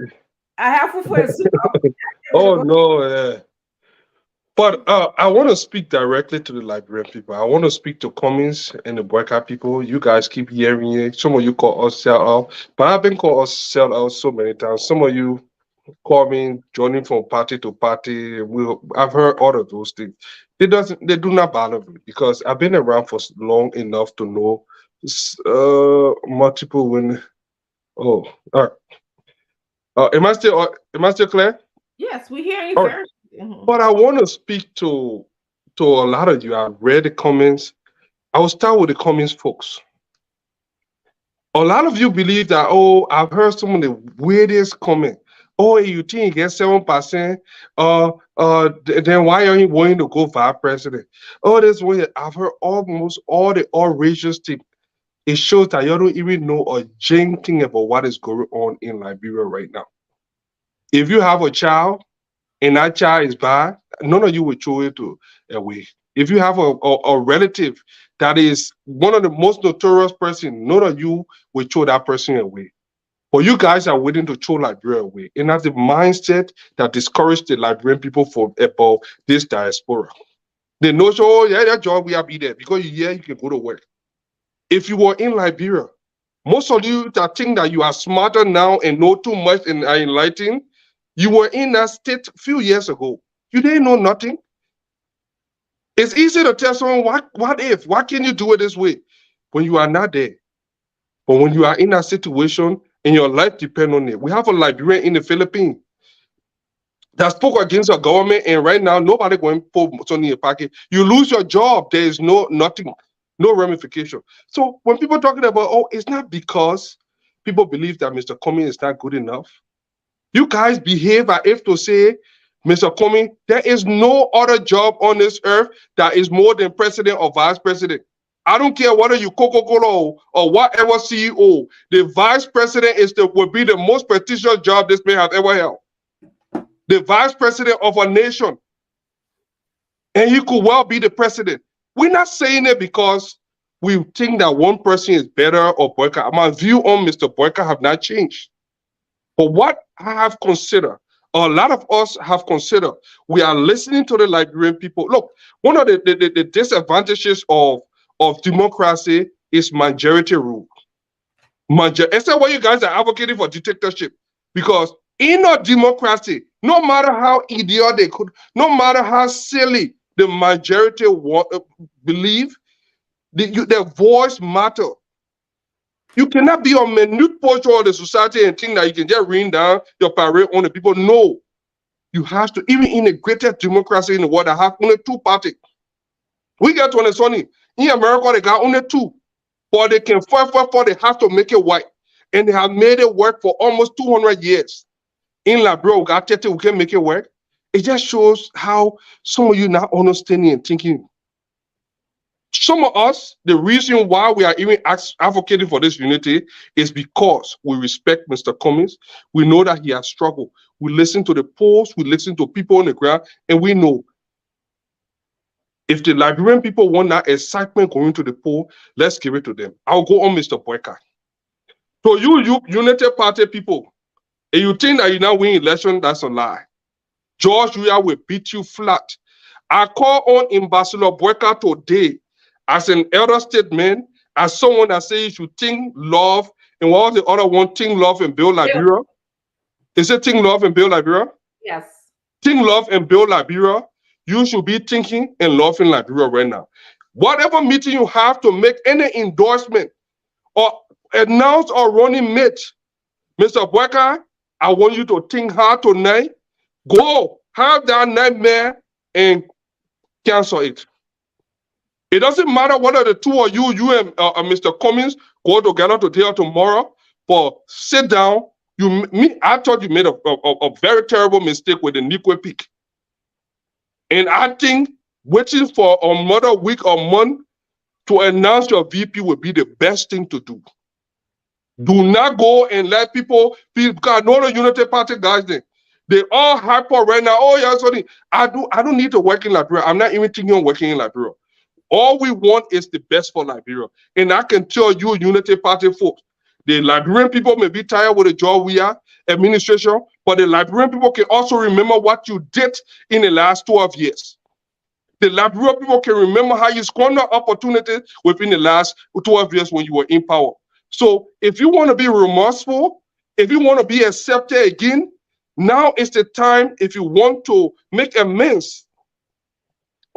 I have fufu and soup. Oh no. But I want to speak directly to the Liberian people. I want to speak to Cummins and the Boyka people. You guys keep hearing it. Some of you call us sell out, but I've been called us sell out so many times. Some of you call me joining from party to party. I've heard all of those things. They do not bother me because I've been around for long enough to know multiple when. Oh, all right. Am I still clear? Yes, we hear you All very. right. But I want to speak to a lot of you. I read the comments. I will start with the comments, folks. A lot of you believe that, oh, I've heard some of the weirdest comment. Oh, you think you get 7%? Then why are you wanting to go vice president? Oh, this way. I've heard almost all the outrageous things. It shows that you don't even know a jing thing about what is going on in Liberia right now. If you have a child and that child is bad, none of you will throw it away. If you have a relative that is one of the most notorious person, none of you will throw that person away. But you guys are willing to throw Liberia away. And that's the mindset that discouraged the Liberian people about this diaspora. They know, so, oh, yeah, that job we have be there because you can go to work. If you were in Liberia, most of you that think that you are smarter now and know too much and are enlightened, you were in that state a few years ago. You didn't know nothing. It's easy to tell someone, what if? Why can't you do it this way? When you are not there. But when you are in that situation and your life depends on it. We have a Liberian in the Philippines that spoke against our government, and right now nobody going to put something in your pocket. You lose your job, there is nothing, no ramification. So when people talking about, oh, it's not because people believe that Mr. Cummings is not good enough. You guys behave as if to say, Mr. Cummings, there is no other job on this earth that is more than president or vice president. I don't care whether you Coca-Cola or whatever CEO. The vice president will be the most prestigious job this man has ever held. The vice president of a nation. And he could well be the president. We're not saying it because we think that one person is better or Boyka. My view on Mr. Boyka have not changed. But what I have considered, a lot of us have considered, we are listening to the Liberian people. Look, one of the disadvantages of democracy is majority rule. Is that why you guys are advocating for dictatorship? Because in a democracy, no matter how idiotic, no matter how silly the majority believe, their voice matters. You cannot be a minute portion of the society and think that you can just rain down your parade on the people. No. You have to, even in the greatest democracy in the world, that have only two parties. We get to Sunny. In America, they got only two. But they can fight, they have to make it white. And they have made it work for almost 200 years. In Liberia, we got 30, we can make it work. It just shows how some of you not understanding and thinking. Some of us, the reason why we are even advocating for this unity is because we respect Mr. Cummings. We know that he has struggled. We listen to the polls, we listen to people on the ground, and we know if the Liberian people want that excitement going to the poll, let's give it to them. I'll go on Mr. Boyka. So you United Party people, and you think that you now win election, that's a lie. George Weah will beat you flat. I call on Ambassador Boyka today as an elder statesman, as someone that says you should think, love, and what was the other one? Think, love, and build Liberia. Is it think, love, and build Liberia? Yes. Think, love, and build Liberia. You should be thinking and loving Liberia right now. Whatever meeting you have to make any endorsement or announce or running mate, Mr. Boyka, I want you to think hard tonight. Go have that nightmare and cancel it. It doesn't matter whether the two of you and Mr. Cummings go together today or tomorrow, but sit down. I thought you made a very terrible mistake with the Nikwe pick. And I think waiting for another week or month to announce your VP would be the best thing to do. Do not go and let people feel, because I know the Unity Party guys, they all hyper right now. Oh, yeah, sorry. I don't need to work in Liberia. I'm not even thinking of working in Liberia. All we want is the best for Liberia. And I can tell you, Unity Party folks, the Liberian people may be tired with the job we are, administration, but the Liberian people can also remember what you did in the last 12 years. The Liberian people can remember how you squandered opportunities within the last 12 years when you were in power. So if you want to be remorseful, if you want to be accepted again, now is the time. If you want to make amends,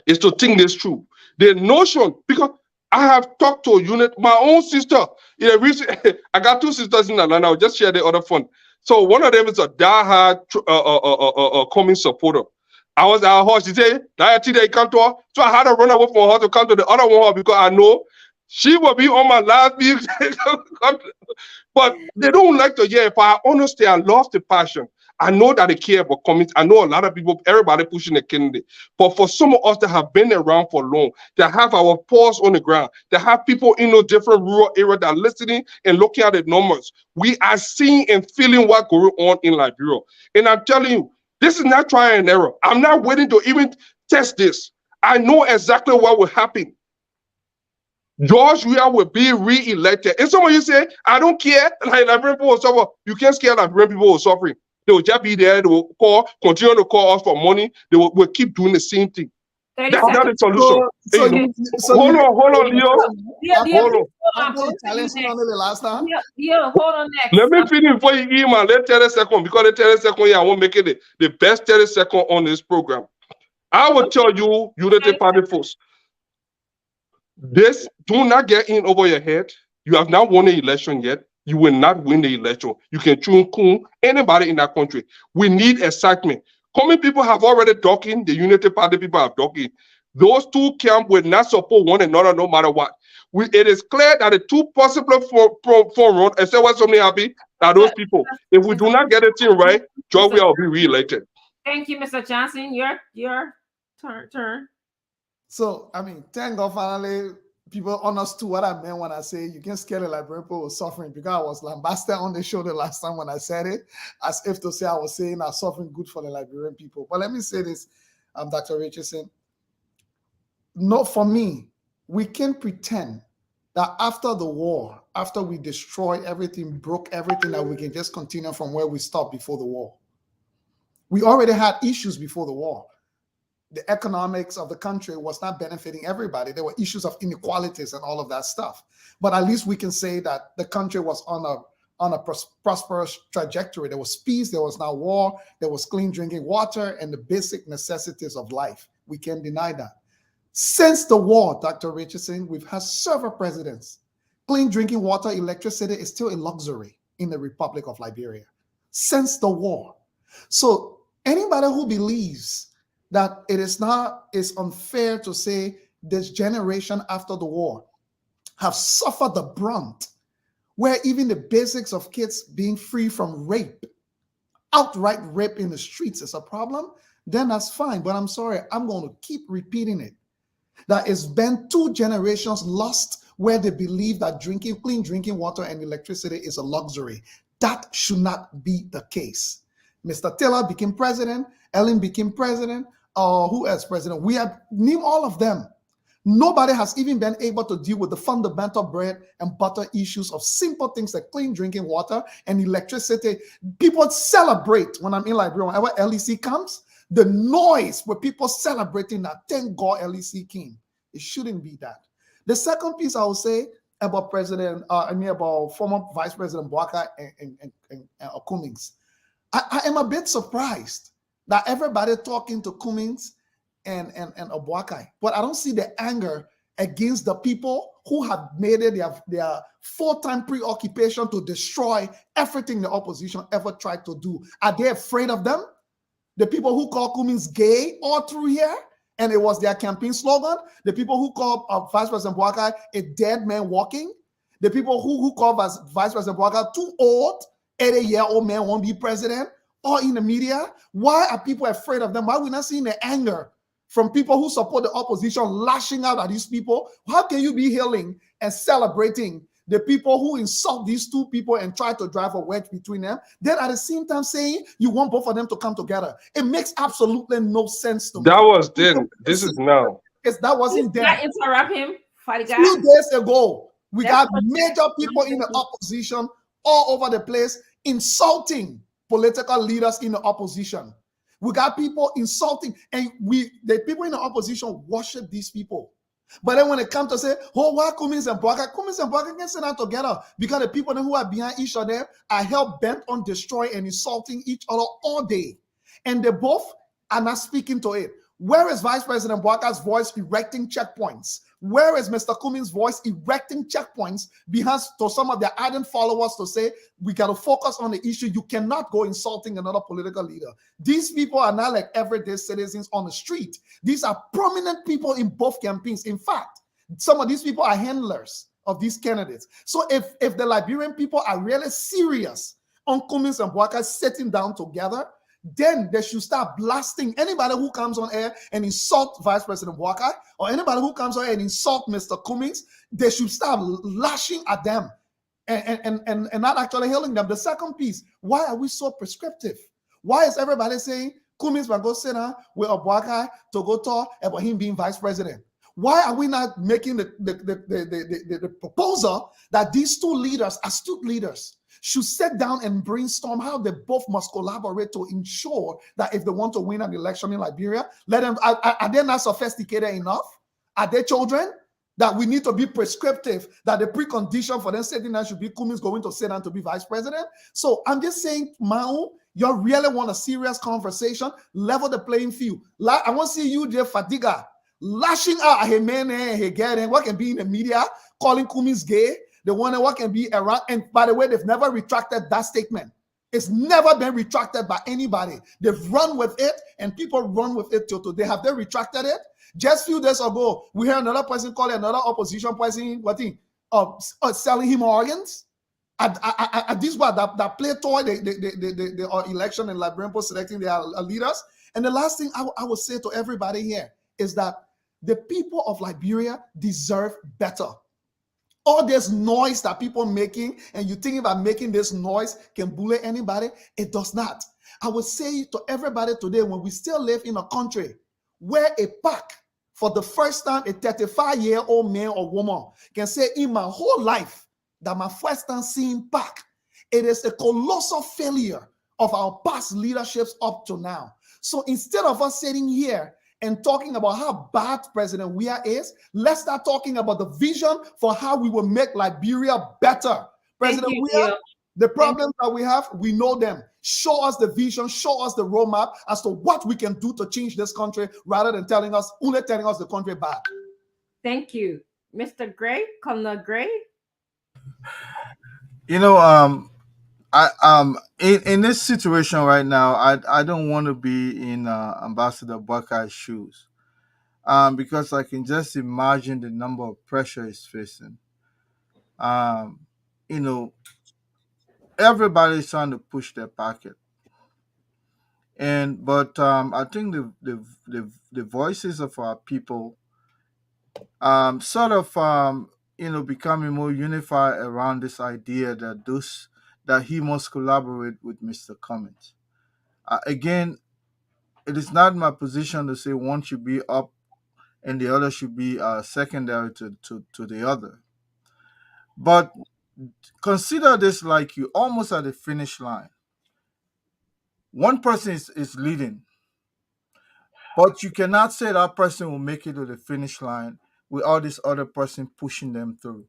is to think this through. The notion, because I have talked to a unit, my own sister. I got two sisters in Atlanta. I'll just share the other one. So one of them is a diehard Cummings supporter. I was at her house. She said, that day come to her. So I had to run away from her to come to the other one because I know she will be on my last week. But they don't like to hear. If I honestly, I love the passion. I know that they care about Cummings. I know a lot of people, everybody pushing the candidate. But for some of us that have been around for long, that have our paws on the ground, that have people in those different rural areas that are listening and looking at the numbers, we are seeing and feeling what's going on in Liberia. And I'm telling you, this is not trial and error. I'm not waiting to even test this. I know exactly what will happen. George Weah will be re-elected. And some of you say, I don't care. Like Liberian people will suffer. You can't scare Liberian people who are suffering. They will just be there. They will continue to call us for money. They will keep doing the same thing. That's not the solution. Hold on, Leo. Hold on. Hold on next. Let me finish before you email. Let 30 seconds, because the 30 seconds here, I won't make it the best 30 seconds on this program. I will tell you, Unity Party folks, this, do not get in over your head. You have not won the election yet. You will not win the election. You can choose anybody in that country. We need excitement. Common people have already talking. The Unity Party people have talking. Those two camps will not support one another no matter what. It is clear that the two possible form except what somebody happy, are those people. If we do not get the thing right, George will be re-elected. Thank you, Mr. Johnson. Your turn. So, I mean, thank God finally people understood what I meant when I say you can't scare the Liberian people suffering, because I was lambasted on the show the last time when I said it, as if to say I was saying I'm suffering good for the Liberian people. But let me say this, Dr. Richardson. Not for me, we can't pretend that after the war, after we destroy everything, broke everything, that we can just continue from where we stopped before the war. We already had issues before the war. The economics of the country was not benefiting everybody. There were issues of inequalities and all of that stuff. But at least we can say that the country was on a prosperous trajectory. There was peace, there was not war, there was clean drinking water and the basic necessities of life. We can't deny that. Since the war, Dr. Richardson, we've had several presidents. Clean drinking water, electricity is still a luxury in the Republic of Liberia since the war. So anybody who believes that it's unfair to say this generation after the war have suffered the brunt, where even the basics of kids being free from rape, outright rape in the streets is a problem, then that's fine. But I'm sorry, I'm going to keep repeating it. That it's been 2 generations lost where they believe that clean drinking water and electricity is a luxury. That should not be the case. Mr. Taylor became president, Ellen became president, who else president? We have named all of them. Nobody has even been able to deal with the fundamental bread and butter issues of simple things like clean drinking water and electricity. People celebrate when I'm in Liberia, whenever LEC comes, the noise where people celebrating that, thank God LEC came. It shouldn't be that. The second piece I will say about about former Vice President Boaka and Cummings. I am a bit surprised that everybody talking to Cummings and Boaka, but I don't see the anger against the people who have made it their full-time preoccupation to destroy everything the opposition ever tried to do. Are they afraid of them? The people who call Cummings gay all through here, and it was their campaign slogan. The people who call Vice President Boaka a dead man walking. The people who call Vice President Boaka too old, 80-year-old man won't be president, or in the media. Why are people afraid of them? Why are we not seeing the anger from people who support the opposition lashing out at these people? How can you be hailing and celebrating the people who insult these two people and try to drive a wedge between them, then at the same time saying you want both of them to come together? It makes absolutely no sense to me. That was then. This is now. That wasn't then. Can I interrupt him? 2 days ago, we got major people in the opposition all over the place insulting political leaders in the opposition. We got people insulting, and the people in the opposition worship these people. But then when it comes to say, oh, why Cummins and Bwaka can sit down together because the people who are behind each other are hell bent on destroying and insulting each other all day. And they both are not speaking to it. Where is Vice President Bwaka's voice erecting checkpoints? Where is Mr. Cummins' voice erecting checkpoints behind to some of their ardent followers to say, we got to focus on the issue? You cannot go insulting another political leader. These people are not like everyday citizens on the street. These are prominent people in both campaigns. In fact, some of these people are handlers of these candidates. So if the Liberian people are really serious on Cummins and Bwaka sitting down together, then they should start blasting anybody who comes on air and insult Vice President Bwaka, or anybody who comes on air and insult Mr. Cummins. They should start lashing at them and not actually healing them. The second piece, why are we so prescriptive? Why is everybody saying Cummins will go sit down with Bwaka to go talk about him being vice president? Why are we not making the proposal that these two leaders, astute leaders, should sit down and brainstorm how they both must collaborate to ensure that if they want to win an election in Liberia, let them, are they not sophisticated enough? Are they children? That we need to be prescriptive, that the precondition for them sitting down should be Cummins going to sit down to be vice president. So I'm just saying, Mao, you really want a serious conversation, level the playing field. I want to see you there, Fadiga, lashing out at him, man, what can be in the media, calling Cummins gay, the one what can be around. And by the way, they've never retracted that statement. It's never been retracted by anybody. They've run with it, and people run with it till today. Have they retracted it? Just a few days ago, we heard another person calling another opposition person, selling him organs. At this one, that play toy, the election and Liberian people selecting their leaders. And the last thing I would say to everybody here is that the people of Liberia deserve better. All this noise that people making, and you think about making this noise can bully anybody, it does not. I would say to everybody today, when we still live in a country where a pack, for the first time, a 35-year-old man or woman can say, in my whole life, that my first time seeing pack, it is a colossal failure of our past leaderships up to now. So instead of us sitting here and talking about how bad President Weah is, let's start talking about the vision for how we will make Liberia better. President Weah, the problems that we have, we know them. Show us the vision, show us the roadmap as to what we can do to change this country, rather than only telling us the country bad. Thank you. Mr. Gray, Colonel Gray. You know, in this situation right now, I don't want to be in Ambassador Buckeye's shoes, because I can just imagine the number of pressure he's facing. You know, everybody's trying to push their pocket, but I think the voices of our people sort of becoming more unified around this idea that he must collaborate with Mr. Cummins. Again, it is not my position to say one should be up and the other should be secondary to the other. But consider this like you almost at the finish line. One person is leading, but you cannot say that person will make it to the finish line with all this other person pushing them through.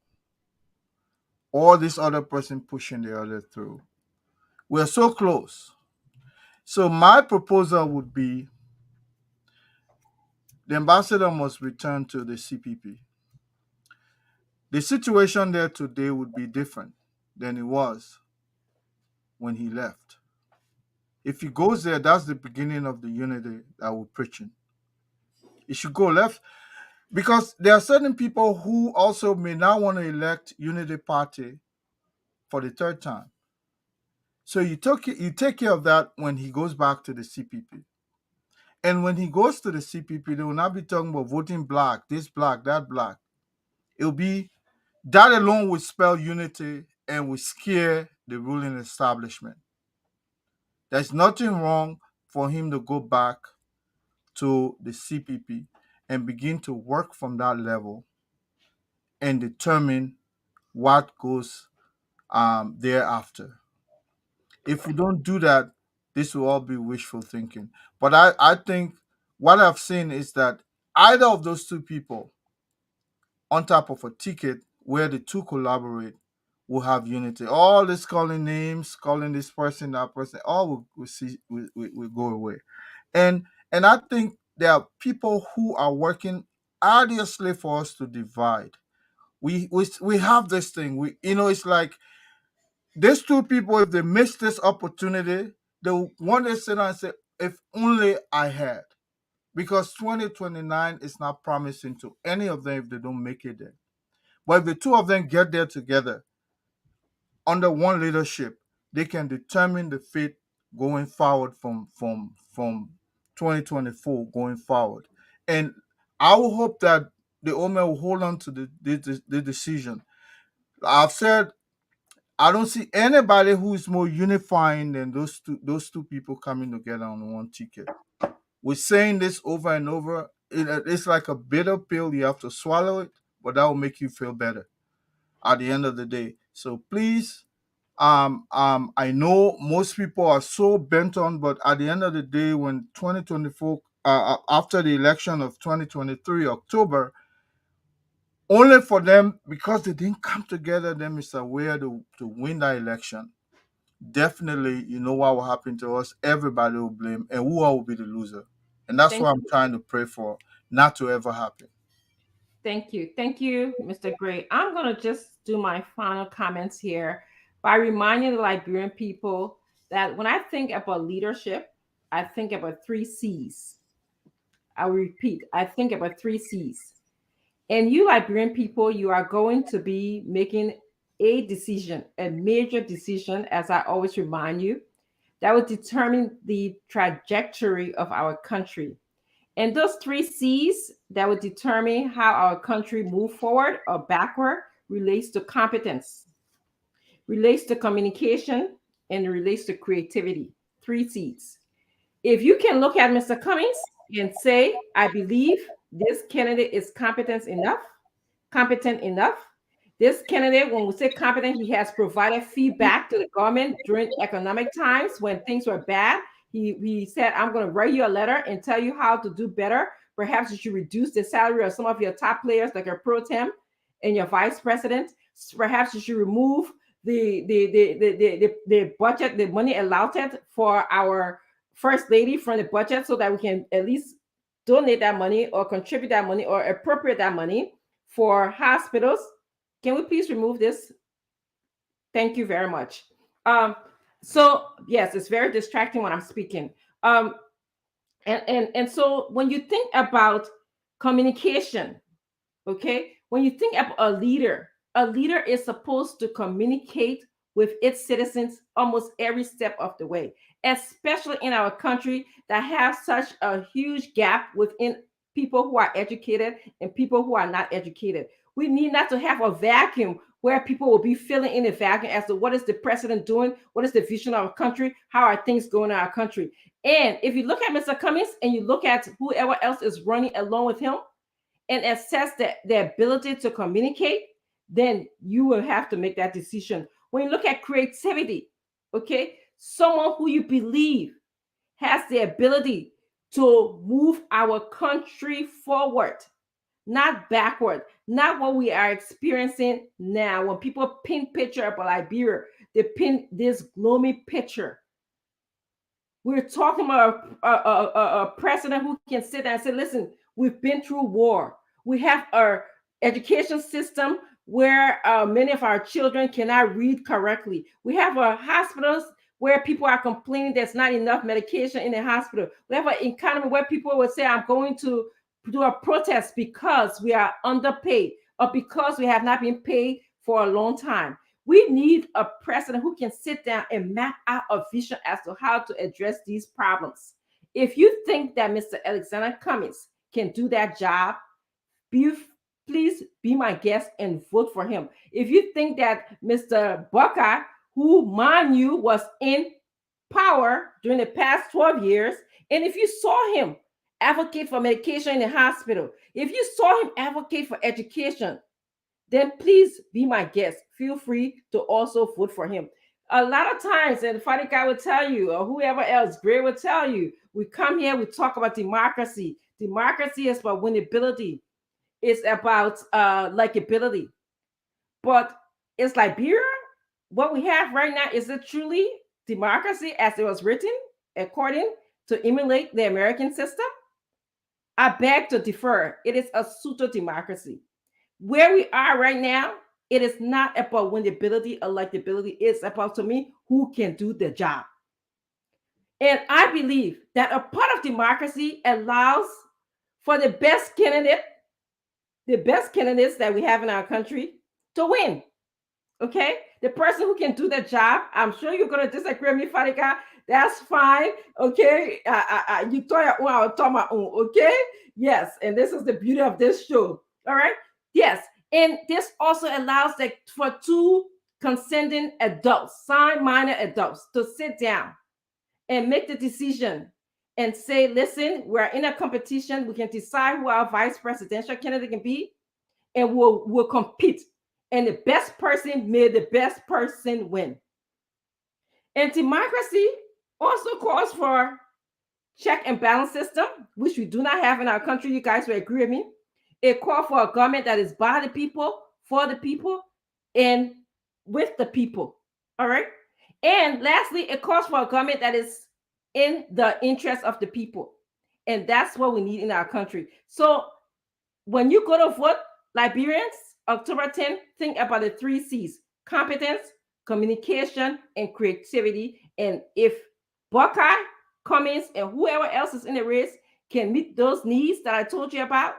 Or this other person pushing the other through. We're so close. So my proposal would be the ambassador must return to the CPP. The situation there today would be different than it was when he left. If he goes there, that's the beginning of the unity that we're preaching. He should go left, because there are certain people who also may not want to elect Unity Party for the third time. So you take care of that when he goes back to the CPP. And when he goes to the CPP, they will not be talking about voting black, this black, that black. It'll be that alone would spell unity and would scare the ruling establishment. There's nothing wrong for him to go back to the CPP and begin to work from that level and determine what goes thereafter. If we don't do that, this will all be wishful thinking. But I think what I've seen is that either of those two people on top of a ticket where the two collaborate will have unity. All this calling names, calling this person, that person, all will go away. And I think there are people who are working arduously for us to divide. We have this thing. It's like these two people, if they miss this opportunity, they want to sit down and say, if only I had. Because 2029 is not promising to any of them if they don't make it there. But if the two of them get there together under one leadership, they can determine the fate going forward from 2024 going forward. And I will hope that the Omer will hold on to the decision. I've said I don't see anybody who is more unifying than those two people coming together on one ticket. We're saying this over and over. It's like a bitter pill. You have to swallow it, but that will make you feel better at the end of the day. So please, I know most people are so bent on, but at the end of the day, when 2024, after the election of 2023 October, only for them, because they didn't come together, them is aware to win that election. Definitely, you know what will happen to us. Everybody will blame, and who will be the loser. And that's Thank what you. I'm trying to pray for, not to ever happen. Thank you. Thank you, Mr. Gray. I'm going to just do my final comments here by reminding the Liberian people that when I think about leadership, I think about 3 C's. I'll repeat, I think about 3 C's. And you Liberian people, you are going to be making a decision, a major decision, as I always remind you, that will determine the trajectory of our country. And those 3 C's that would determine how our country move forward or backward relates to competence, relates to communication, and relates to creativity. 3 C's. If you can look at Mr. Cummings and say, I believe this candidate is competent enough, this candidate, when we say competent, he has provided feedback to the government during economic times when things were bad. He said, I'm going to write you a letter and tell you how to do better. Perhaps you should reduce the salary of some of your top players, like your pro tem and your vice president. Perhaps you should remove the budget, the money allotted for our first lady from the budget, so that we can at least donate that money or contribute that money or appropriate that money for hospitals. Can we please remove this? Thank you very much. So yes, it's very distracting when I'm speaking. And so when you think about communication, okay, when you think about a leader is supposed to communicate with its citizens almost every step of the way, especially in our country that have such a huge gap within people who are educated and people who are not educated. We need not to have a vacuum where people will be filling in a vacuum as to what is the president doing, what is the vision of our country, how are things going in our country. And if you look at Mr. Cummings and you look at whoever else is running along with him and assess their ability to communicate, then you will have to make that decision. When you look at creativity, okay, someone who you believe has the ability to move our country forward, not backward, not what we are experiencing now. When people paint picture about Liberia, they paint this gloomy picture. We're talking about a president who can sit there and say, listen, we've been through war. We have our education system where many of our children cannot read correctly. We have our hospitals where people are complaining there's not enough medication in the hospital. We have an economy where people will say, I'm going to do a protest because we are underpaid or because we have not been paid for a long time. We need a president who can sit down and map out a vision as to how to address these problems. If you think that Mr. Alexander Cummings can do that job, please be my guest and vote for him. If you think that Mr. Buckeye, who, mind you, was in power during the past 12 years, and if you saw him advocate for medication in the hospital, if you saw him advocate for education, then please be my guest. Feel free to also vote for him. A lot of times, and funny guy will tell you, or whoever else, Gray will tell you, we come here, we talk about democracy. Democracy is about winnability. It's about likability. But it's Liberia. What we have right now, is it truly democracy as it was written, according to emulate the American system? I beg to differ. It is a pseudo democracy. Where we are right now, it is not about winnability or likability. It's about, to me, who can do the job. And I believe that a part of democracy allows for the best candidate, the best candidates that we have in our country, to win. Okay, the person who can do the job. I'm sure you're gonna disagree with me, Farika. That's fine. Okay, you talk your own, I'll talk my own. Okay, yes, and this is the beauty of this show. All right, yes, and this also allows for two consenting adults, sign-minded adults, to sit down and make the decision and say, listen, we're in a competition. We can decide who our vice presidential candidate can be, and we'll compete. And the best person made the best person win. And democracy also calls for check and balance system, which we do not have in our country. You guys will agree with me. It calls for a government that is by the people, for the people, and with the people. All right. And lastly, it calls for a government that is in the interest of the people. And that's what we need in our country. So when you go to vote, Liberians, October 10th, think about the 3 C's: competence, communication, and creativity. And if Buckeye, Cummings, and whoever else is in the race can meet those needs that I told you about,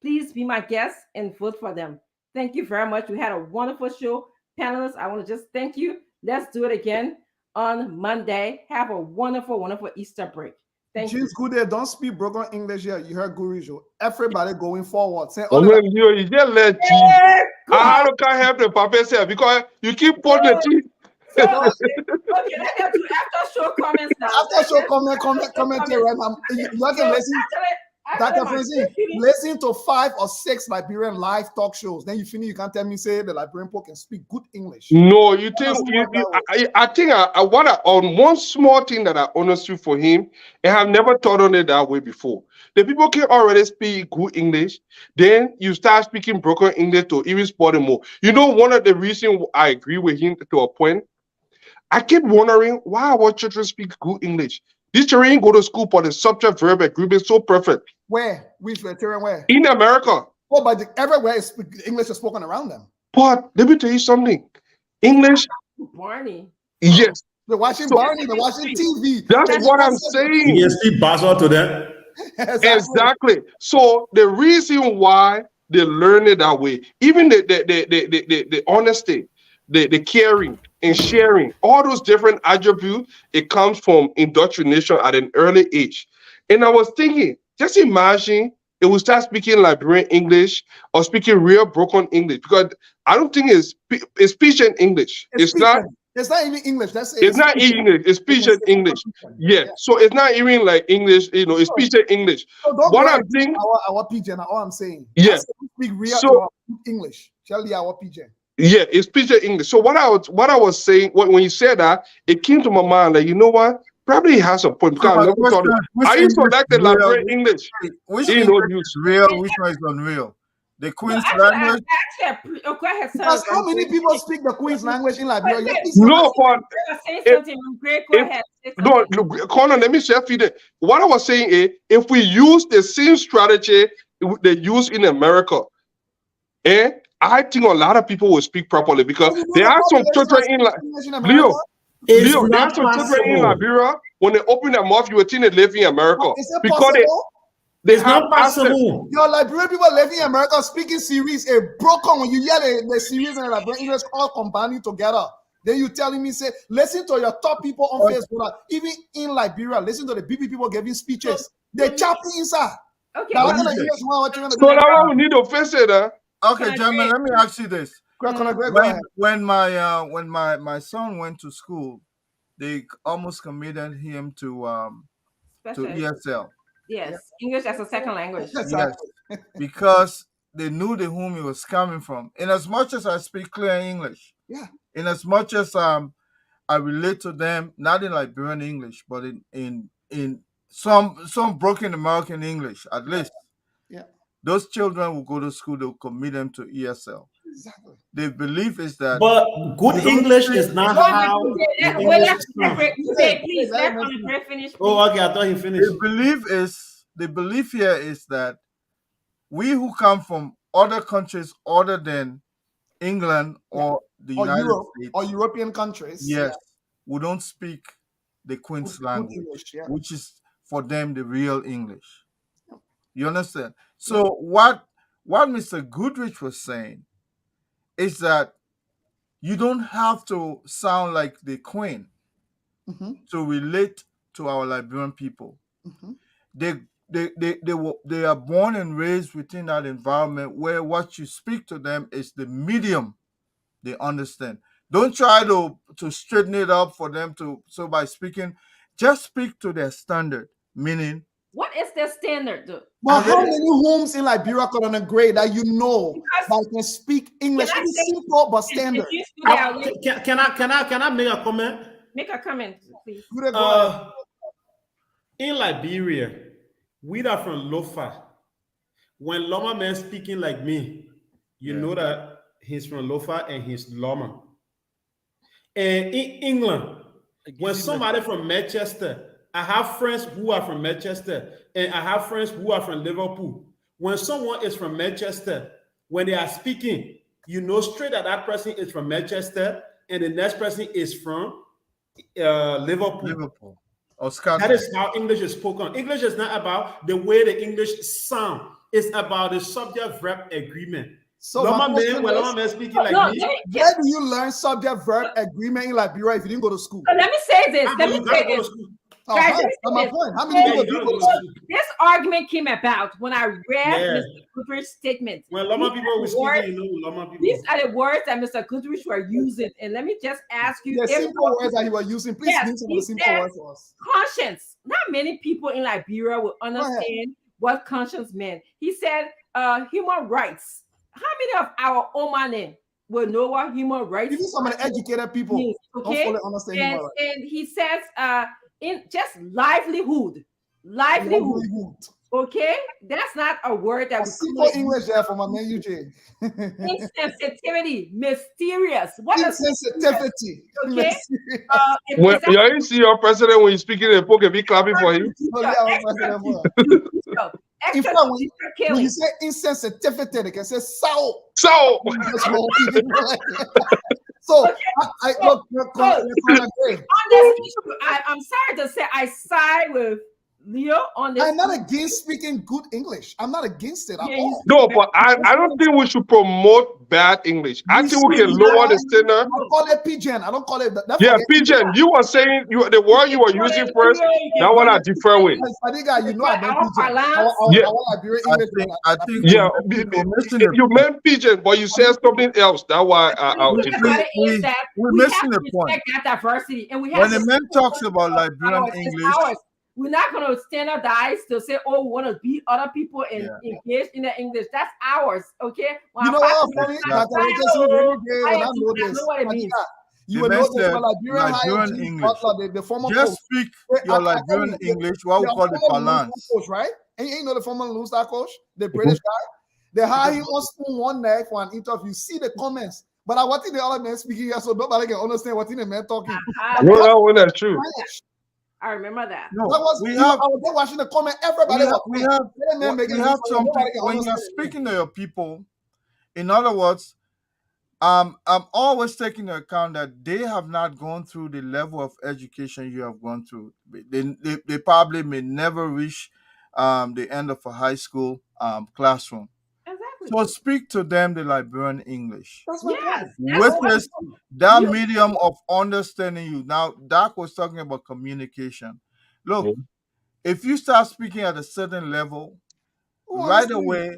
please be my guest and vote for them. Thank you very much. We had a wonderful show. Panelists, I want to just thank you. Let's do it again on Monday. Have a wonderful, wonderful Easter break. Thank you. Good day. Don't speak broken English here. You heard Gurijo. Everybody going forward. Say, You just let I can't help the papa say because you keep putting the teeth. So, okay, let's do after show comments now. After show comment here right now. You can listen. Dr. Francine, listen to 5 or 6 Liberian live talk shows. Then you finish. You can't tell me say the Liberian people can speak good English. No, you think I think I want to, on one small thing that I understood for him, and I've never thought on it that way before. The people can already speak good English. Then you start speaking broken English to even spoil them more. You know, one of the reasons I agree with him to a point, I keep wondering why our children speak good English. These children go to school for the subject verb agreement so perfect. Where? Which veteran where? In America. Oh, but everywhere English is spoken around them. But let me tell you something. English. Barney. Yes. They're watching Barney, they're watching TV. That's what I'm saying. You speak Basel to them. Exactly. So the reason why they learn it that way, even the honesty, the caring and sharing, all those different attributes, it comes from indoctrination at an early age. And I was thinking, just imagine it will start speaking Liberian English or speaking real broken English, because I don't think it's pidgin English. It's not even English. It's not English. It's pidgin English. Yeah. So it's not even like English. You know, it's pidgin English. So what I'm thinking, our pidgin. All I'm saying. Yeah. Speak real English. Tell you our pidgin. Yeah, it's pidgin English. So what I was saying when you said that, it came to my mind like, you know what? Probably has a point. Because I never thought I used to like the Liberian English. Which English is real? Which one is unreal? The Queen's language. Because how many people speak the Queen's language in Liberia? No, but no, Connor, let me say it. What I was saying is, if we use the same strategy they use in America, I think a lot of people will speak properly, because there are some children in Leo, there are some children in Liberia, when they open their mouth, you would think they live in America. Because they have possible. Your Liberian people living in America speaking series a broken when you hear the series and Liberian English all combining together. Then you telling me, say, listen to your top people on Facebook. Even in Liberia, listen to the BB people giving speeches. They chopping inside. Okay. So now we need to face it. Okay, gentlemen, let me ask you this. When my son went to school, they almost committed him to ESL. Yes, English as a second language. Yes, because they knew the whom he was coming from. In as much as I speak clear English, in as much as I I relate to them not in Liberian English, but in some broken American English at least. Yeah. Those children will go to school, they'll commit them to ESL. Exactly. The belief is that But good you don't English speak- is not Wait, how wait, the wait, English let is done. please let Andre finish. Oh, okay, I thought he finished. the belief here is that we who come from other countries other than England or the Or United Europe States, or European countries. yes, we don't speak the Queen's Good language, English, yeah. which is for them the real English. You understand? So what Mr. Goodrich was saying is that you don't have to sound like the Queen to relate to our Liberian people. They are born and raised within that environment where what you speak to them is the medium they understand. Don't try to straighten it up for them so by speaking, just speak to their standard, meaning What is the standard, though? But how many homes in Liberia could on a grade that you know that can speak English? Can I It's say- simple but standard. Can I make a comment? Make a comment, please. In Liberia, we are from Lofa. When Loma man speaking like me, you know that he's from Lofa and he's Loma. And in England, when somebody from Manchester, I have friends who are from Manchester, and I have friends who are from Liverpool. When someone is from Manchester, when they are speaking, you know straight that person is from Manchester, and the next person is from Liverpool. Or Scotland. That is how English is spoken. English is not about the way the English sound. It's about the subject-verb agreement. So Loma my man, question when is, Loma man speaking like me, where do you learn subject-verb agreement in Liberia if you didn't go to school? So let me say this. Let me say this. Guys, That's listen my to point. How this. many people do go to school? This argument came about when I read Yeah. Mr. Goodrich's statement. when Loma These people are were the words- speaking, you know, Loma people. These are the words that Mr. Goodrich were using. And let me just ask you. The if- simple words that he was using. Please Yes, use some of he the simple said words for us. conscience. Not many people in Liberia will understand what conscience meant. He said human rights. How many of our Omanen will know what human rights Even some of the educated people means? don't Okay, fully understand and, human rights. and he says in just livelihood. Okay, that's not a word that we Simple English there for my man UJ. insensitivity, mysterious. What is Insensitivity. okay? When you see your president when he's speaking in poke, be clapping for him. In fact, when you say insensitivity, they can say so. So, so I look, on this issue, I'm sorry to say I side with Leo on this. I'm not against speaking good English. I'm not against it at all. no, but I don't think we should promote bad English. I think we can lower the standard. I call it pigeon. I don't call it that. Yeah, pigeon. You were saying the word you were using first. That one I differ with. Fadiga, you know I meant pigeon. Yeah. Our Liberian English. I think Yeah, you meant pigeon, but you said something else. That's why I'll differ. We're missing the point. That diversity, and we have When the man talks about Liberian English, we're not going to standardize to say, oh, we want to beat other people and engage in the English. That's ours, okay? When You know what funny? I know this. what it means. You will know this for Liberian English. The former just coach. speak your Liberian English, what we call the balance. Coach, right? And you know the former Lone Star coach, the British guy? They hire him on spoon one night for an interview. See the comments. But I want the other man speaking here, so nobody can understand what the man talking. No, that's true. I remember that. No, I was there watching the comment. Everybody we have some when you're speaking to your people. In other words, I'm always taking into account that they have not gone through the level of education you have gone through. They probably may never reach the end of a high school classroom. Exactly. So speak to them the Liberian English. That's my point. Witness that medium of understanding you. Now, Doc was talking about communication. Look, if you start speaking at a certain level, right away,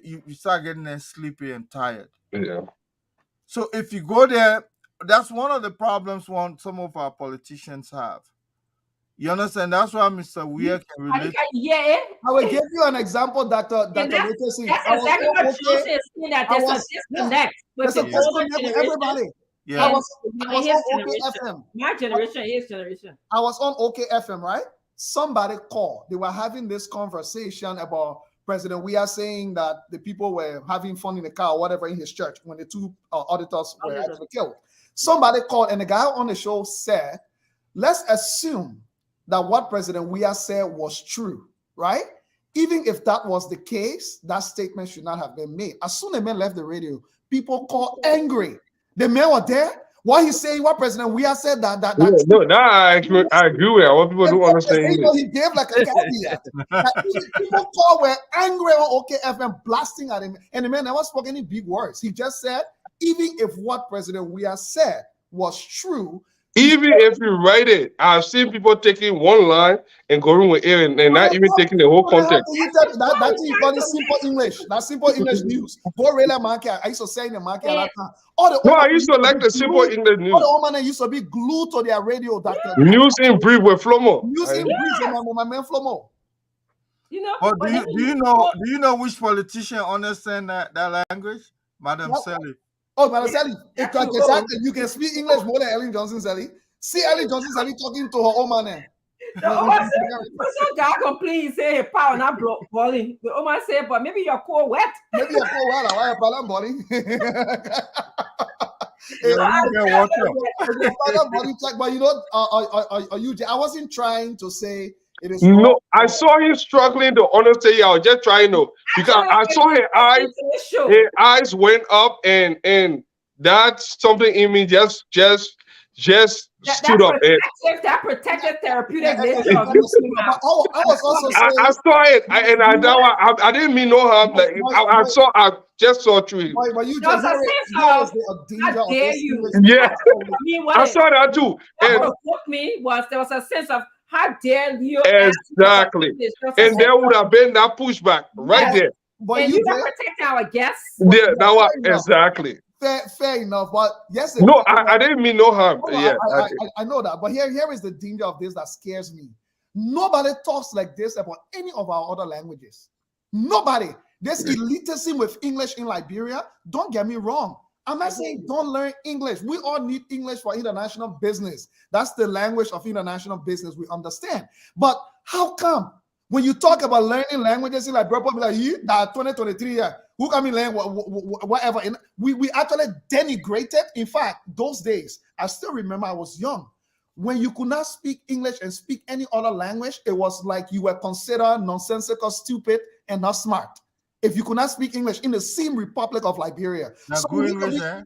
you start getting there sleepy and tired. Yeah. So if you go there, that's one of the problems some of our politicians have. You understand? That's why Mr. Weir can relate. I will give you an example that that's exactly what Johnson is saying, that there's a disconnect with the older generation. everybody. Yeah. I was on his OK generation. FM. My generation, his generation. I was on OK FM, right? Somebody called. They were having this conversation about President We are saying that the people were having fun in the car or whatever in his church when the two auditors were actually killed. Somebody called, and the guy on the show said, let's assume that what President We are said was true, right? Even if that was the case, that statement should not have been made. As soon as the man left the radio, people called angry. The man was there. What he's saying, what President We are said that no, I agree with that. What people don't understand English. He gave like a caveat. People called were angry on OKFM, blasting at him, and the man never spoke any big words. He just said, even if what President We are said was true, even if you write it, I've seen people taking one line and going with it and not even taking the whole context. That's you call it simple English. That's simple English news. Go really market. I used to say in the market a lot of time. No, I used to like the simple English news. All the women used to be glued to their radio. News in brief with Flomo. News in brief with my man Flomo. You know. But do you know which politician understand that language? Madam Sally. Oh, Madam Sally, you can speak English more than Ellen Johnson Sally. See Ellen Johnson Sally talking to her own man. Some guy complain, say hey, power not balling. The woman say, but maybe your core wet. Maybe your core wet. Why your balling balling? But you know, I wasn't trying to say it is. No, I saw him struggling to understand. I was just trying to because I saw her eyes went up, and that's something in me just stood up. That protected therapeutic nature. I was also saying, I saw it, and I didn't mean no harm. Like I just saw through it. But you just yeah, I saw that too. And what provoked me was there was a sense of how dare you exactly, and there would have been that pushback right there. But and you got to protect our guests. Yeah, that was exactly. Fair enough, but yes. No, I didn't mean no harm. Yeah, I know that, but here is the danger of this that scares me. Nobody talks like this about any of our other languages. Nobody. There's elitism with English in Liberia. Don't get me wrong. I'm not saying don't learn English. We all need English for international business. That's the language of international business. We understand. But how come when you talk about learning languages in Liberia, people be like, that 2023 who can learn whatever? And we actually denigrated. In fact, those days, I still remember I was young. When you could not speak English and speak any other language, it was like you were considered nonsensical, stupid, and not smart. If you could not speak English in the same Republic of Liberia. Say that?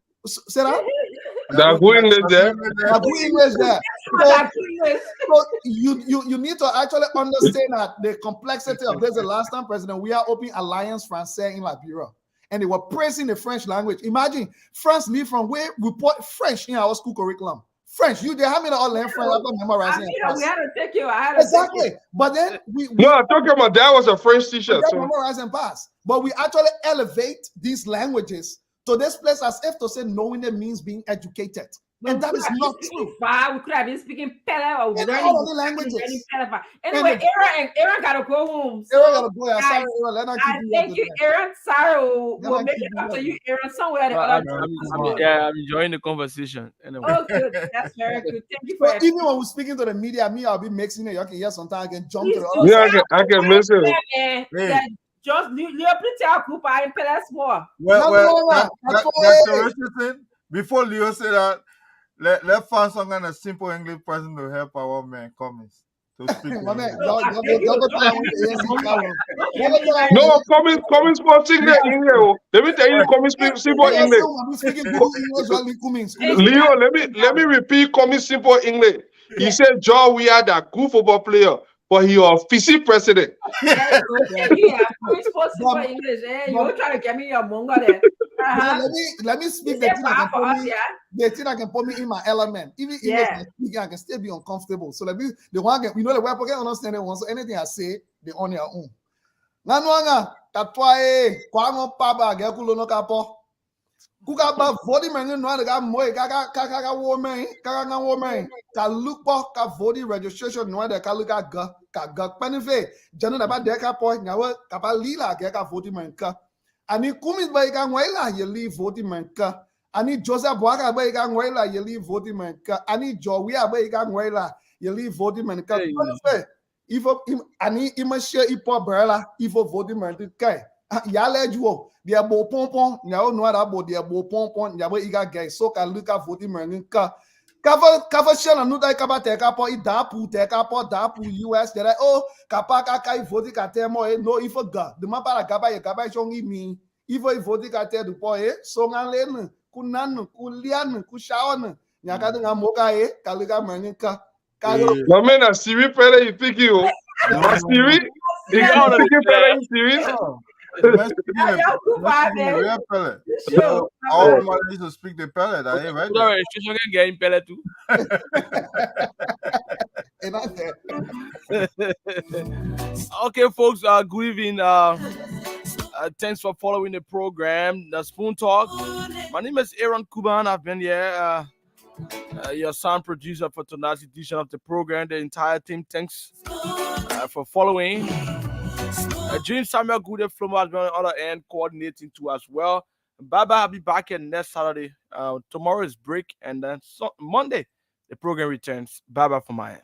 So you need to actually understand that the complexity of this. The last time President we are opening Alliance Française in Liberia, and they were praising the French language. Imagine France need from where we put French in our school curriculum. French, they have me all learn French after memorizing. We had to take you. Exactly, but then I'm talking about that was a French teacher. So memorize and pass. But we actually elevate these languages to this place as if to say knowing it means being educated. And that is not true. We could have been speaking Pele or learning all the languages. Anyway, Aaron got to go home. Aaron got to go. Sorry, Aaron. Thank you, Aaron. Sorry, we'll make it up to you, Aaron, somewhere. I'm enjoying the conversation. Anyway. Oh, good. That's very good. Thank you for even when we're speaking to the media, I'll be mixing it. You can hear sometimes I can jump to the other. Yeah, I can miss it. Just Leo group I in Pele more. Before Leo said that, let's find some kind of simple English person to help our man comments to speak. No, comments for single English. Let me tell you, comments simple English. Leo, let me repeat comments simple English. He said, John, we are that good football player, but he was PC president. You trying to get me your mongo there. Let me speak the thing I can put me in my element. Even English I can still be uncomfortable. So let me the one you know the way I understand it. So anything I say, they on your own. Nanuanga katwae kwango paba gekulo no kapo. Kuka ba vodi menu no ga moe kaka woman ka look ka vodi registration no de ka look ga panife jano na ba de ka po nyawe ka ba lila ga vodi man ka ani kumis ba ka ngwaila ye li vodi man ka Ani Joseph Boaga ba iga ngwela yeli voting man ka ani Jowi aba iga ngwela yeli voting man ka ifo ani imashe ipo brala ifo voting man ka ya lejuo dia bo pompon nya o no ara bo dia bo pompon nya ba iga gay so ka luka voting man ka Kava shana nu dai kaba te kapo I dapu US dere oh kapa kai voting ka te mo no ifo ga de ma para kaba ye kaba shongi mi ifo voting ka te du po so ngalen kunan kulian kushaon nyaka nga moka kaliga manika My man, a Siri Pele, you think you? A Siri? You thinking Pele, you Siri? Real pellet. So all my need to speak the pellet. I ain't right there. Registration can get in pellet too. Okay, folks. Good evening. Thanks for following the program, the Spoon Talk. My name is Aaron Kuban. I've been here, your sound producer for tonight's edition of the program. The entire team, thanks for following. James Samuel Good Flomo has been on the other end coordinating too as well. Baba, I'll be back here next Saturday. Tomorrow is break, and then Monday the program returns. Baba for my end.